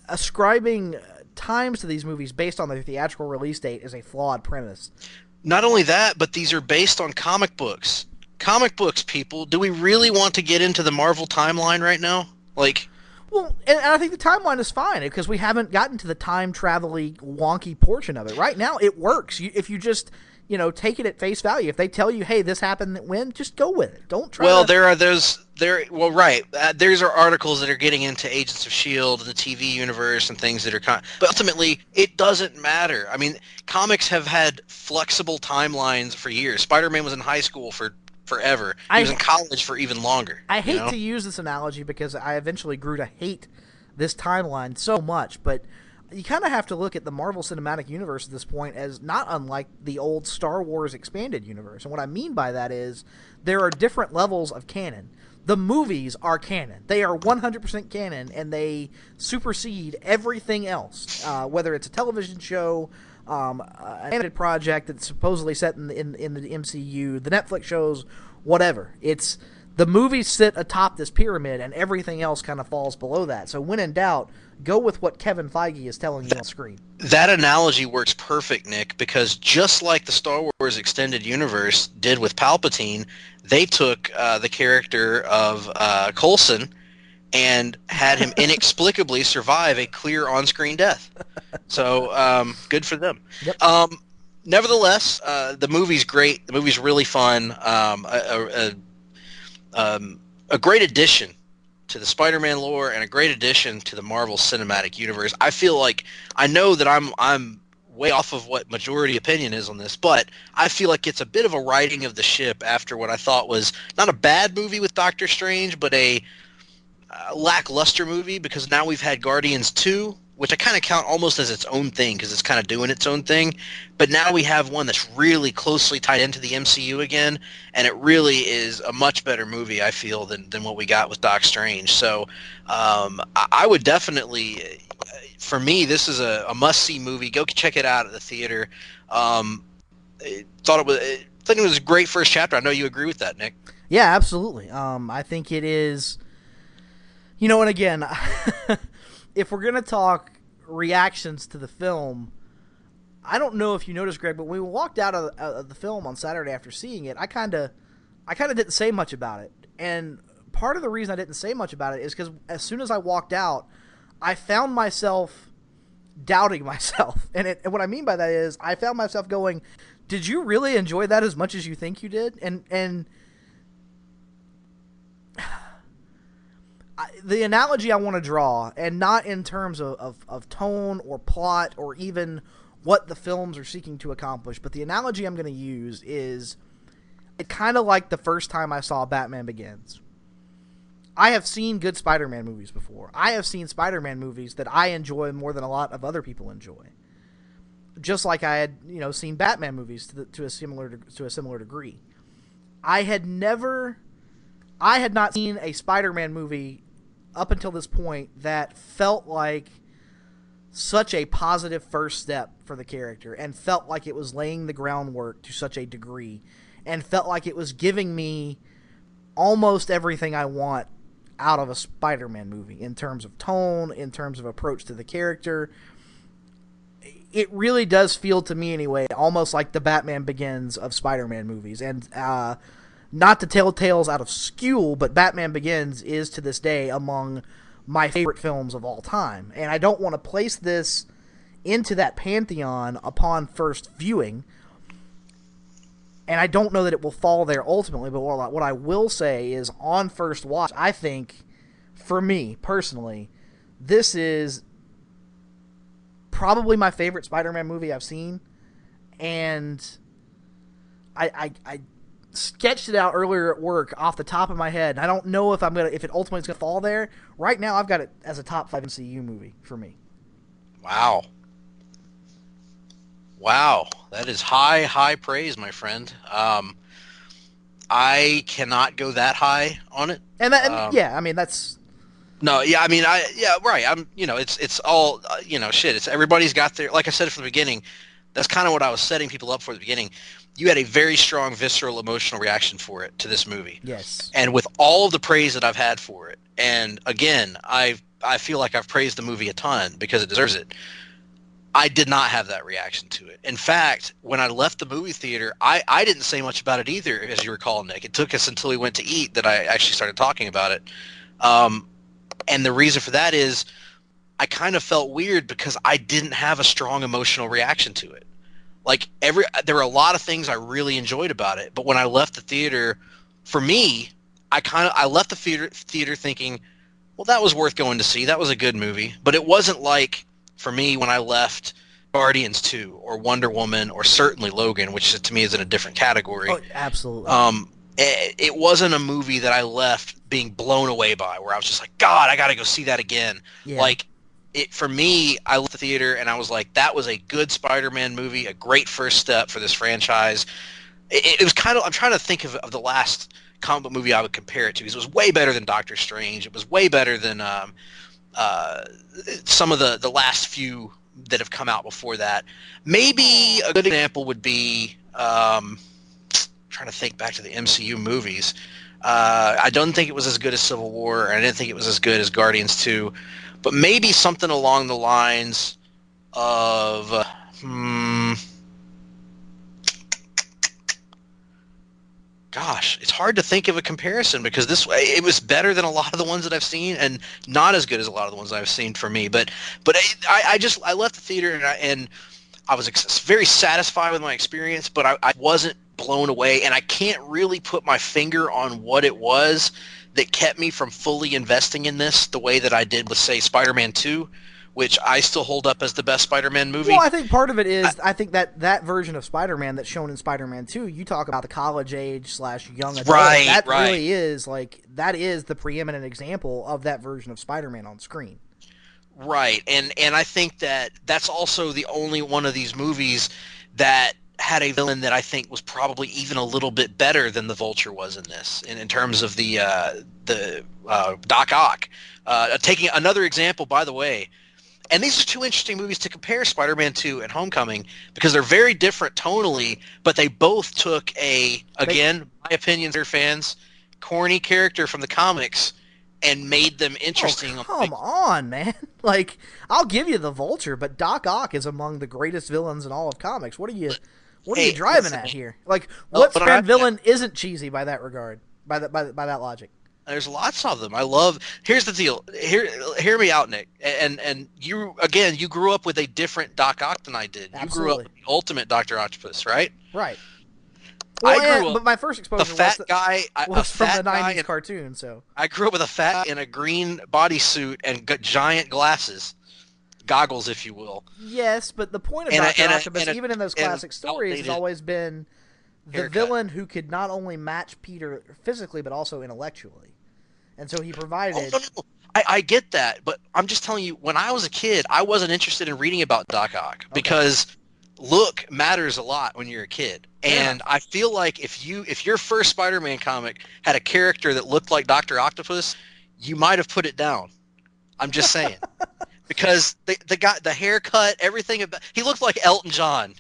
ascribing times to these movies based on their theatrical release date is a flawed premise. Not only that, but these are based on comic books. Comic books, people. Do we really want to get into the Marvel timeline right now? Well, and I think the timeline is fine because we haven't gotten to the time-travel-y, wonky portion of it. Right now, it works. If you just, take it at face value. If they tell you, hey, this happened when, just go with it. Don't try There's are articles that are getting into Agents of S.H.I.E.L.D. and the TV universe and things that are but ultimately, it doesn't matter. I mean, comics have had flexible timelines for years. Spider-Man was in high school for forever. He was in college for even longer. I hate to use this analogy because I eventually grew to hate this timeline so much, but you kind of have to look at the Marvel Cinematic Universe at this point as not unlike the old Star Wars expanded universe. And what I mean by that is there are different levels of canon. The movies are canon. They are 100% canon, and they supersede everything else, whether it's a television show, an animated project that's supposedly set in the MCU, the Netflix shows, whatever. It's the movies sit atop this pyramid, and everything else kind of falls below that. So when in doubt, go with what Kevin Feige is telling you on screen. That analogy works perfect, Nick, because just like the Star Wars extended universe did with Palpatine, they took the character of Coulson and had him inexplicably survive a clear on-screen death. So, good for them. Yep. Nevertheless, the movie's great. The movie's really fun. A great addition to the Spider-Man lore and a great addition to the Marvel Cinematic Universe. I feel like, I know that I'm way off of what majority opinion is on this, but I feel like it's a bit of a righting of the ship after what I thought was not a bad movie with Doctor Strange, but a lackluster movie, because now we've had Guardians 2, which I kind of count almost as its own thing because it's kind of doing its own thing, but now we have one that's really closely tied into the MCU again, and it really is a much better movie, I feel, than what we got with Doc Strange. So I would definitely, for me, this is a must-see movie. Go check it out at the theater. I think it was a great first chapter. I know you agree with that, Nick. Yeah, absolutely. I think it is, and again, if we're going to talk reactions to the film, I don't know if you noticed, Greg, but when we walked out of the film on Saturday after seeing it, I kind of didn't say much about it. And part of the reason I didn't say much about it is because as soon as I walked out, I found myself doubting myself. And what I mean by that is I found myself going, did you really enjoy that as much as you think you did? And the analogy I want to draw, and not in terms of tone or plot or even what the films are seeking to accomplish, but the analogy I'm going to use is it kind of like the first time I saw Batman Begins. I have seen good Spider-Man movies before. I have seen Spider-Man movies that I enjoy more than a lot of other people enjoy. Just like I had, seen Batman movies to a similar degree. I had not seen a Spider-Man movie up until this point that felt like such a positive first step for the character and felt like it was laying the groundwork to such a degree and felt like it was giving me almost everything I want out of a Spider-Man movie in terms of tone, in terms of approach to the character. It really does feel to me anyway almost like the Batman Begins of Spider-Man movies. And not to tell tales out of school, but Batman Begins is to this day among my favorite films of all time. And I don't want to place this into that pantheon upon first viewing. And I don't know that it will fall there ultimately, but what I will say is on first watch, I think, for me, personally, this is probably my favorite Spider-Man movie I've seen. And I sketched it out earlier at work off the top of my head. And I don't know if it ultimately is going to fall there. Right now, I've got it as a top 5 MCU movie for me. Wow. Wow, that is high praise, my friend. I cannot go that high on it. And that's no, yeah, I mean, right. It's all, shit. It's everybody's got their, like I said from the beginning. That's kind of what I was setting people up for at the beginning. You had a very strong visceral emotional reaction to this movie. Yes. And with all of the praise that I've had for it, and again, I feel like I've praised the movie a ton because it deserves it. I did not have that reaction to it. In fact, when I left the movie theater, I didn't say much about it either, as you recall, Nick. It took us until we went to eat that I actually started talking about it. And the reason for that is I kind of felt weird because I didn't have a strong emotional reaction to it. Like there were a lot of things I really enjoyed about it, but when I left the theater, for me, I left the theater thinking, well, that was worth going to see. That was a good movie, but it wasn't like, for me, when I left Guardians 2 or Wonder Woman or certainly Logan, which to me is in a different category. Oh, absolutely. It wasn't a movie that I left being blown away by, where I was just like, God, I got to go see that again. Yeah. Like, for me, I left the theater and I was like, that was a good Spider-Man movie, a great first step for this franchise. It was kind of, I'm trying to think of the last comic book movie I would compare it to, because it was way better than Doctor Strange. It was way better than some of the last few that have come out before that. Maybe a good example would be trying to think back to the MCU movies. I don't think it was as good as Civil War, and I didn't think it was as good as Guardians 2, but maybe something along the lines of gosh, it's hard to think of a comparison because it was better than a lot of the ones that I've seen and not as good as a lot of the ones I've seen for me. But I left the theater and I was very satisfied with my experience, but I wasn't blown away, and I can't really put my finger on what it was that kept me from fully investing in this the way that I did with, say, Spider-Man 2, which I still hold up as the best Spider-Man movie. Well, I think part of it is I think that version of Spider-Man that's shown in Spider-Man 2, you talk about the college age / young adult. Right, that right. really is that is the preeminent example of that version of Spider-Man on screen. Right, and I think that's also the only one of these movies that had a villain that I think was probably even a little bit better than the Vulture was in this, in terms of the Doc Ock. Taking another example, by the way, and these are two interesting movies to compare, Spider-Man 2 and Homecoming, because they're very different tonally, but they both took again, my opinion, they're fans, corny character from the comics and made them interesting. Oh, come on, man. Like, I'll give you the Vulture, but Doc Ock is among the greatest villains in all of comics. What are you driving at here? Like, what villain isn't cheesy by that regard, by that logic? There's lots of them. Here's the deal. Hear me out, Nick. And you grew up with a different Doc Ock than I did. Absolutely. You grew up with the ultimate Dr. Octopus, right? Right. Well, but my first exposure was from the 90s cartoon. So I grew up with a fat in a green bodysuit and giant glasses, goggles, if you will. Yes, but the point of Dr. Octopus, even in those classic stories, has always been the villain who could not only match Peter physically but also intellectually, and so he provided. Oh, no. I get that, but I'm just telling you, when I was a kid, I wasn't interested in reading about Doc Ock because look matters a lot when you're a kid. And I feel like if your first Spider-Man comic had a character that looked like Dr. Octopus, you might have put it down. I'm just saying. because the haircut, everything about he looked like Elton John,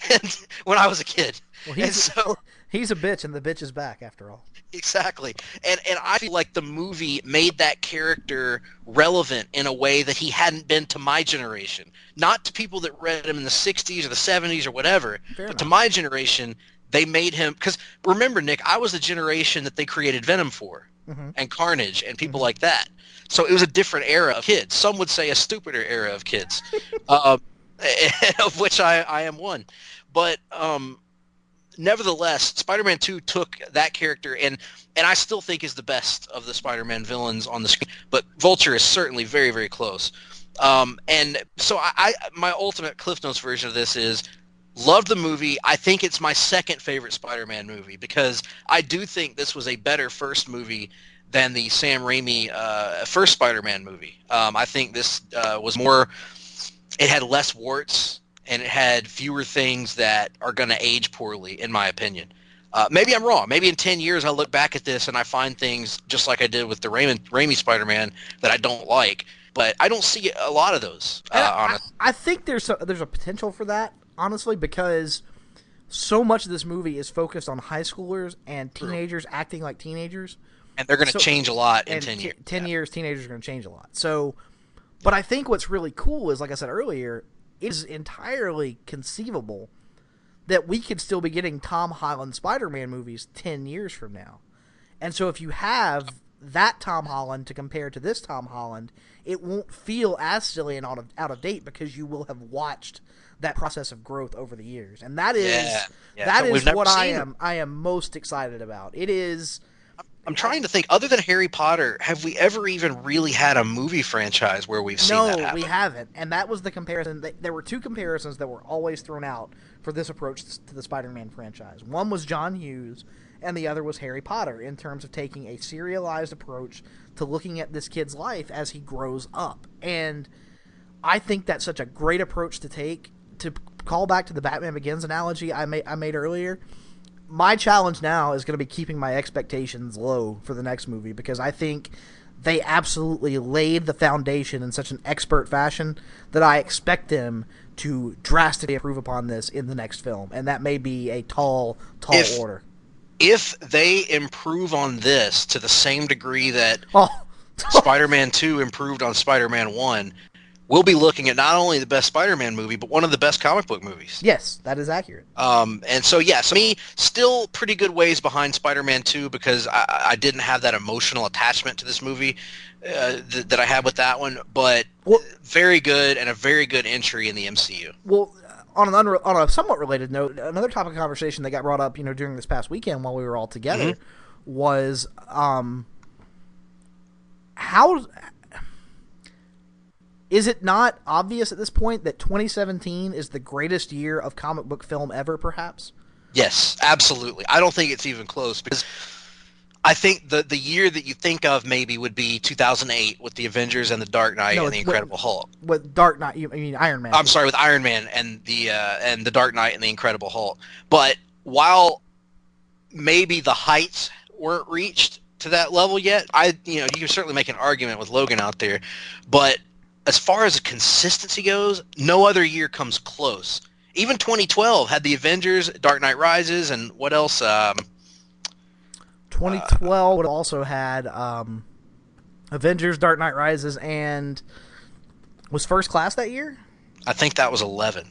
and when I was a kid. Well, and so he's a bitch, and the bitch is back after all. Exactly, and I feel like the movie made that character relevant in a way that he hadn't been to my generation, not to people that read him in the '60s or the '70s or whatever, but to my generation. They made him, because remember, Nick, I was the generation that they created Venom for, and Carnage, and people like that. So it was a different era of kids. Some would say a stupider era of kids, of which I am one. But nevertheless, Spider-Man 2 took that character, and I still think is the best of the Spider-Man villains on the screen. But Vulture is certainly very, very close. And so my ultimate Cliff Notes version of this is, loved the movie. I think it's my second favorite Spider-Man movie because I do think this was a better first movie than the Sam Raimi first Spider-Man movie. I think this was more – it had less warts and it had fewer things that are going to age poorly, in my opinion. Maybe I'm wrong. Maybe in 10 years I'll look back at this and I find things just like I did with the Raimi Spider-Man that I don't like. But I don't see a lot of those, honestly. I think there's a potential for that. Honestly, because so much of this movie is focused on high schoolers and teenagers acting like teenagers. And they're going to change a lot in 10 years. 10 years, teenagers are going to change a lot. So, but I think what's really cool is, like I said earlier, it is entirely conceivable that we could still be getting Tom Holland Spider-Man movies 10 years from now. And so if you have that Tom Holland to compare to this Tom Holland, it won't feel as silly and out of date because you will have watched that process of growth over the years, and that is what I am most excited about. It is. I'm trying to think. Other than Harry Potter, have we ever even really had a movie franchise where we've seen that happen? No, we haven't, and that was the comparison. There were two comparisons that were always thrown out for this approach to the Spider-Man franchise. One was John Hughes, and the other was Harry Potter, in terms of taking a serialized approach to looking at this kid's life as he grows up. And I think that's such a great approach to take. To call back to the Batman Begins analogy I made earlier, my challenge now is going to be keeping my expectations low for the next movie, because I think they absolutely laid the foundation in such an expert fashion that I expect them to drastically improve upon this in the next film, and that may be a tall order. If they improve on this to the same degree that Spider-Man 2 improved on Spider-Man 1, we'll be looking at not only the best Spider-Man movie, but one of the best comic book movies. Yes, that is accurate. And so, yes, me, still pretty good ways behind Spider-Man 2 because I didn't have that emotional attachment to this movie that I had with that one, but very good and a very good entry in the MCU. Well, on a somewhat related note, another topic of conversation that got brought up, during this past weekend while we were all together was how... Is it not obvious at this point that 2017 is the greatest year of comic book film ever, perhaps? Yes, absolutely. I don't think it's even close, because I think the year that you think of maybe would be 2008 with the Avengers and the Dark Knight and the Incredible Hulk. With Dark Knight, you mean Iron Man? I'm sorry, with Iron Man and the Dark Knight and the Incredible Hulk. But while maybe the heights weren't reached to that level yet, you can certainly make an argument with Logan out there, but as far as consistency goes, no other year comes close. Even 2012 had the Avengers, Dark Knight Rises, and what else? 2012 would also had Avengers, Dark Knight Rises, and was First Class that year? I think that was 11.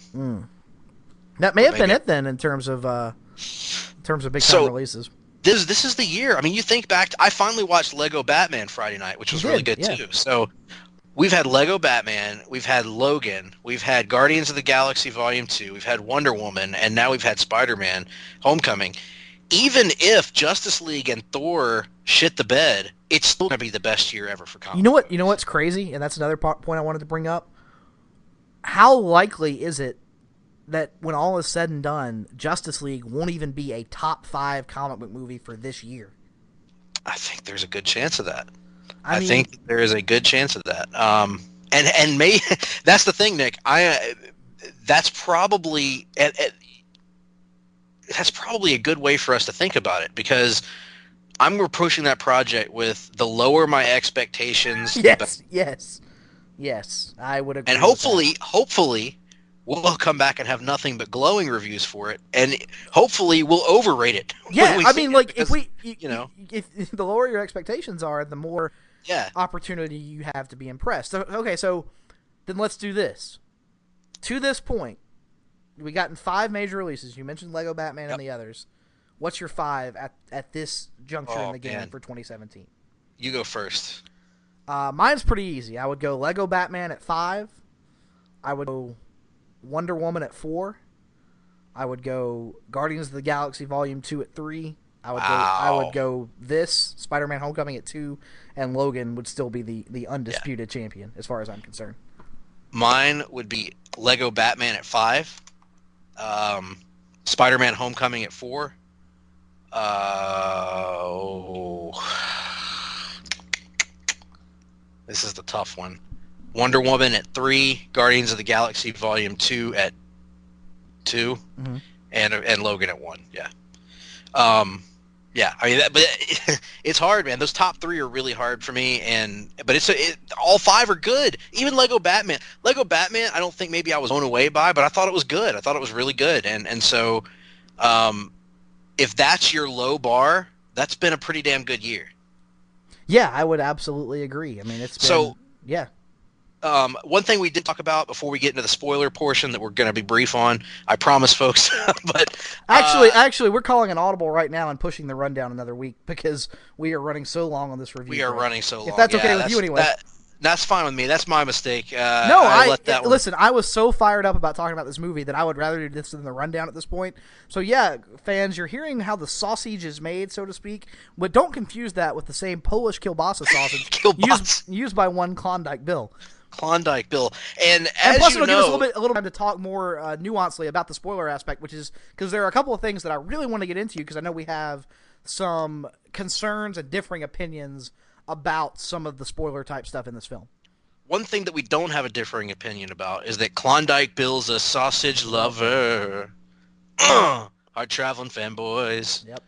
That may have been it then in terms of big time releases. This is the year. I mean, you think back. I finally watched Lego Batman Friday night, which was really good too. So. We've had Lego Batman, we've had Logan, we've had Guardians of the Galaxy Volume 2, we've had Wonder Woman, and now we've had Spider-Man Homecoming. Even if Justice League and Thor shit the bed, it's still going to be the best year ever for comics. You know what's crazy, and that's another point I wanted to bring up? How likely is it that when all is said and done, Justice League won't even be a top 5 comic book movie for this year? I think there's a good chance of that. I think there is a good chance of that. And maybe that's the thing, Nick. That's probably a good way for us to think about it, because I'm approaching that project with the lower my expectations. Yes. Yes, I would agree. And with that. hopefully, we'll come back and have nothing but glowing reviews for it, and hopefully we'll overrate it. Yeah, I if mean, if the lower your expectations are, the more opportunity you have to be impressed. So, okay, so then let's do this. To this point, we gotten 5 major releases. You mentioned Lego Batman and the others. What's your 5 at this juncture in the game for 2017? You go first. Mine's pretty easy. I would go Lego Batman at 5. I would go Wonder Woman at 4. I would go Guardians of the Galaxy Volume 2 at 3. I would go this Spider-Man Homecoming at 2, and Logan would still be the undisputed champion as far as I'm concerned. Mine would be Lego Batman at 5. Spider-Man Homecoming at 4. This is the tough one. Wonder Woman at 3, Guardians of the Galaxy Volume 2 at 2, and Logan at 1. Yeah. Yeah, I mean, but it's hard, man. Those top 3 are really hard for me, but all 5 are good. Even Lego Batman. Lego Batman, I don't think maybe I was blown away by, but I thought it was good. I thought it was really good, and so, if that's your low bar, that's been a pretty damn good year. Yeah, I would absolutely agree. I mean, it's been, yeah. One thing we did talk about before we get into the spoiler portion that we're going to be brief on, I promise, folks. But actually, we're calling an audible right now and pushing the rundown another week because we are running so long on this review. We are running so long. If that's okay with you, anyway. That's fine with me. That's my mistake. Listen, I was so fired up about talking about this movie that I would rather do this than the rundown at this point. So yeah, fans, you're hearing how the sausage is made, so to speak, but don't confuse that with the same Polish kielbasa sausage used by one Klondike Bill. Klondike Bill, and as plus you it'll know, give us a little time to talk more nuancedly about the spoiler aspect, which is because there are a couple of things that I really want to get into because I know we have some concerns and differing opinions about some of the spoiler type stuff in this film. One thing that we don't have a differing opinion about is that Klondike Bill's a sausage lover. Hard-Traveling Fanboys. Yep.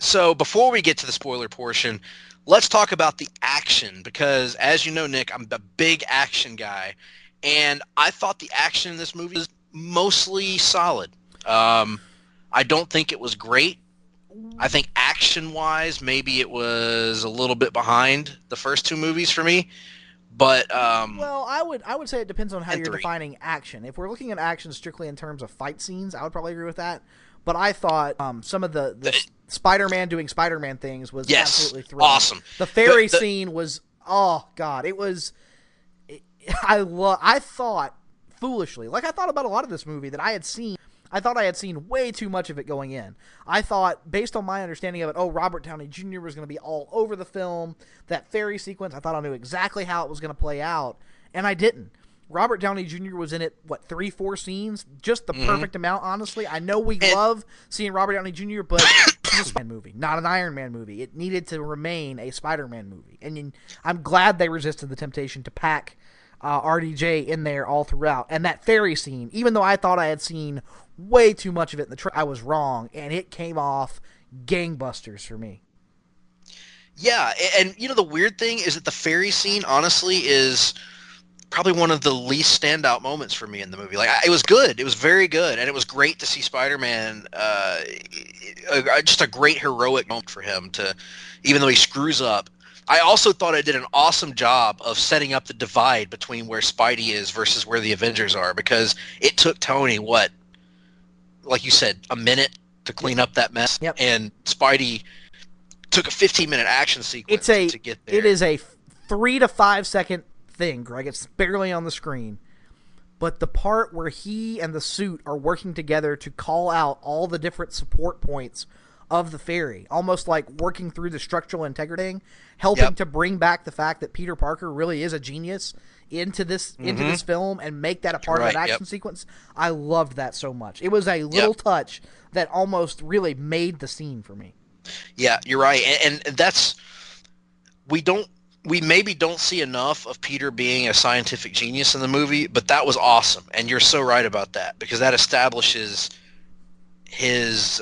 So before we get to the spoiler portion, let's talk about the action because, as you know, Nick, I'm a big action guy, and I thought the action in this movie was mostly solid. I don't think it was great. I think action-wise, maybe it was a little bit behind the first 2 movies for me, but well, I would say it depends on how you're defining action. If we're looking at action strictly in terms of fight scenes, I would probably agree with that. But I thought some of the Spider-Man doing Spider-Man things was absolutely thrilling. Awesome. The ferry scene was, oh god, it was. I thought foolishly, like I thought about a lot of this movie that I had seen. I thought I had seen way too much of it going in. I thought, based on my understanding of it, Robert Downey Jr. was going to be all over the film. That ferry sequence, I thought I knew exactly how it was going to play out, and I didn't. Robert Downey Jr. was in it, 3-4 scenes? Just the perfect amount, honestly. I know we love seeing Robert Downey Jr., but it's a Spider-Man movie, not an Iron Man movie. It needed to remain a Spider-Man movie. And I'm glad they resisted the temptation to pack RDJ in there all throughout. And that ferry scene, even though I thought I had seen way too much of it in the I was wrong, and it came off gangbusters for me. Yeah, and the weird thing is that the ferry scene, honestly, is probably one of the least standout moments for me in the movie. Like, it was good. It was very good, and it was great to see Spider-Man, just a great heroic moment for him to, even though he screws up. I also thought it did an awesome job of setting up the divide between where Spidey is versus where the Avengers are, because it took Tony, like you said, a minute to clean up that mess, and Spidey took a 15-minute action sequence to get there. It is a 3 to 5 second thing, Greg. It's barely on the screen. But the part where he and the suit are working together to call out all the different support points of the ferry, almost like working through the structural integrity, helping to bring back the fact that Peter Parker really is a genius into this film and make that a part of that action sequence. I loved that so much. It was a little touch that almost really made the scene for me. Yeah, you're right. And that's we maybe don't see enough of Peter being a scientific genius in the movie, but that was awesome. And you're so right about that, because that establishes his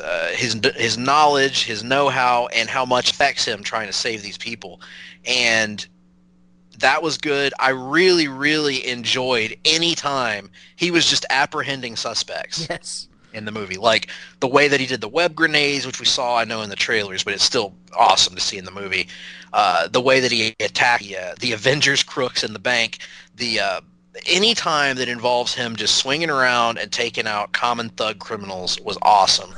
knowledge, his know-how, and how much affects him trying to save these people. And That was good. I really, really enjoyed any time he was just apprehending suspects. Yes. In the movie, like the way that he did the web grenades, which we saw, I know, in the trailers, but it's still awesome to see in the movie. The way that he attacked the Avengers crooks in the bank, any time that involves him just swinging around and taking out common thug criminals was awesome.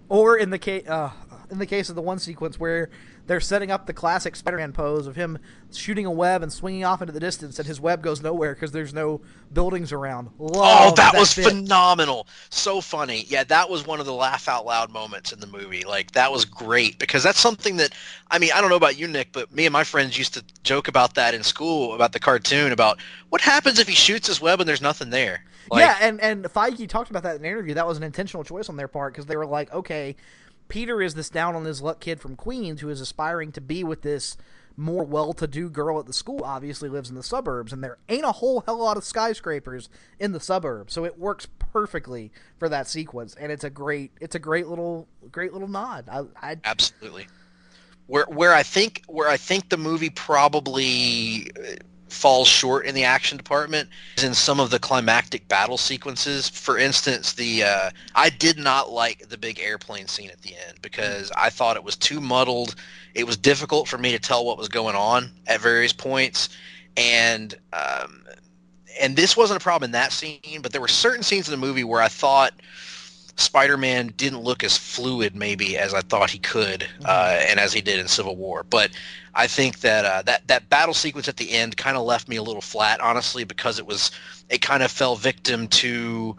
Or in the case of the one sequence where they're setting up the classic Spider-Man pose of him shooting a web and swinging off into the distance, and his web goes nowhere because there's no buildings around. Love that was bit. phenomenal. So funny. Yeah, that was one of the laugh out loud moments in the movie. Like, that was great because that's something that, I mean, I don't know about you, Nick, but me and my friends used to joke about that in school, about the cartoon, about what happens if he shoots his web and there's nothing there. Like, yeah, and Feige talked about that in an interview. That was an intentional choice on their part because they were like, okay, Peter is this down-on-his-luck kid from Queens who is aspiring to be with this more well-to-do girl at the school, obviously lives in the suburbs, and there ain't a whole hell lot of skyscrapers in the suburbs, so it works perfectly for that sequence, and it's a great little nod. Absolutely. Where I think the movie probably falls short in the action department is in some of the climactic battle sequences. For instance, I did not like the big airplane scene at the end because I thought it was too muddled. It was difficult for me to tell what was going on at various points, and this wasn't a problem in that scene, but there were certain scenes in the movie where I thought Spider-Man didn't look as fluid maybe as I thought he could, and as he did in Civil War. But I think that that battle sequence at the end kind of left me a little flat, honestly, because it kind of fell victim to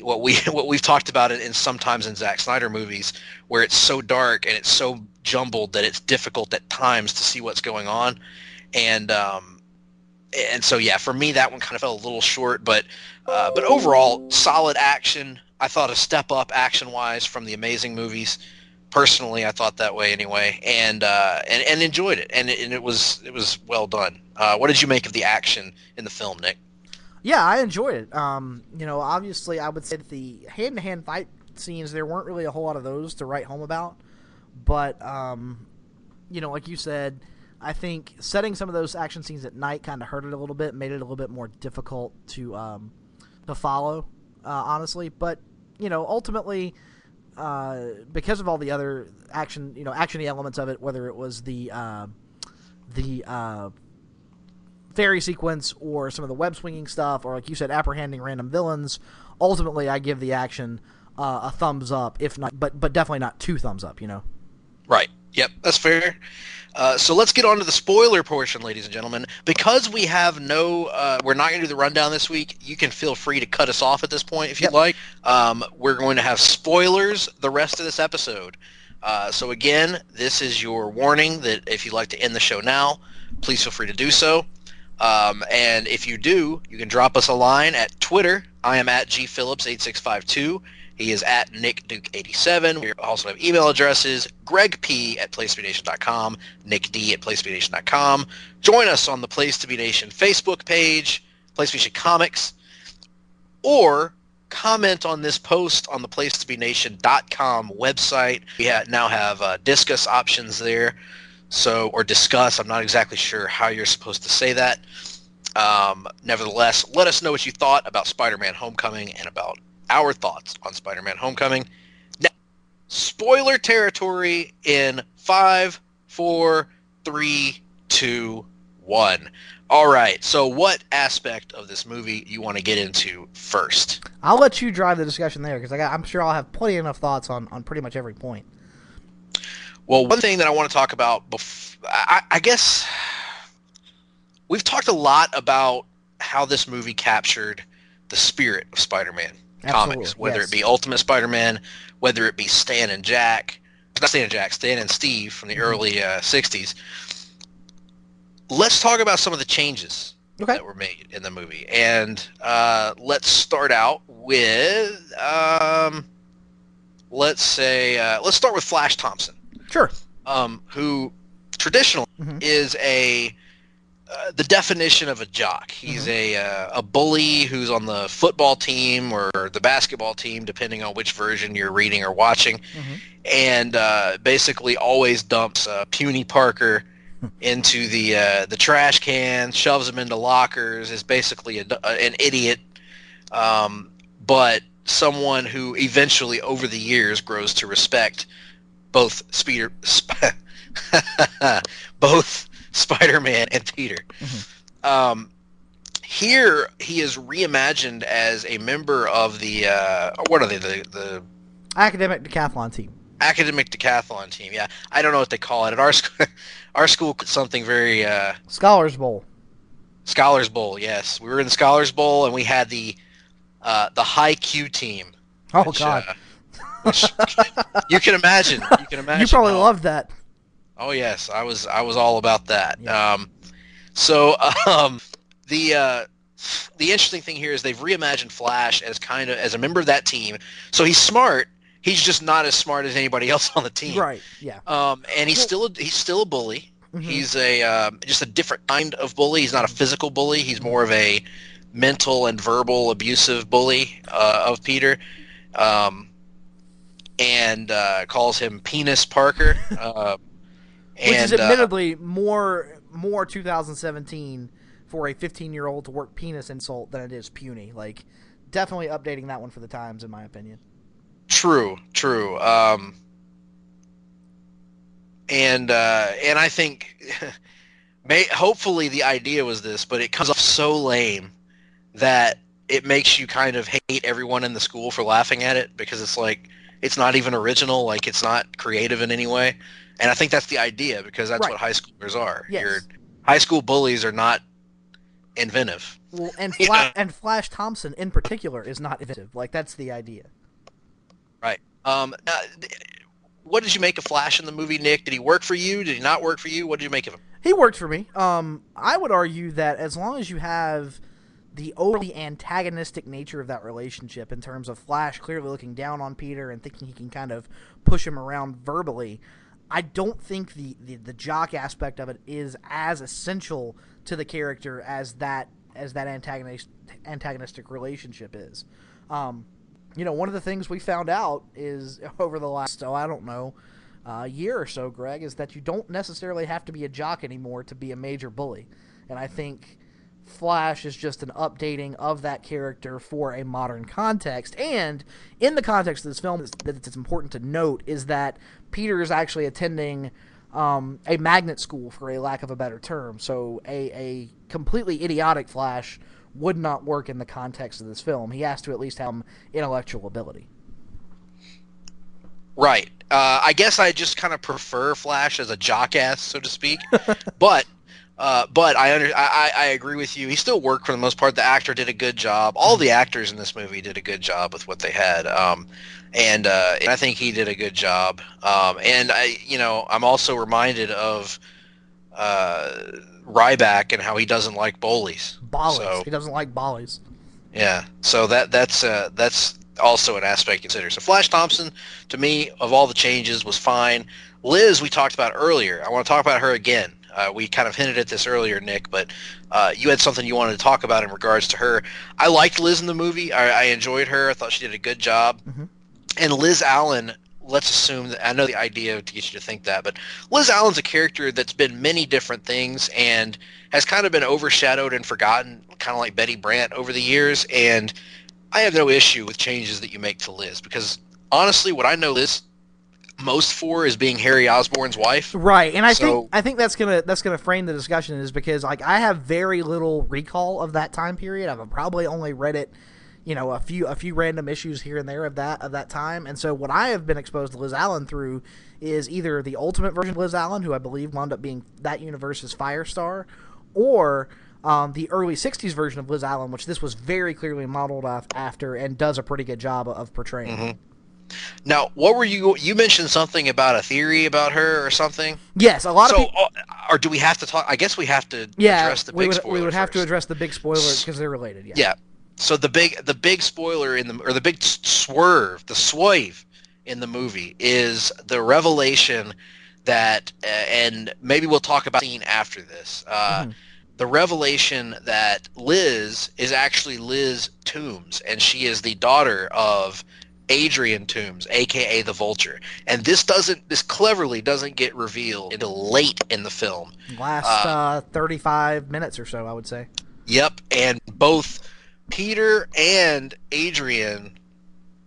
what we've talked about in sometimes in Zack Snyder movies, where it's so dark and it's so jumbled that it's difficult at times to see what's going on, and so yeah, for me that one kind of fell a little short, but overall solid action. I thought a step up action wise from the Amazing movies. Personally, I thought that way anyway, and enjoyed it, and it was well done. What did you make of the action in the film, Nick? Yeah, I enjoyed it. Obviously, I would say that the hand-to-hand fight scenes, there weren't really a whole lot of those to write home about. But, like you said, I think setting some of those action scenes at night kind of hurt it a little bit, made it a little bit more difficult to follow, honestly. But, ultimately, because of all the other action-y elements of it, whether it was the ferry sequence or some of the web swinging stuff, or like you said, apprehending random villains, ultimately I give the action a thumbs up, if not, but definitely not 2 thumbs up. Right. Yep, that's fair. So let's get on to the spoiler portion, ladies and gentlemen. Because we have we're not going to do the rundown this week, you can feel free to cut us off at this point if you'd like. We're going to have spoilers the rest of this episode. So again, this is your warning that if you'd like to end the show now, please feel free to do so. And if you do, you can drop us a line at Twitter. I am at gphillips8652. He is at nickduke87. We also have email addresses, gregp@placetobenation.com, nickd@placetobenation.com. Join us on the Place to Be Nation Facebook page, Place to Be Nation Comics, or comment on this post on the placetobenation.com website. We now have discuss options there. Or discuss, I'm not exactly sure how you're supposed to say that. Nevertheless, let us know what you thought about Spider-Man Homecoming and about our thoughts on Spider-Man Homecoming. Now, spoiler territory in 5, 4, 3, 2, 1. All right, so what aspect of this movie you want to get into first? I'll let you drive the discussion there, because I'm sure I'll have plenty enough thoughts on pretty much every point. Well, one thing that I want to talk about, I guess we've talked a lot about how this movie captured the spirit of Spider-Man comics, whether it be Ultimate Spider-Man, whether it be Stan and Steve from the early 60s. Let's talk about some of the changes that were made in the movie. And let's start out with, let's start with Flash Thompson. Sure. Who traditionally is the definition of a jock. He's a bully who's on the football team or the basketball team, depending on which version you're reading or watching, and basically always dumps puny Parker into the trash can, shoves them into lockers, is basically an idiot, but someone who eventually over the years grows to respect both both Spider-Man and Peter. Here he is reimagined as a member of the what are they, the academic decathlon team. Academic decathlon team. Yeah, I don't know what they call it at our school. Our school called something very Scholars Bowl. Scholars Bowl. Yes, we were in the Scholars Bowl, and we had the high Q team. Oh God! Which you can imagine. You can imagine. You probably loved that. Oh yes, I was all about that. Yeah. The interesting thing here is they've reimagined Flash as as a member of that team. So he's smart. He's just not as smart as anybody else on the team. Right. Yeah. And he's still a bully. He's just a different kind of bully. He's not a physical bully. He's more of a mental and verbal abusive bully of Peter. And calls him Penis Parker. Which is admittedly more 2017 for a 15-year-old to work penis insult than it is puny. Like, definitely updating that one for the times, in my opinion. True. And I think hopefully the idea was this, but it comes off so lame that it makes you kind of hate everyone in the school for laughing at it, because it's like it's not even original, like it's not creative in any way. And I think that's the idea, because that's what high schoolers are. Yes. Your high school bullies are not inventive. Well, and Flash Thompson in particular is not inventive. Like, that's the idea. Right. What did you make of Flash in the movie, Nick? Did he work for you? Did he not work for you? What did you make of him? He worked for me. I would argue that as long as you have the overly antagonistic nature of that relationship, in terms of Flash clearly looking down on Peter and thinking he can kind of push him around verbally, I don't think the jock aspect of it is as essential to the character as that antagonistic relationship is. One of the things we found out is over the last, year or so, Greg, is that you don't necessarily have to be a jock anymore to be a major bully. And I think Flash is just an updating of that character for a modern context. And in the context of this film, it's important to note is that Peter is actually attending a magnet school, for a lack of a better term. So a completely idiotic Flash would not work in the context of this film. He has to at least have intellectual ability. Right. I guess I just kind of prefer Flash as a jockass, so to speak. But I agree with you. He still worked for the most part. The actor did a good job. All the actors in this movie did a good job with what they had. And I think he did a good job. And I'm also reminded of Ryback and how he doesn't like bullies. He doesn't like bollies. Yeah. So that's also an aspect to consider. So Flash Thompson, to me, of all the changes, was fine. Liz, we talked about earlier. I want to talk about her again. We kind of hinted at this earlier, Nick, but you had something you wanted to talk about in regards to her. I liked Liz in the movie. I enjoyed her. I thought she did a good job. Mm-hmm. And Liz Allen, let's assume that, I know the idea to get you to think that, but Liz Allen's a character that's been many different things and has kind of been overshadowed and forgotten, kind of like Betty Brant over the years. And I have no issue with changes that you make to Liz, because honestly, what I know Liz most for is being Harry Osborn's wife. Right, and I think that's gonna frame the discussion, is because like I have very little recall of that time period. I've probably only read it, a few random issues here and there of that time. And so what I have been exposed to Liz Allen through is either the Ultimate version of Liz Allen, who I believe wound up being that universe's Firestar, or the early 60s version of Liz Allen, which this was very clearly modeled after and does a pretty good job of portraying. Mm-hmm. Now, what were you mentioned something about a theory about her or something? Yes, a lot of people. Or do we have to talk? I guess we have to address the big spoiler. We would have first. to address the big spoiler because they're related. Yeah. Yeah. So the big spoiler the big swerve, the swerve in the movie is the revelation that, and maybe we'll talk about the scene after this. The revelation that Liz is actually Liz Toombs, and she is the daughter of Adrian Toomes, aka the Vulture, and this cleverly doesn't get revealed until late in the film. Last 35 minutes or so, I would say. Yep, and both Peter and Adrian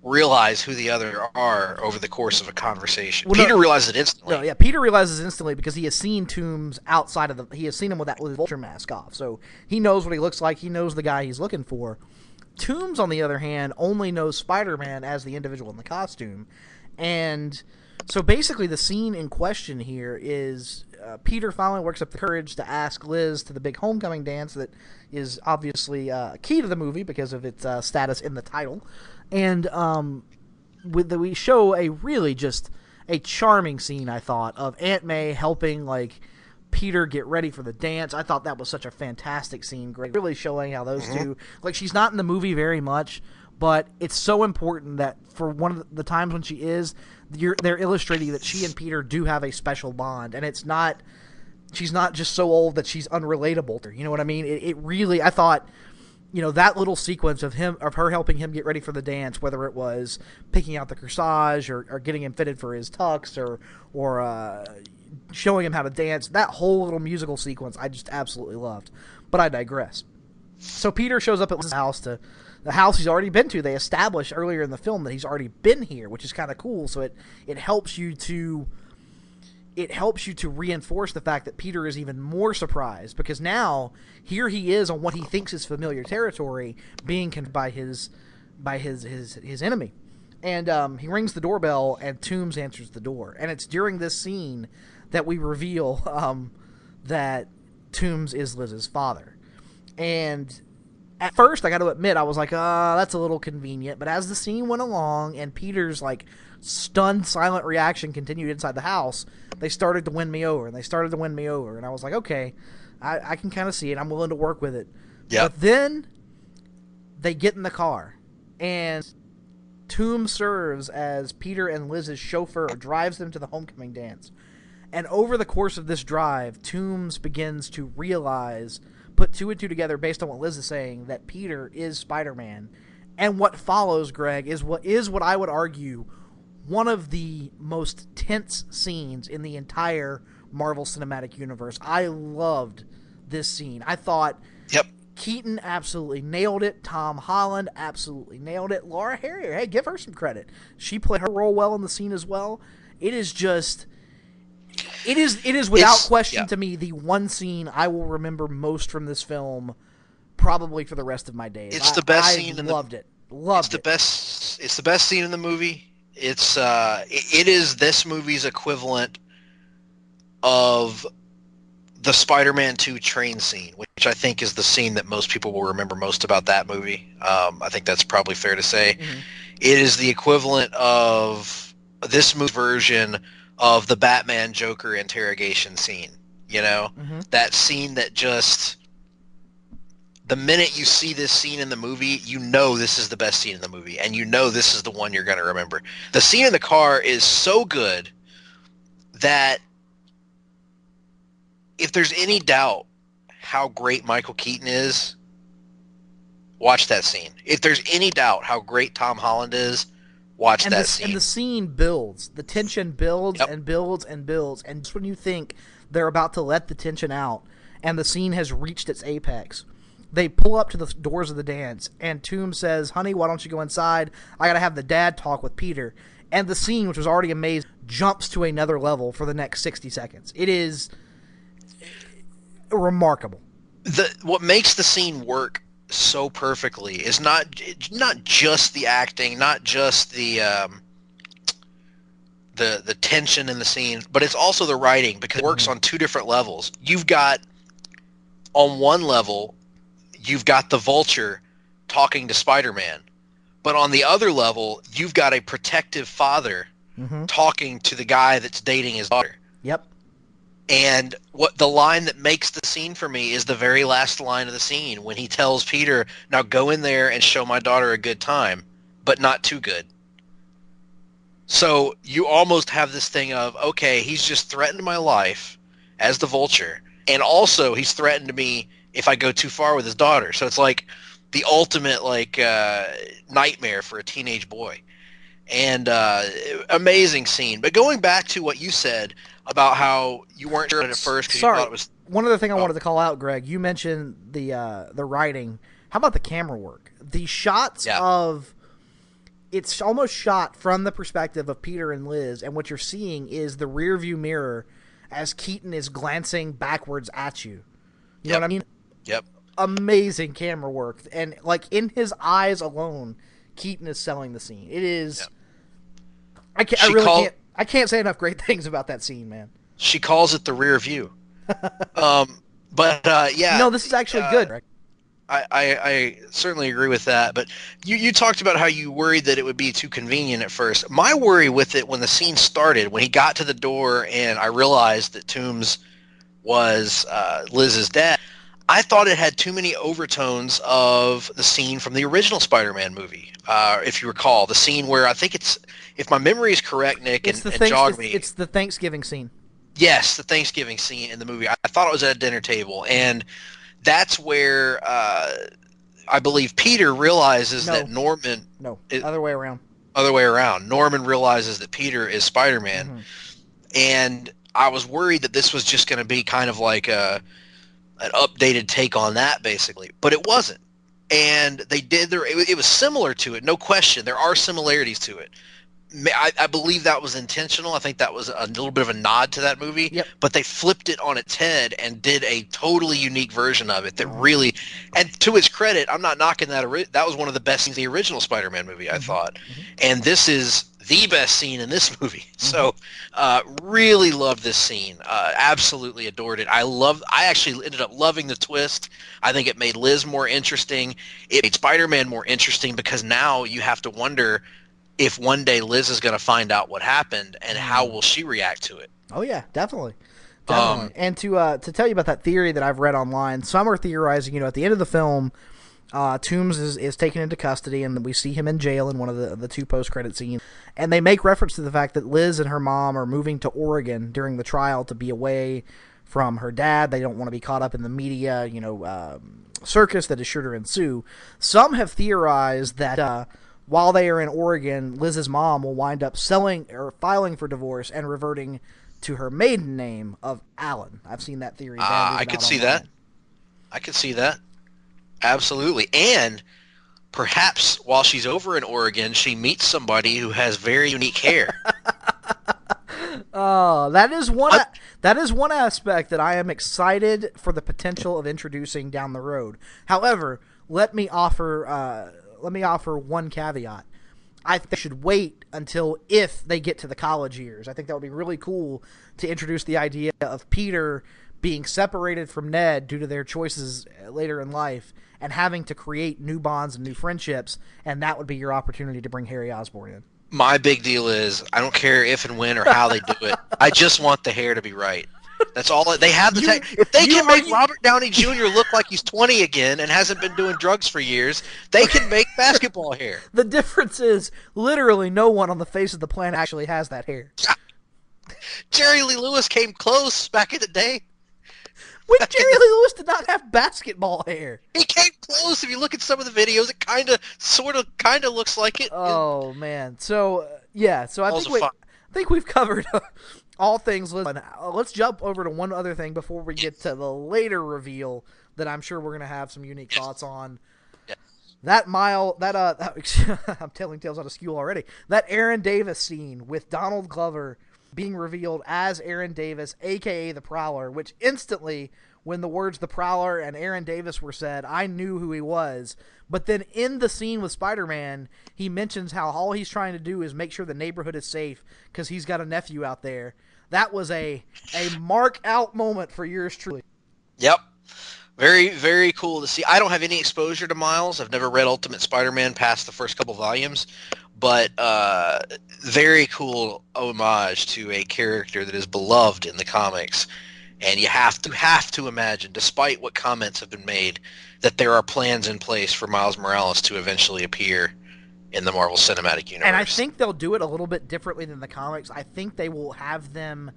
realize who the other are over the course of a conversation. Well, Peter realizes it instantly. No, yeah, Peter realizes instantly because he has seen Toomes outside of he has seen him with his Vulture mask off, so he knows what he looks like. He knows the guy he's looking for. Toomes, on the other hand, only knows Spider-Man as the individual in the costume. And so basically the scene in question here is Peter finally works up the courage to ask Liz to the big homecoming dance that is obviously key to the movie because of its status in the title. And we show a really just a charming scene, I thought, of Aunt May helping, like, Peter get ready for the dance. I thought that was such a fantastic scene, Greg. Really showing how those two, like, she's not in the movie very much, but it's so important that for one of the times when she is, they're illustrating that she and Peter do have a special bond, and it's not, she's not just so old that she's unrelatable. You know what I mean? It really, I thought, you know, that little sequence of her helping him get ready for the dance, whether it was picking out the corsage or getting him fitted for his tux or showing him how to dance, that whole little musical sequence I just absolutely loved. But I digress. So Peter shows up at Liz's house, the house he's already been to. They established earlier in the film that he's already been here, which is kind of cool. So it helps you to reinforce the fact that Peter is even more surprised, because now here he is on what he thinks is familiar territory, being by his enemy. And he rings the doorbell, and Toomes answers the door. And it's during this scene that we reveal that Toomes is Liz's father. And at first, I got to admit, I was like, that's a little convenient. But as the scene went along and Peter's, like, stunned, silent reaction continued inside the house, they started to win me over. And I was like, okay, I can kind of see it. I'm willing to work with it. Yep. But then they get in the car, and Toomes serves as Peter and Liz's chauffeur, or drives them to the homecoming dance. And over the course of this drive, Toomes begins to realize, put two and two together based on what Liz is saying, that Peter is Spider-Man. And what follows, Greg, is what I would argue one of the most tense scenes in the entire Marvel Cinematic Universe. I loved this scene. I thought Keaton absolutely nailed it. Tom Holland absolutely nailed it. Laura Harrier, hey, give her some credit. She played her role well in the scene as well. It is just... It is without question to me the one scene I will remember most from this film, probably for the rest of my days. It's the best scene. Loved it. It's the best scene in the movie. It is this movie's equivalent of the Spider-Man 2 train scene, which I think is the scene that most people will remember most about that movie. I think that's probably fair to say. Mm-hmm. It is the equivalent of this movie version of the Batman Joker interrogation scene. You know, that scene that just, the minute you see this scene in the movie, you know this is the best scene in the movie, and you know this is the one you're going to remember. The scene in the car is so good that if there's any doubt how great Michael Keaton is, watch that scene. If there's any doubt how great Tom Holland is, watch that scene. And the scene builds. The tension builds and builds and builds. And just when you think they're about to let the tension out and the scene has reached its apex, they pull up to the doors of the dance, and Toomes says, honey, why don't you go inside? I got to have the dad talk with Peter. And the scene, which was already amazing, jumps to another level for the next 60 seconds. It is remarkable. What makes the scene work so perfectly is not just the acting, not just the tension in the scene, but it's also the writing, because it works on two different levels. You've got, on one level, you've got the Vulture talking to Spider-Man, but on the other level, you've got a protective father talking to the guy that's dating his daughter. Yep. And what the line that makes the scene for me is the very last line of the scene, when he tells Peter, now go in there and show my daughter a good time, but not too good. So you almost have this thing of, okay, he's just threatened my life as the Vulture, and also he's threatened me if I go too far with his daughter. So it's like the ultimate nightmare for a teenage boy. And amazing scene. But going back to what you said about how you weren't sure at first because you thought it was... One other thing I wanted to call out, Greg, you mentioned the writing. How about the camera work? The shots of... It's almost shot from the perspective of Peter and Liz, and what you're seeing is the rear view mirror as Keaton is glancing backwards at you. You know what I mean? Yep. Amazing camera work. And, like, in his eyes alone, Keaton is selling the scene. It is... I can't say enough great things about that scene, man. She calls it the rear view. Yeah. No, this is actually good, Greg. I certainly agree with that, but you talked about how you worried that it would be too convenient at first. My worry with it when the scene started, when he got to the door and I realized that Toombs was Liz's dad, I thought it had too many overtones of the scene from the original Spider-Man movie. If you recall, the scene where I think it's, if my memory is correct, Nick, and jog me. It's the Thanksgiving scene. Yes, the Thanksgiving scene in the movie. I thought it was at a dinner table, and that's where I believe Peter realizes that Norman... No, other way around. Other way around. Norman realizes that Peter is Spider-Man, and I was worried that this was just going to be kind of like an updated take on that, basically. But it wasn't. And they did it was similar to it, no question. There are similarities to it. I believe that was intentional. I think that was a little bit of a nod to that movie. Yep. But they flipped it on its head and did a totally unique version of it that really, and to its credit, I'm not knocking that. That was one of the best scenes in the original Spider-Man movie, I thought. And this is the best scene in this movie. So really loved this scene. Absolutely adored it. I actually ended up loving the twist. I think it made Liz more interesting. It made Spider-Man more interesting because now you have to wonder if one day Liz is going to find out what happened and how will she react to it. Oh yeah, definitely. And to tell you about that theory that I've read online, some are theorizing, at the end of the film, Toombs is taken into custody and we see him in jail in one of the two post-credit scenes. And they make reference to the fact that Liz and her mom are moving to Oregon during the trial to be away from her dad. They don't want to be caught up in the media, circus that is sure to ensue. Some have theorized that while they are in Oregon, Liz's mom will wind up selling or filing for divorce and reverting to her maiden name of Allen. I've seen that theory. I could see that. I could see that. Absolutely. And perhaps while she's over in Oregon, she meets somebody who has very unique hair. That is one aspect that I am excited for the potential of introducing down the road. However, let me offer one caveat. I think they should wait until if they get to the college years. I think that would be really cool to introduce the idea of Peter being separated from Ned due to their choices later in life and having to create new bonds and new friendships, and that would be your opportunity to bring Harry Osborn in. My big deal is I don't care if and when or how they do it. I just want the hair to be right. That's all. They have the tech. If they can make Robert Downey Jr. look like he's 20 again and hasn't been doing drugs for years, they can make basketball hair. The difference is literally no one on the face of the planet actually has that hair. Jerry Lee Lewis came close back in the day. When Jerry Lee Lewis did not have basketball hair. He came close. If you look at some of the videos, it kind of looks like it. Oh man. So I think we've covered all things. Let's jump over to one other thing before we get to the later reveal that I'm sure we're going to have some unique thoughts on. Yes. I'm telling tales out of school already. That Aaron Davis scene with Donald Glover being revealed as Aaron Davis, a.k.a. the Prowler, which instantly, when the words the Prowler and Aaron Davis were said, I knew who he was. But then in the scene with Spider-Man, he mentions how all he's trying to do is make sure the neighborhood is safe because he's got a nephew out there. That was a mark-out moment for yours truly. Yep. Very, very cool to see. I don't have any exposure to Miles. I've never read Ultimate Spider-Man past the first couple volumes. But very cool homage to a character that is beloved in the comics. And you have to imagine, despite what comments have been made, that there are plans in place for Miles Morales to eventually appear in the Marvel Cinematic Universe. And I think they'll do it a little bit differently than the comics. I think they will have them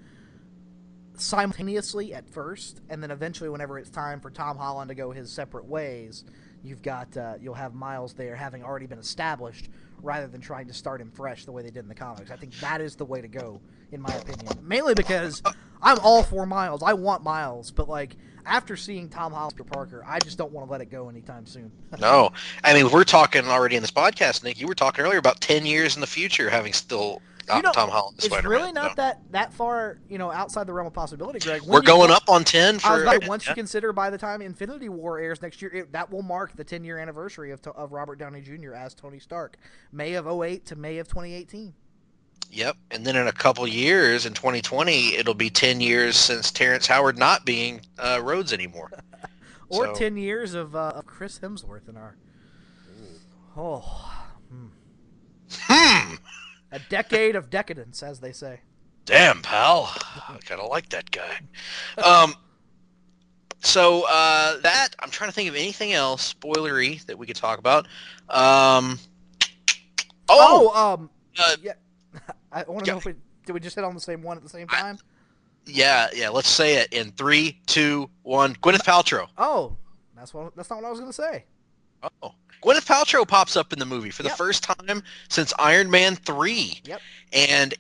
simultaneously at first, and then eventually whenever it's time for Tom Holland to go his separate ways, you'll have Miles there having already been established rather than trying to start him fresh the way they did in the comics. I think that is the way to go, in my opinion. Mainly because I'm all for Miles. I want Miles, but like after seeing Tom Holland Peter Parker, I just don't want to let it go anytime soon. No. I mean, we're talking already in this podcast, Nick. You were talking earlier about 10 years in the future having still Tom Holland as It's Spider-Man. really not that far, outside the realm of possibility, Greg. We're going up on 10 for... I was like, once you consider by the time Infinity War airs next year, that will mark the 10-year anniversary of Robert Downey Jr. as Tony Stark. May of 2008 to May of 2018. Yep, and then in a couple years, in 2020, it'll be 10 years since Terrence Howard not being Rhodes anymore. Or 10 years of Chris Hemsworth in our... A decade of decadence, as they say. Damn, pal. I kind of like that guy. So that, I'm trying to think of anything else spoilery that we could talk about. Yeah. I want to know if did we just hit on the same one at the same time? Yeah. Let's say it in 3, 2, 1. Gwyneth Paltrow. Oh, that's not what I was going to say. Oh. Gwyneth Paltrow pops up in the movie for the first time since Iron Man 3. Yep. And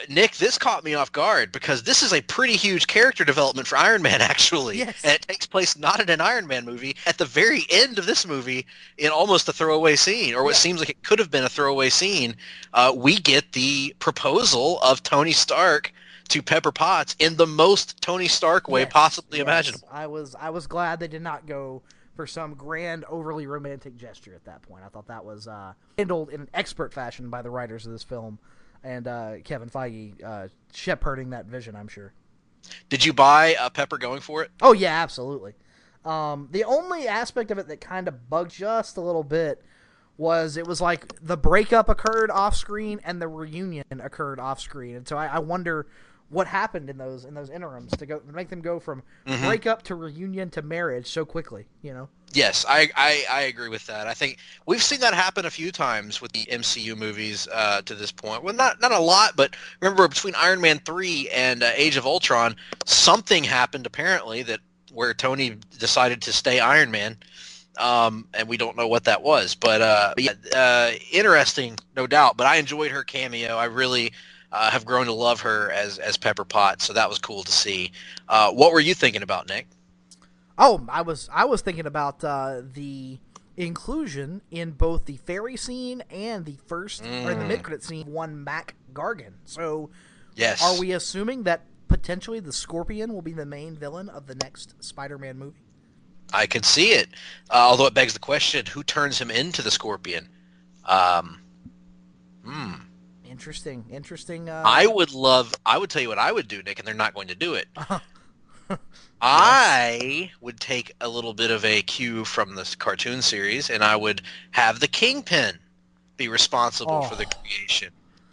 Nick, this caught me off guard because this is a pretty huge character development for Iron Man, actually. Yes. And it takes place not in an Iron Man movie. At the very end of this movie, in almost a throwaway scene, or what seems like it could have been a throwaway scene, we get the proposal of Tony Stark to Pepper Potts in the most Tony Stark way possibly imaginable. I was glad they did not go for some grand, overly romantic gesture at that point. I thought that was handled in an expert fashion by the writers of this film, and Kevin Feige shepherding that vision, I'm sure. Did you buy Pepper going for it? Oh, yeah, absolutely. The only aspect of it that kind of bugged just a little bit was it was like the breakup occurred off-screen and the reunion occurred off-screen. And so I wonder what happened in those interims to make them go from breakup to reunion to marriage so quickly, Yes, I agree with that. I think we've seen that happen a few times with the MCU movies to this point. Well, not a lot, but remember between Iron Man 3 and Age of Ultron, something happened apparently where Tony decided to stay Iron Man, and we don't know what that was. But interesting, no doubt. But I enjoyed her cameo. I really have grown to love her as Pepper Potts, so that was cool to see. What were you thinking about, Nick? Oh, I was thinking about the inclusion in both the ferry scene and the first or the mid-credit scene one Mac Gargan. So, yes, are we assuming that potentially the Scorpion will be the main villain of the next Spider-Man movie? I can see it, although it begs the question: who turns him into the Scorpion? Interesting. I would tell you what I would do, Nick, and they're not going to do it. I would take a little bit of a cue from this cartoon series, and I would have the Kingpin be responsible for the creation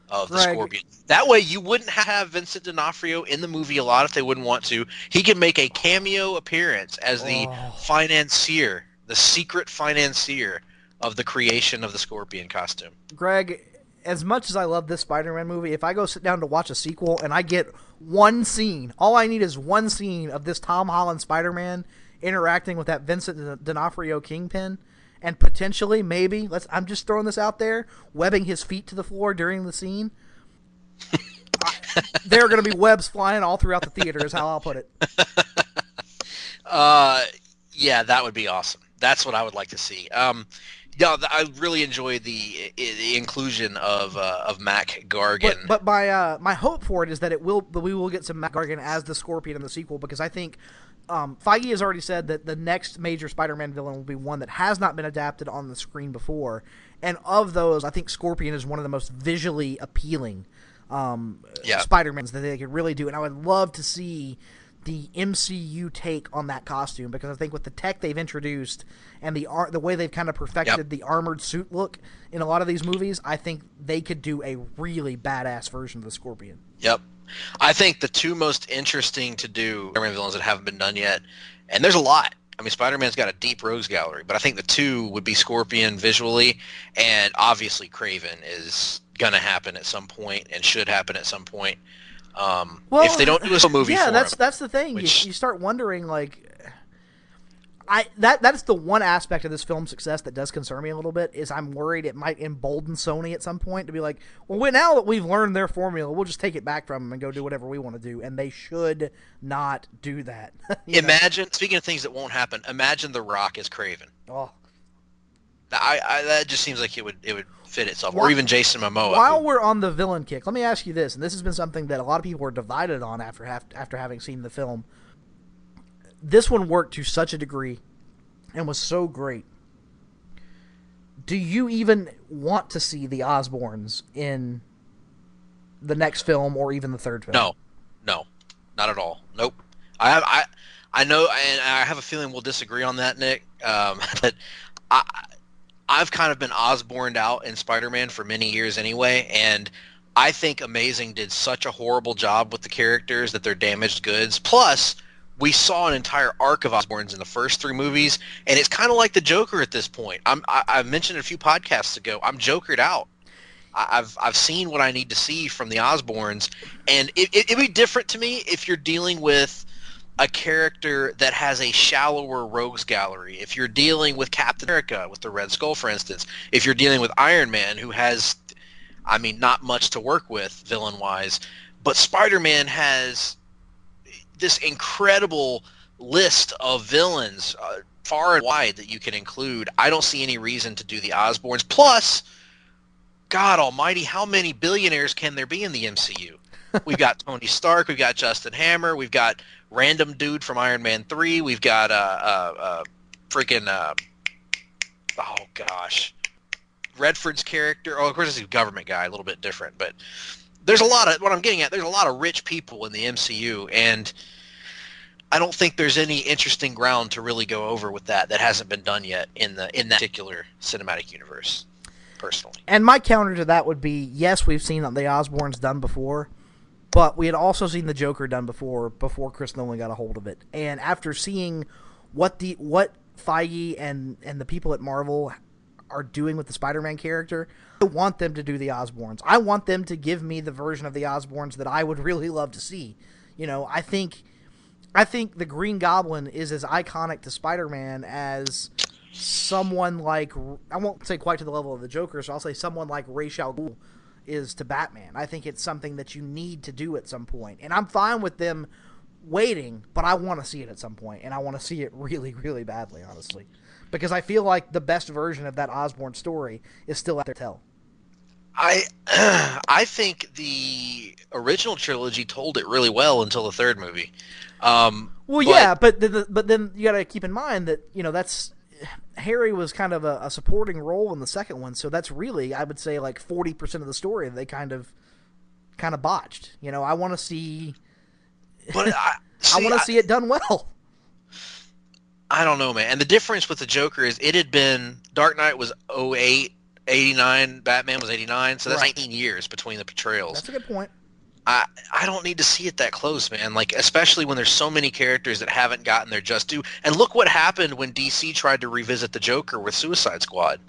of the Scorpion. That way you wouldn't have Vincent D'Onofrio in the movie a lot if they wouldn't want to. He can make a cameo appearance as the financier, the secret financier of the creation of the Scorpion costume. Greg, as much as I love this Spider-Man movie, if I go sit down to watch a sequel and I get one scene, all I need is one scene of this Tom Holland Spider-Man interacting with that Vincent D'Onofrio Kingpin, and potentially, maybe, I'm just throwing this out there, webbing his feet to the floor during the scene. There are going to be webs flying all throughout the theater is how I'll put it. Yeah, that would be awesome. That's what I would like to see. Yeah, I really enjoyed the inclusion of Mac Gargan. But my hope for it is that we will get some Mac Gargan as the Scorpion in the sequel, because I think Feige has already said that the next major Spider-Man villain will be one that has not been adapted on the screen before. And of those, I think Scorpion is one of the most visually appealing Spider-Mans that they could really do. And I would love to see the MCU take on that costume, because I think with the tech they've introduced and the way they've kind of perfected the armored suit look in a lot of these movies, I think they could do a really badass version of the Scorpion. Yep. I think the two most interesting to do Spider-Man villains that haven't been done yet, and there's a lot. I mean, Spider-Man's got a deep rogues gallery, but I think the two would be Scorpion visually, and obviously Kraven is going to happen at some point and should happen at some point. If they don't do a movie for him, that's the thing. You start wondering, like, That's the one aspect of this film's success that does concern me a little bit, is I'm worried it might embolden Sony at some point to be like, well, now that we've learned their formula, we'll just take it back from them and go do whatever we want to do, and they should not do that. Imagine, speaking of things that won't happen, imagine The Rock as Kraven. Oh. That just seems like it would fit itself, or even Jason Momoa. While we're on the villain kick, let me ask you this, and this has been something that a lot of people are divided on after having seen the film. This one worked to such a degree and was so great. Do you even want to see the Osborns in the next film or even the third film? No, not at all. Nope. I know, and I have a feeling we'll disagree on that, Nick. But I've kind of been Osborned out in Spider-Man for many years anyway, and I think Amazing did such a horrible job with the characters that they're damaged goods. Plus, we saw an entire arc of Osborns in the first 3 movies, and it's kind of like the Joker at this point. I mentioned a few podcasts ago, I'm Jokered out. I've seen what I need to see from the Osborns, and it'd be different to me if you're dealing with a character that has a shallower rogues gallery. If you're dealing with Captain America, with the Red Skull, for instance. If you're dealing with Iron Man, who has, not much to work with villain-wise. But Spider-Man has this incredible list of villains, far and wide, that you can include. I don't see any reason to do the Osborns. Plus, God almighty, how many billionaires can there be in the MCU? We've got Tony Stark, we've got Justin Hammer, we've got random dude from Iron Man 3, we've got Redford's character. Oh, of course, he's a government guy, a little bit different, but there's a lot of, what I'm getting at, there's a lot of rich people in the MCU, and I don't think there's any interesting ground to really go over with that hasn't been done yet in that particular cinematic universe, personally. And my counter to that would be, yes, we've seen the Osborns done before, but we had also seen the Joker done before Chris Nolan got a hold of it. And after seeing what Feige and the people at Marvel are doing with the Spider-Man character, I want them to do the Osborns. I want them to give me the version of the Osborns that I would really love to see. I think the Green Goblin is as iconic to Spider-Man as someone like, I won't say quite to the level of the Joker, so I'll say someone like Ra's al Ghul is to Batman. I think it's something that you need to do at some point. And I'm fine with them waiting, but I want to see it at some point, and I want to see it really, really badly, honestly. Because I feel like the best version of that Osborn story is still out there to tell. I think the original trilogy told it really well until the third movie. But then you got to keep in mind that that's Harry was kind of a supporting role in the second one, so that's really, I would say, like 40% of the story they kind of botched. I want to see, I want to see it done well. I don't know, man. And the difference with the Joker is it had been, Dark Knight was 08, 89, Batman was 89, so that's 19 years between the portrayals. That's a good point. I don't need to see it that close, man. Like, especially when there's so many characters that haven't gotten their just due. And look what happened when DC tried to revisit the Joker with Suicide Squad.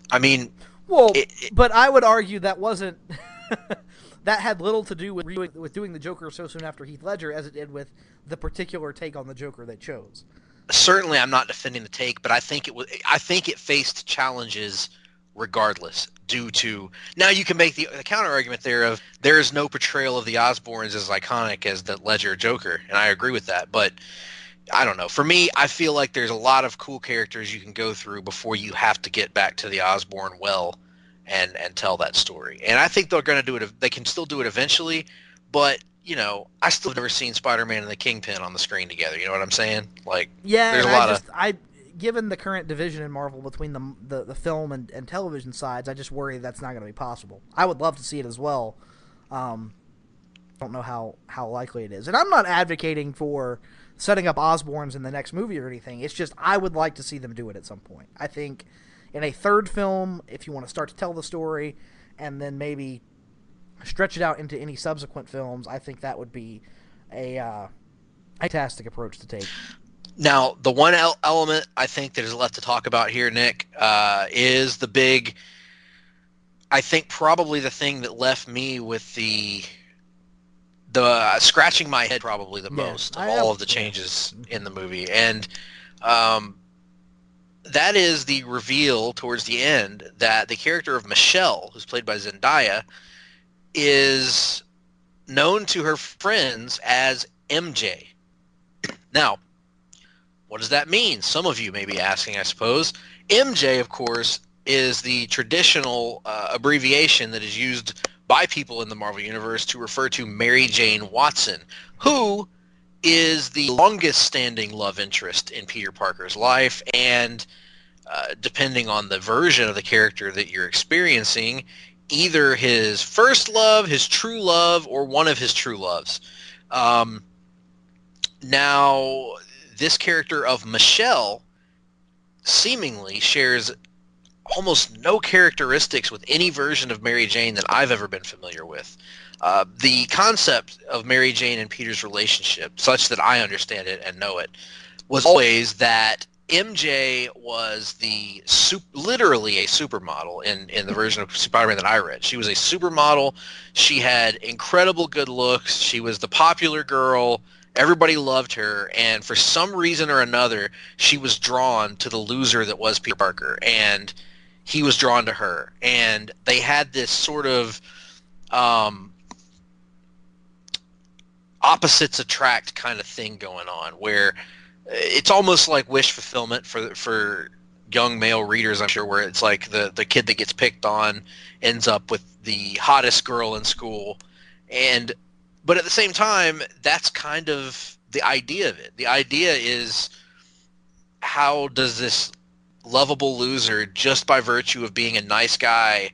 But I would argue that wasn't that had little to do with doing the Joker so soon after Heath Ledger as it did with the particular take on the Joker they chose. Certainly, I'm not defending the take, but I think it faced challenges regardless, due to, now you can make the counter argument there of there is no portrayal of the Osborns as iconic as the Ledger Joker, and I agree with that, but I don't know. For me, I feel like there's a lot of cool characters you can go through before you have to get back to the Osborn well and tell that story. And I think they're going to do it. They can still do it eventually, but I still have never seen Spider-Man and the Kingpin on the screen together. You know what I'm saying? Like, yeah, there's a lot given the current division in Marvel between the film and television sides, I just worry that's not going to be possible. I would love to see it as well. Don't know how likely it is. And I'm not advocating for setting up Osborns in the next movie or anything. It's just I would like to see them do it at some point. I think in a third film, if you want to start to tell the story and then maybe stretch it out into any subsequent films, I think that would be a fantastic approach to take. Now, the one element I think that is left to talk about here, Nick, is the big, I think probably the thing that left me with the scratching my head probably the most of all of the changes in the movie. And That is the reveal towards the end that the character of Michelle, who's played by Zendaya, is known to her friends as MJ. Now, what does that mean? Some of you may be asking, I suppose. MJ, of course, is the traditional abbreviation that is used by people in the Marvel Universe to refer to Mary Jane Watson, who is the longest-standing love interest in Peter Parker's life, and depending on the version of the character that you're experiencing, either his first love, his true love, or one of his true loves. Now, this character of Michelle seemingly shares almost no characteristics with any version of Mary Jane that I've ever been familiar with. The concept of Mary Jane and Peter's relationship, such that I understand it and know it, was always that MJ was literally a supermodel in the version of Spider-Man that I read. She was a supermodel. She had incredible good looks. She was the popular girl. Everybody loved her, and for some reason or another, she was drawn to the loser that was Peter Parker, and he was drawn to her. And they had this sort of opposites attract kind of thing going on, where it's almost like wish fulfillment for young male readers, I'm sure, where it's like the kid that gets picked on ends up with the hottest girl in school. But at the same time, that's kind of the idea of it. The idea is, how does this lovable loser, just by virtue of being a nice guy,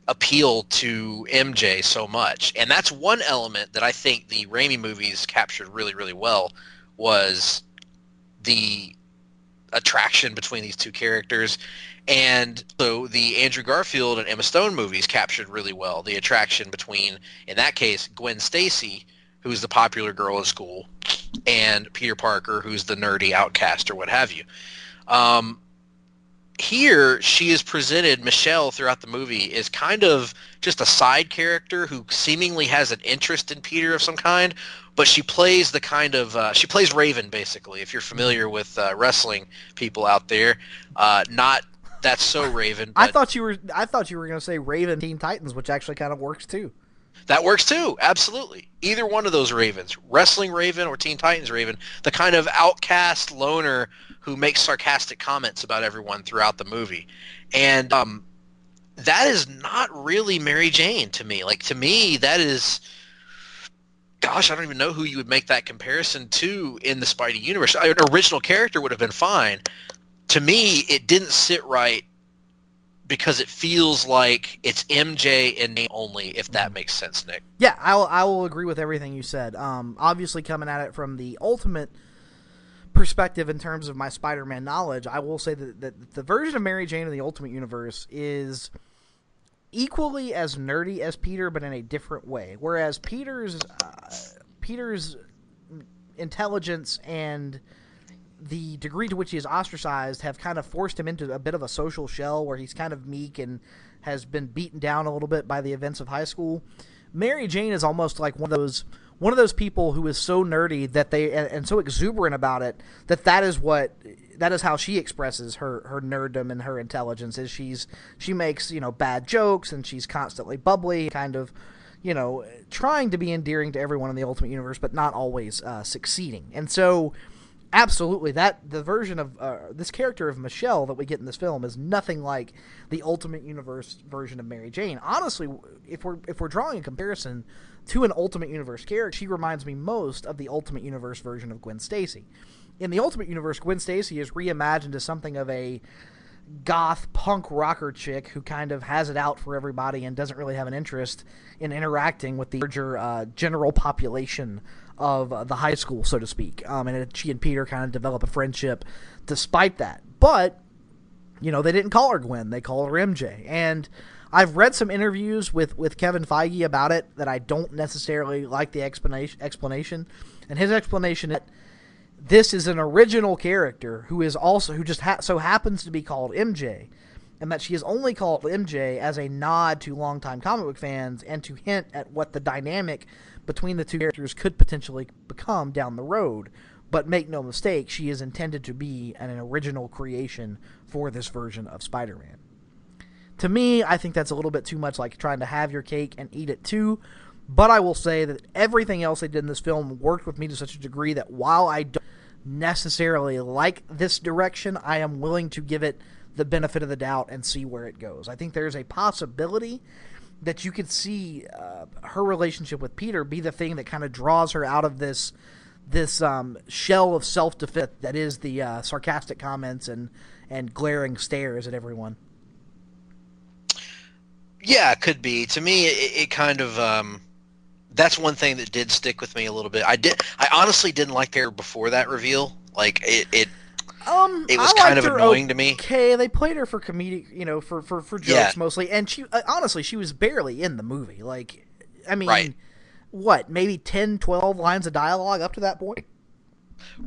appeal to MJ so much? And that's one element that I think the Raimi movies captured really, really well, was the attraction between these two characters. And so the Andrew Garfield and Emma Stone movies captured really well the attraction between, in that case, Gwen Stacy, who's the popular girl in school, and Peter Parker, who's the nerdy outcast or what have you. Here, she is presented, Michelle, throughout the movie, is kind of just a side character who seemingly has an interest in Peter of some kind, but she plays the kind of she plays Raven, basically. If you're familiar with wrestling people out there, not That's So Raven. I thought you were going to say Raven Teen Titans, which actually kind of works too. That works too, absolutely. Either one of those Ravens, Wrestling Raven or Teen Titans Raven, the kind of outcast loner who makes sarcastic comments about everyone throughout the movie. And that is not really Mary Jane to me. Like, to me, that is, gosh, I don't even know who you would make that comparison to in the Spidey universe. An original character would have been fine. To me, it didn't sit right because it feels like it's MJ in name only, if that makes sense, Nick. Yeah, I will agree with everything you said. Obviously, coming at it from the ultimate perspective in terms of my Spider-Man knowledge, I will say that the version of Mary Jane in the Ultimate Universe is equally as nerdy as Peter, but in a different way. Whereas Peter's intelligence and the degree to which he is ostracized have kind of forced him into a bit of a social shell where he's kind of meek and has been beaten down a little bit by the events of high school. Mary Jane is almost like one of those people who is so nerdy that and so exuberant about it that is how she expresses her nerddom and her intelligence. Is she makes bad jokes, and she's constantly bubbly, kind of trying to be endearing to everyone in the Ultimate Universe, but not always succeeding. And so, absolutely, the version of this character of Michelle that we get in this film is nothing like the Ultimate Universe version of Mary Jane. Honestly, if we're drawing a comparison to an Ultimate Universe character, she reminds me most of the Ultimate Universe version of Gwen Stacy. In the Ultimate Universe, Gwen Stacy is reimagined as something of a goth punk rocker chick who kind of has it out for everybody and doesn't really have an interest in interacting with the larger general population of the high school, so to speak. And she and Peter kind of develop a friendship despite that. But, they didn't call her Gwen. They call her MJ. And I've read some interviews with Kevin Feige about it that I don't necessarily like the explanation. And his explanation is that this is an original character who just so happens to be called MJ, and that she is only called MJ as a nod to longtime comic book fans and to hint at what the dynamic between the two characters could potentially become down the road. But make no mistake, she is intended to be an original creation for this version of Spider-Man. To me, I think that's a little bit too much like trying to have your cake and eat it too. But I will say that everything else they did in this film worked with me to such a degree that while I don't necessarily like this direction, I am willing to give it the benefit of the doubt and see where it goes. I think there's a possibility that you could see her relationship with Peter be the thing that kind of draws her out of this shell of self-defense that is the sarcastic comments and glaring stares at everyone. Yeah, it could be. To me, it kind of that's one thing that did stick with me a little bit. I honestly didn't like her before that reveal. Like it was kind of annoying to me. Okay, they played her for comedic, for jokes mostly, and she honestly she was barely in the movie. Like, I mean, what, maybe 10, 12 lines of dialogue up to that point?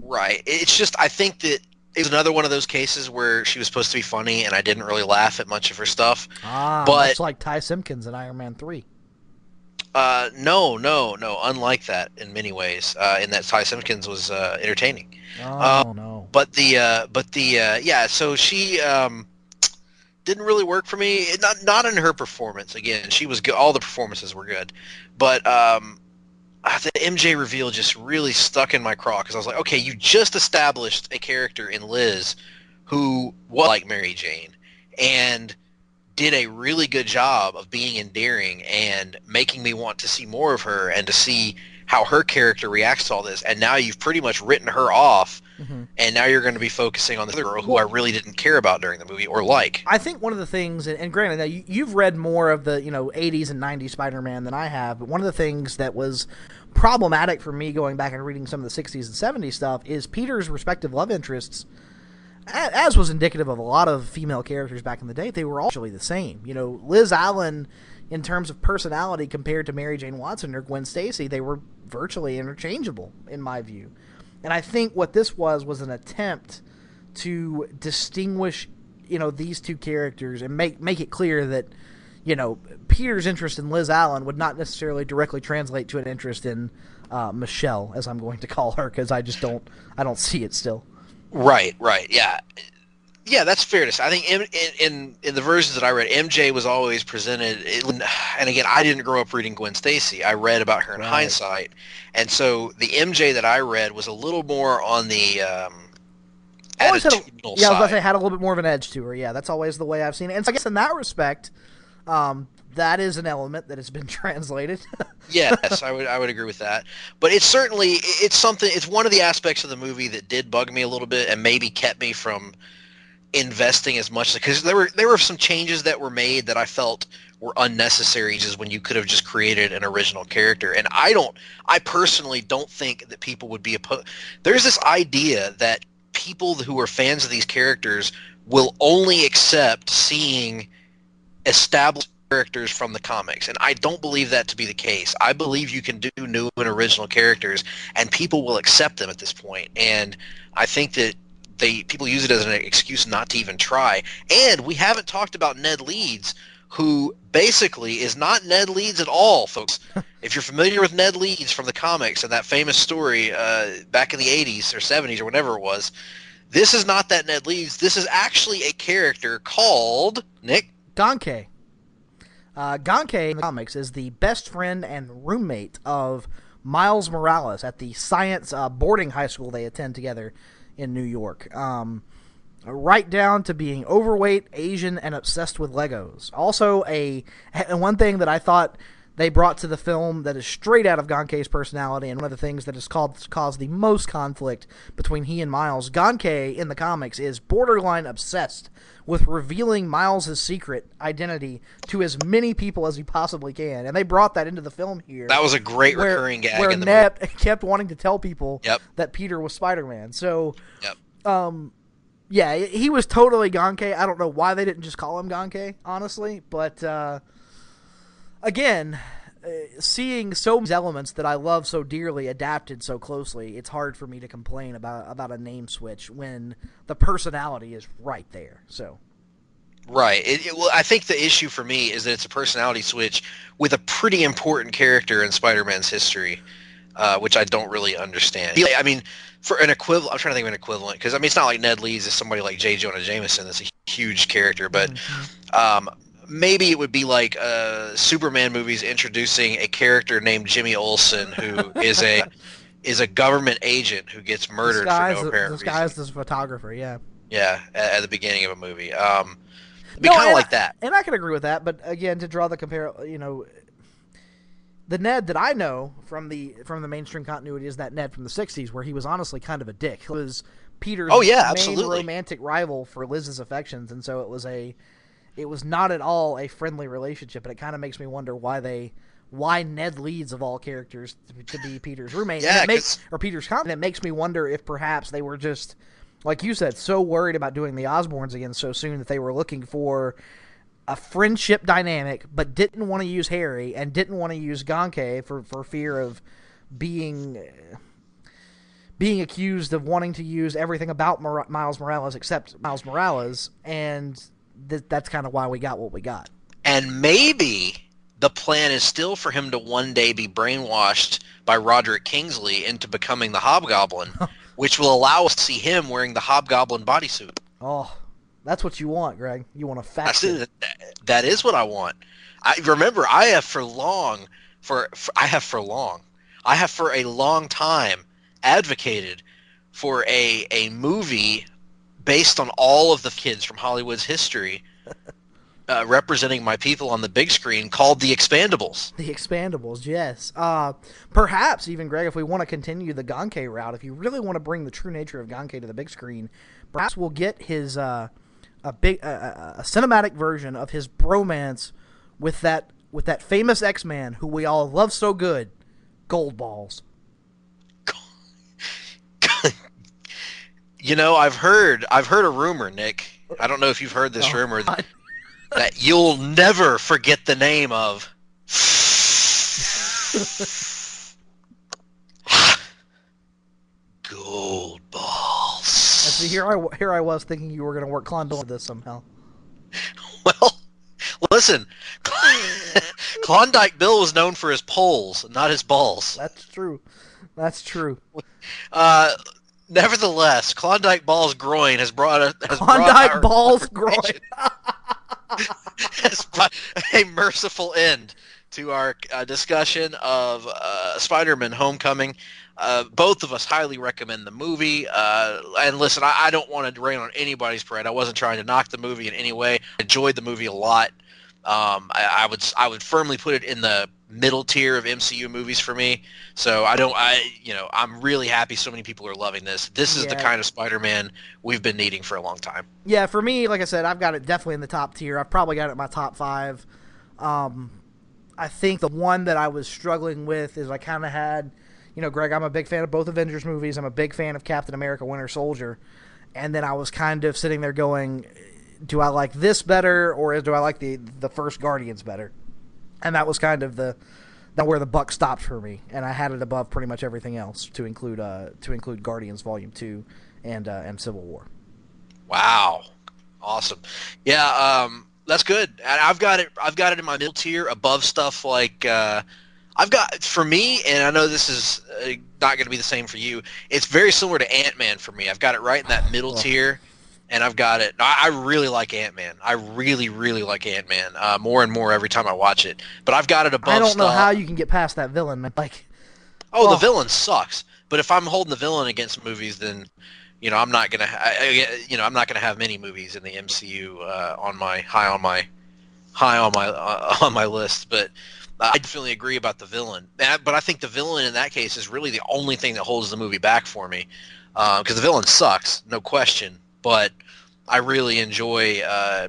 Right. It's just, I think that it was another one of those cases where she was supposed to be funny, and I didn't really laugh at much of her stuff. But much like Ty Simpkins in Iron Man 3. No. Unlike that in many ways, in that Ty Simpkins was entertaining. No. But so she didn't really work for me. Not in her performance. Again, she was good. All the performances were good, but the MJ reveal just really stuck in my craw because I was like, okay, you just established a character in Liz who was like Mary Jane and did a really good job of being endearing and making me want to see more of her and to see how her character reacts to all this. And now you've pretty much written her off, and now you're going to be focusing on the other girl who I really didn't care about during the movie or like. I think one of the things, and granted, now you've read more of the 80s and 90s Spider-Man than I have, but one of the things that was problematic for me going back and reading some of the 60s and 70s stuff is Peter's respective love interests, as was indicative of a lot of female characters back in the day. They were all actually the same. Liz Allen, in terms of personality compared to Mary Jane Watson or Gwen Stacy, they were virtually interchangeable in my view. And I think what this was an attempt to distinguish, these two characters and make it clear that, Peter's interest in Liz Allen would not necessarily directly translate to an interest in Michelle, as I'm going to call her, because I don't see it still. Right, yeah. Yeah, that's fair to say. I think in the versions that I read, MJ was always presented, and again, I didn't grow up reading Gwen Stacy. I read about her in hindsight, and so the MJ that I read was a little more on the attitudinal side. I was about to say, had a little bit more of an edge to her. Yeah, that's always the way I've seen it. And so I guess in that respect, that is an element that has been translated. Yes, I would agree with that. But it's one of the aspects of the movie that did bug me a little bit and maybe kept me from investing as much, because there were some changes that were made that I felt were unnecessary just when you could have just created an original character. And I personally don't think that people would be opposed. There's this idea that people who are fans of these characters will only accept seeing established characters from the comics, and I don't believe that to be the case. I believe you can do new and original characters and people will accept them at this point. And I think that people use it as an excuse not to even try. And we haven't talked about Ned Leeds, who basically is not Ned Leeds at all, folks. If you're familiar with Ned Leeds from the comics and that famous story back in the 80s or 70s or whatever it was, this is not that Ned Leeds. This is actually a character called, Nick? Gankei. Gankei in the comics is the best friend and roommate of Miles Morales at the science boarding high school they attend together in New York. Right down to being overweight, Asian, and obsessed with Legos. Also, one thing that I thought they brought to the film that is straight out of Gankei's personality, and one of the things that has caused the most conflict between he and Miles, Gankei in the comics is borderline obsessed with revealing Miles' secret identity to as many people as he possibly can. And they brought that into the film here. That was a great recurring gag where in the Ned movie. kept wanting to tell people that Peter was Spider-Man. So, yeah, he was totally Gankei. I don't know why they didn't just call him Gankei, honestly. But, again, seeing so many elements that I love so dearly adapted so closely, it's hard for me to complain about a name switch when the personality is right there. So, right. Well, I think the issue for me is that it's a personality switch with a pretty important character in Spider-Man's history. which I don't really understand. I mean, for an equivalent, I'm trying to think of an equivalent, because I mean, it's not like Ned Leeds is somebody like J. Jonah Jameson that's a huge character, but maybe it would be like Superman movies introducing a character named Jimmy Olsen, who is a government agent who gets murdered for no apparent reason. Disguised as a photographer, yeah. Yeah, at the beginning of a movie. It'd be kind of like that. And I can agree with that, but again, to draw the the Ned that I know from the mainstream continuity is that Ned from the 60s, where he was honestly kind of a dick. He was Peter's main romantic rival for Liz's affections, and so it was not at all a friendly relationship, and it kind of makes me wonder why Ned Leeds, of all characters, to be Peter's roommate, or Peter's companion. It makes me wonder if perhaps they were just, like you said, so worried about doing the Osborns again so soon that they were looking for a friendship dynamic, but didn't want to use Harry and didn't want to use Gonke for fear of being accused of wanting to use everything about Miles Morales except Miles Morales, and that's kind of why we got what we got. And maybe the plan is still for him to one day be brainwashed by Roderick Kingsley into becoming the Hobgoblin, which will allow us to see him wearing the Hobgoblin bodysuit. Oh, that's what you want, Greg. You want a faction. That is what I want. I have for a long time advocated for a movie based on all of the kids from Hollywood's history, representing my people on the big screen, called The Expandables. The Expandables, yes. Perhaps even, Greg, if we want to continue the Gonke route, if you really want to bring the true nature of Gonke to the big screen, perhaps we'll get his a cinematic version of his bromance with that famous X-Man who we all love so good, Goldballs. You know, I've heard a rumor, Nick. I don't know if you've heard this rumor that you'll never forget the name of Goldballs. See, here I was thinking you were going to work Klondike with this somehow. Well, listen, Klondike Bill was known for his poles, not his balls. That's true. That's true. Nevertheless, Klondike Ball's groin has brought a merciful end to our discussion of Spider-Man: Homecoming. Both of us highly recommend the movie. And listen, I don't want to rain on anybody's parade. I wasn't trying to knock the movie in any way. I enjoyed the movie a lot. I would firmly put it in the middle tier of MCU movies for me. So I'm really happy so many people are loving this. This is the kind of Spider-Man we've been needing for a long time. Yeah, for me, like I said, I've got it definitely in the top tier. I've probably got it in my top 5. I think the one that I was struggling with is I kind of had, Greg, I'm a big fan of both Avengers movies. I'm a big fan of Captain America: Winter Soldier. And then I was kind of sitting there going, do I like this better, or do I like the first Guardians better? And that was kind of where the buck stopped for me, and I had it above pretty much everything else to include Guardians Volume 2 and Civil War. Wow, awesome! Yeah, that's good. I've got it in my middle tier, above stuff like I've got, for me, and I know this is not going to be the same for you. It's very similar to Ant-Man for me. I've got it right in that middle tier. And I've got it. I really like Ant-Man. I really, really like Ant-Man. More and more every time I watch it. But I've got it above. I don't know how you can get past that villain. The villain sucks. But if I'm holding the villain against movies, then I'm not gonna. I'm not gonna have many movies in the MCU on my list. But I definitely agree about the villain. But I think the villain in that case is really the only thing that holds the movie back for me, because the villain sucks, no question. But I really enjoy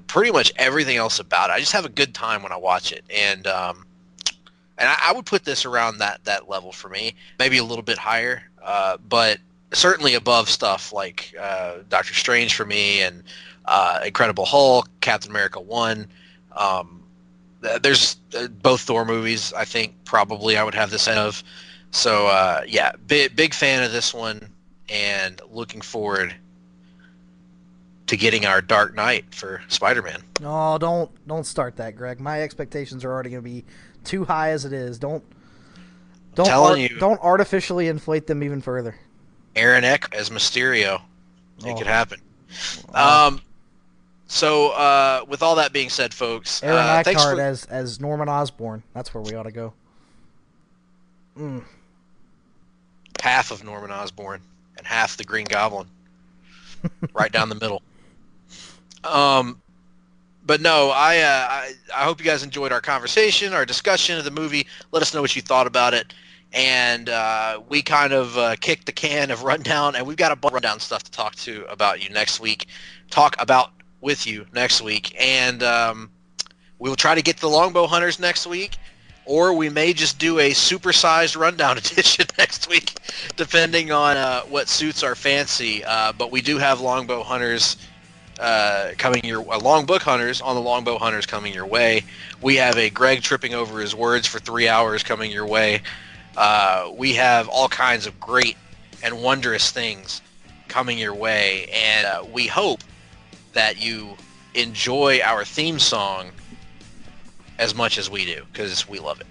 pretty much everything else about it. I just have a good time when I watch it, and I would put this around that level for me, maybe a little bit higher, but certainly above stuff like Doctor Strange for me, and Incredible Hulk, Captain America 1. There's both Thor movies. I think probably I would have this of. So big fan of this one, and looking forward to getting our Dark Knight for Spider-Man. No, don't start that, Greg. My expectations are already going to be too high as it is. telling you. Don't artificially inflate them even further. Aaron Eck as Mysterio. It could happen. So, with all that being said, folks, Aaron thanks Eckhart for... as Norman Osborn. That's where we ought to go. Half of Norman Osborn and half the Green Goblin. Right down the middle. But no, I hope you guys enjoyed our conversation, our discussion of the movie. Let us know what you thought about it. And we kind of kicked the can of Rundown, and we've got a bunch of Rundown stuff to talk to about you next week. Talk about with you next week. And we'll try to get to the Longbow Hunters next week, or we may just do a supersized Rundown edition next week, depending on what suits our fancy. But we do have Longbow Hunters coming Longbook Hunters on the Longbow Hunters coming your way. We have a Greg tripping over his words for 3 hours coming your way. We have all kinds of great and wondrous things coming your way, and we hope that you enjoy our theme song as much as we do, because we love it.